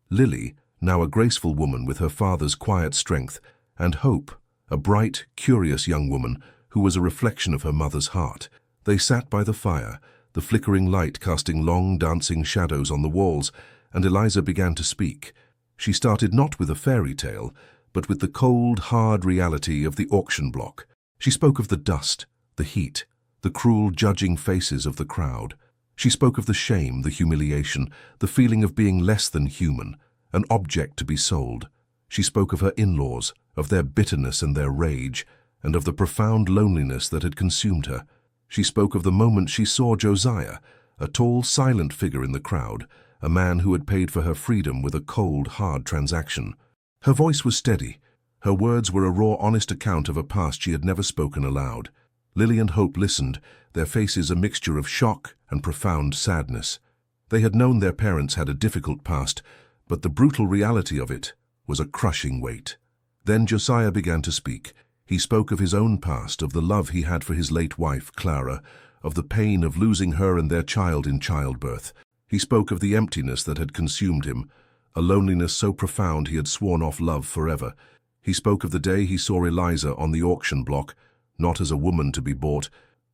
Lily, now a graceful woman with her father's quiet strength, and Hope, a bright, curious young woman who was a reflection of her mother's heart. They sat by the fire, the flickering light casting long, dancing shadows on the walls, and Eliza began to speak. She started not with a fairy tale, but with the cold, hard reality of the auction block. She spoke of the dust, the heat, the cruel, judging faces of the crowd. She spoke of the shame, the humiliation, the feeling of being less than human, an object to be sold. She spoke of her in-laws, of their bitterness and their rage, and of the profound loneliness that had consumed her. She spoke of the moment she saw Josiah, a tall, silent figure in the crowd, a man who had paid for her freedom with a cold, hard transaction. Her voice was steady. Her words were a raw, honest account of a past she had never spoken aloud. Lily and Hope listened, their faces a mixture of shock and profound sadness. They had known their parents had a difficult past, but the brutal reality of it was a crushing weight. Then Josiah began to speak. He spoke of his own past, of the love he had for his late wife, Clara, of the pain of losing her and their child in childbirth. He spoke of the emptiness that had consumed him, a loneliness so profound he had sworn off love forever. He spoke of the day he saw Eliza on the auction block, not as a woman to be bought,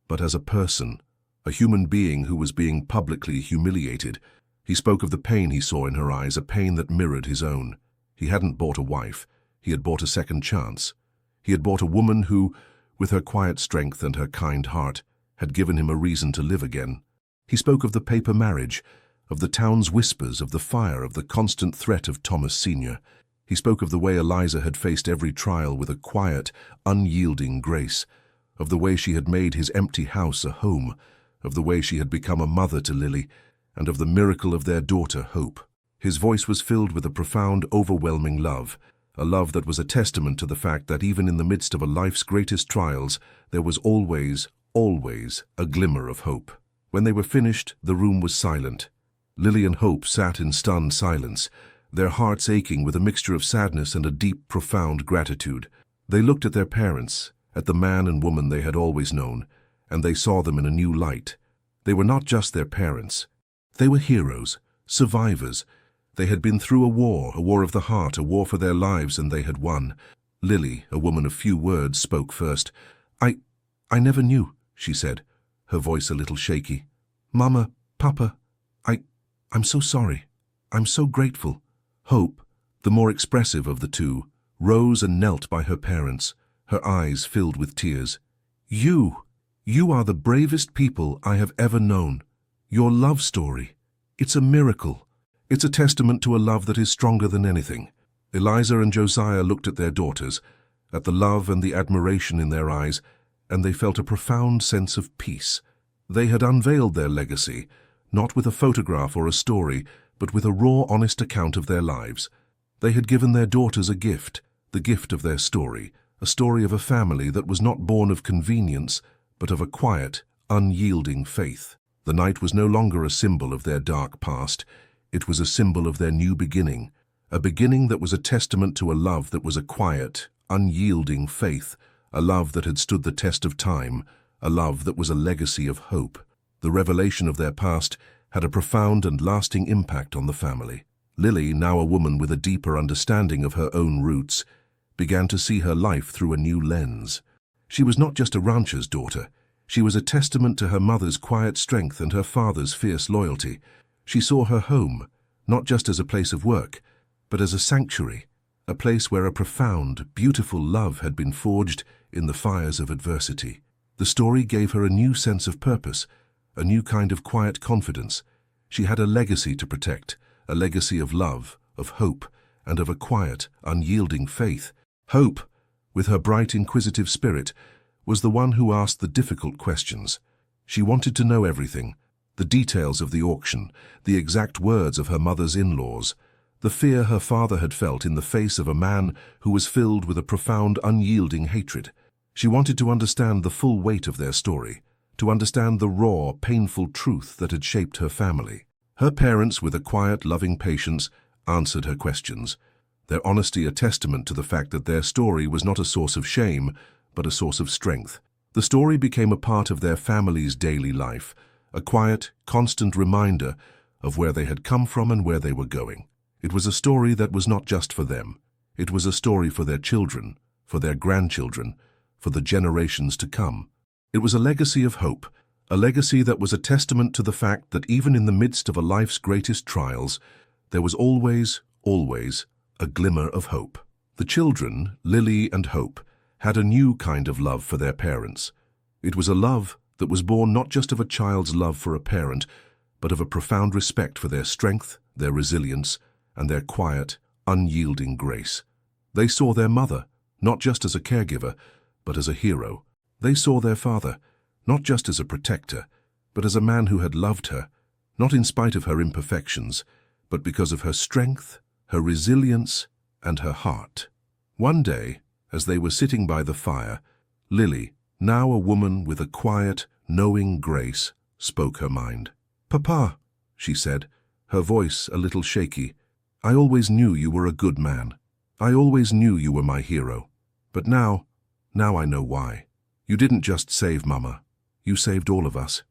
but as a person, a human being who was being publicly humiliated. He spoke of the pain he saw in her eyes, a pain that mirrored his own. He hadn't bought a wife. He had bought a second chance. He had bought a woman who, with her quiet strength and her kind heart, had given him a reason to live again. He spoke of the paper marriage, of the town's whispers, of the fire, of the constant threat of Thomas Sr. He spoke of the way Eliza had faced every trial with a quiet, unyielding grace, of the way she had made his empty house a home, of the way she had become a mother to Lily, and of the miracle of their daughter, Hope. His voice was filled with a profound, overwhelming love, a love that was a testament to the fact that even in the midst of a life's greatest trials, there was always, always a glimmer of hope. When they were finished, the room was silent. Lily and Hope sat in stunned silence, their hearts aching with a mixture of sadness and a deep, profound gratitude. They looked at their parents, at the man and woman they had always known, and they saw them in a new light. They were not just their parents. They were heroes, survivors. They had been through a war of the heart, a war for their lives, and they had won. Lily, a woman of few words, spoke first. I never knew," she said, her voice a little shaky. "Mama, Papa, I'm so sorry. I'm so grateful." Hope, the more expressive of the two, rose and knelt by her parents, her eyes filled with tears. You are the bravest people I have ever known. Your love story, it's a miracle. It's a testament to a love that is stronger than anything." Eliza and Josiah looked at their daughters, at the love and the admiration in their eyes, and they felt a profound sense of peace. They had unveiled their legacy, not with a photograph or a story, but with a raw, honest account of their lives. They had given their daughters a gift, the gift of their story, a story of a family that was not born of convenience, but of a quiet, unyielding faith. The night was no longer a symbol of their dark past. It was a symbol of their new beginning, a beginning that was a testament to a love that was a quiet, unyielding faith, a love that had stood the test of time, a love that was a legacy of hope. The revelation of their past had a profound and lasting impact on the family. Lily, now a woman with a deeper understanding of her own roots, began to see her life through a new lens. She was not just a rancher's daughter. She was a testament to her mother's quiet strength and her father's fierce loyalty. She saw her home, not just as a place of work, but as a sanctuary, a place where a profound, beautiful love had been forged in the fires of adversity. The story gave her a new sense of purpose, a new kind of quiet confidence. She had a legacy to protect, a legacy of love, of hope, and of a quiet, unyielding faith. Hope, with her bright, inquisitive spirit, was the one who asked the difficult questions. She wanted to know everything, the details of the auction, the exact words of her mother's in-laws, the fear her father had felt in the face of a man who was filled with a profound, unyielding hatred. She wanted to understand the full weight of their story, to understand the raw, painful truth that had shaped her family. Her parents, with a quiet, loving patience, answered her questions, their honesty a testament to the fact that their story was not a source of shame, but a source of strength. The story became a part of their family's daily life, a quiet, constant reminder of where they had come from and where they were going. It was a story that was not just for them. It was a story for their children, for their grandchildren, for the generations to come. It was a legacy of hope, a legacy that was a testament to the fact that even in the midst of a life's greatest trials, there was always, always a glimmer of hope. The children, Lily and Hope, had a new kind of love for their parents. It was a love that was born not just of a child's love for a parent, but of a profound respect for their strength, their resilience, and their quiet, unyielding grace. They saw their mother, not just as a caregiver, but as a hero. They saw their father, not just as a protector, but as a man who had loved her, not in spite of her imperfections, but because of her strength, her resilience, and her heart. One day, as they were sitting by the fire, Lily, now a woman with a quiet, knowing grace, spoke her mind. "Papa," she said, her voice a little shaky, "I always knew you were a good man. I always knew you were my hero. But now I know why. You didn't just save Mama. You saved all of us.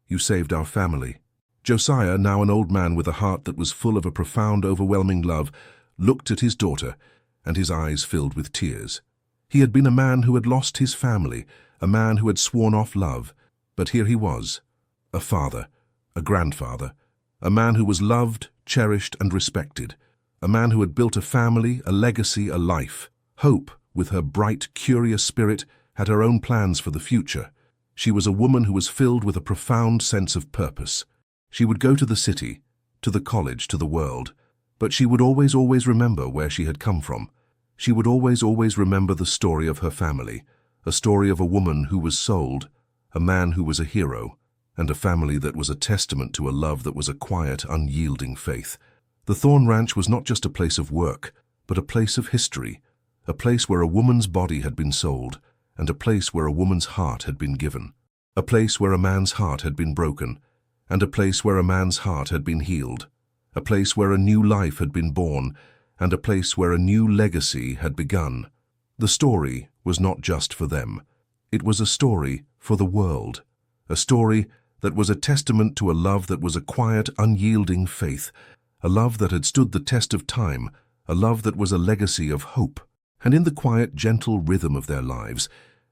You saved our family." Josiah, now an old man with a heart that was full of a profound, overwhelming love, looked at his daughter, and his eyes filled with tears. He had been a man who had lost his family, a man who had sworn off love, but here he was, a father, a grandfather, a man who was loved, cherished, and respected, a man who had built a family, a legacy, a life. Hope, with her bright, curious spirit, had her own plans for the future. She was a woman who was filled with a profound sense of purpose. She would go to the city, to the college, to the world, but she would always remember where she had come from. She would always remember the story of her family, a story of a woman who was sold, a man who was a hero, and a family that was a testament to a love that was a quiet, unyielding faith. The Thorn Ranch was not just a place of work, but a place of history, a place where a woman's body had been sold, and a place where a woman's heart had been given, a place where a man's heart had been broken, and a place where a man's heart had been healed, a place where a new life had been born, and a place where a new legacy had begun. The story was not just for them. It was a story for the world, a story that was a testament to a love that was a quiet, unyielding faith, a love that had stood the test of time, a love that was a legacy of hope. And in the quiet, gentle rhythm of their lives,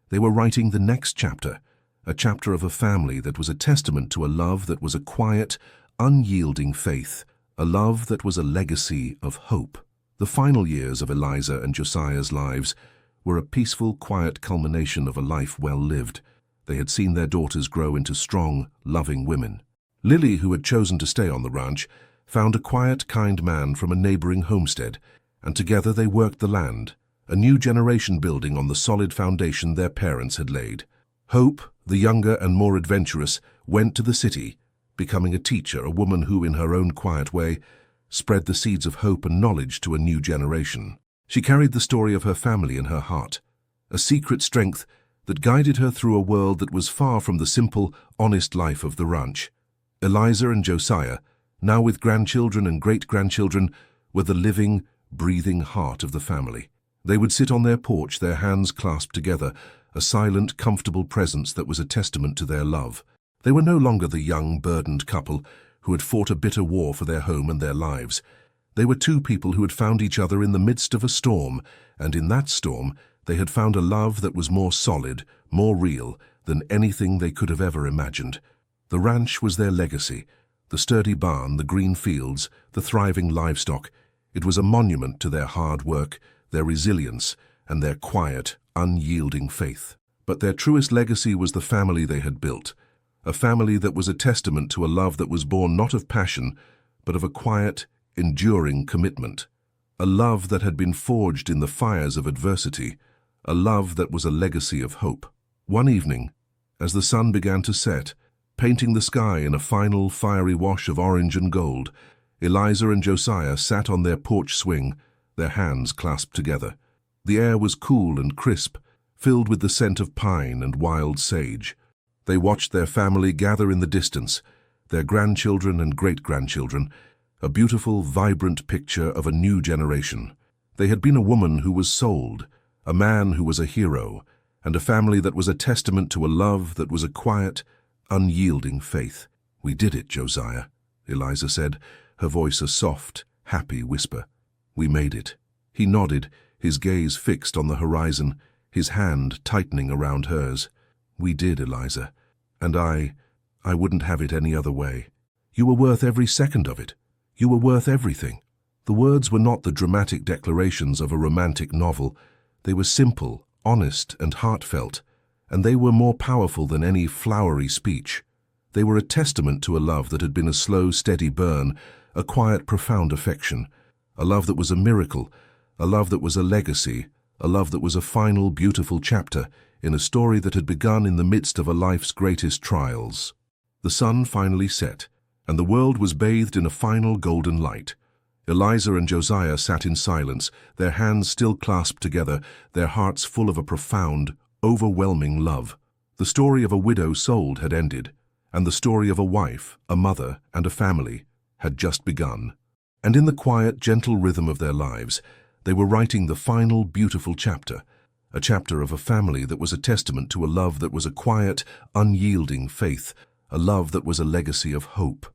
they were writing the next chapter, a chapter of a family that was a testament to a love that was a quiet, unyielding faith, a love that was a legacy of hope. The final years of Eliza and Josiah's lives were a peaceful, quiet culmination of a life well lived. They had seen their daughters grow into strong, loving women. Lily, who had chosen to stay on the ranch, found a quiet, kind man from a neighboring homestead, and together they worked the land, a new generation building on the solid foundation their parents had laid. Hope, the younger and more adventurous, went to the city, becoming a teacher, a woman who, in her own quiet way, spread the seeds of hope and knowledge to a new generation. She carried the story of her family in her heart, a secret strength that guided her through a world that was far from the simple, honest life of the ranch. Eliza and Josiah, now with grandchildren and great-grandchildren, were the living, breathing heart of the family. They would sit on their porch, their hands clasped together, a silent, comfortable presence that was a testament to their love. They were no longer the young, burdened couple who had fought a bitter war for their home and their lives. They were two people who had found each other in the midst of a storm, and in that storm they had found a love that was more solid, more real than anything they could have ever imagined. The ranch was their legacy, the sturdy barn, the green fields, the thriving livestock. It was a monument to their hard work, their resilience, and their quiet, unyielding faith. But their truest legacy was the family they had built, a family that was a testament to a love that was born not of passion, but of a quiet, enduring commitment. A love that had been forged in the fires of adversity, a love that was a legacy of hope. One evening, as the sun began to set, painting the sky in a final, fiery wash of orange and gold, Eliza and Josiah sat on their porch swing, their hands clasped together. The air was cool and crisp, filled with the scent of pine and wild sage. They watched their family gather in the distance, their grandchildren and great-grandchildren, a beautiful, vibrant picture of a new generation. They had been a woman who was sold, a man who was a hero, and a family that was a testament to a love that was a quiet, unyielding faith. "We did it, Josiah," Eliza said, her voice a soft, happy whisper. "We made it." He nodded, his gaze fixed on the horizon, his hand tightening around hers. "We did, Eliza. And I wouldn't have it any other way. You were worth every second of it. You were worth everything." The words were not the dramatic declarations of a romantic novel. They were simple, honest, and heartfelt, and they were more powerful than any flowery speech. They were a testament to a love that had been a slow, steady burn, a quiet, profound affection, a love that was a miracle, a love that was a legacy, a love that was a final, beautiful chapter in a story that had begun in the midst of a life's greatest trials. The sun finally set, and the world was bathed in a final golden light. Eliza and Josiah sat in silence, their hands still clasped together, their hearts full of a profound, overwhelming love. The story of a widow sold had ended, and the story of a wife, a mother, and a family had just begun. And in the quiet, gentle rhythm of their lives, they were writing the final, beautiful chapter, a chapter of a family that was a testament to a love that was a quiet, unyielding faith, a love that was a legacy of hope.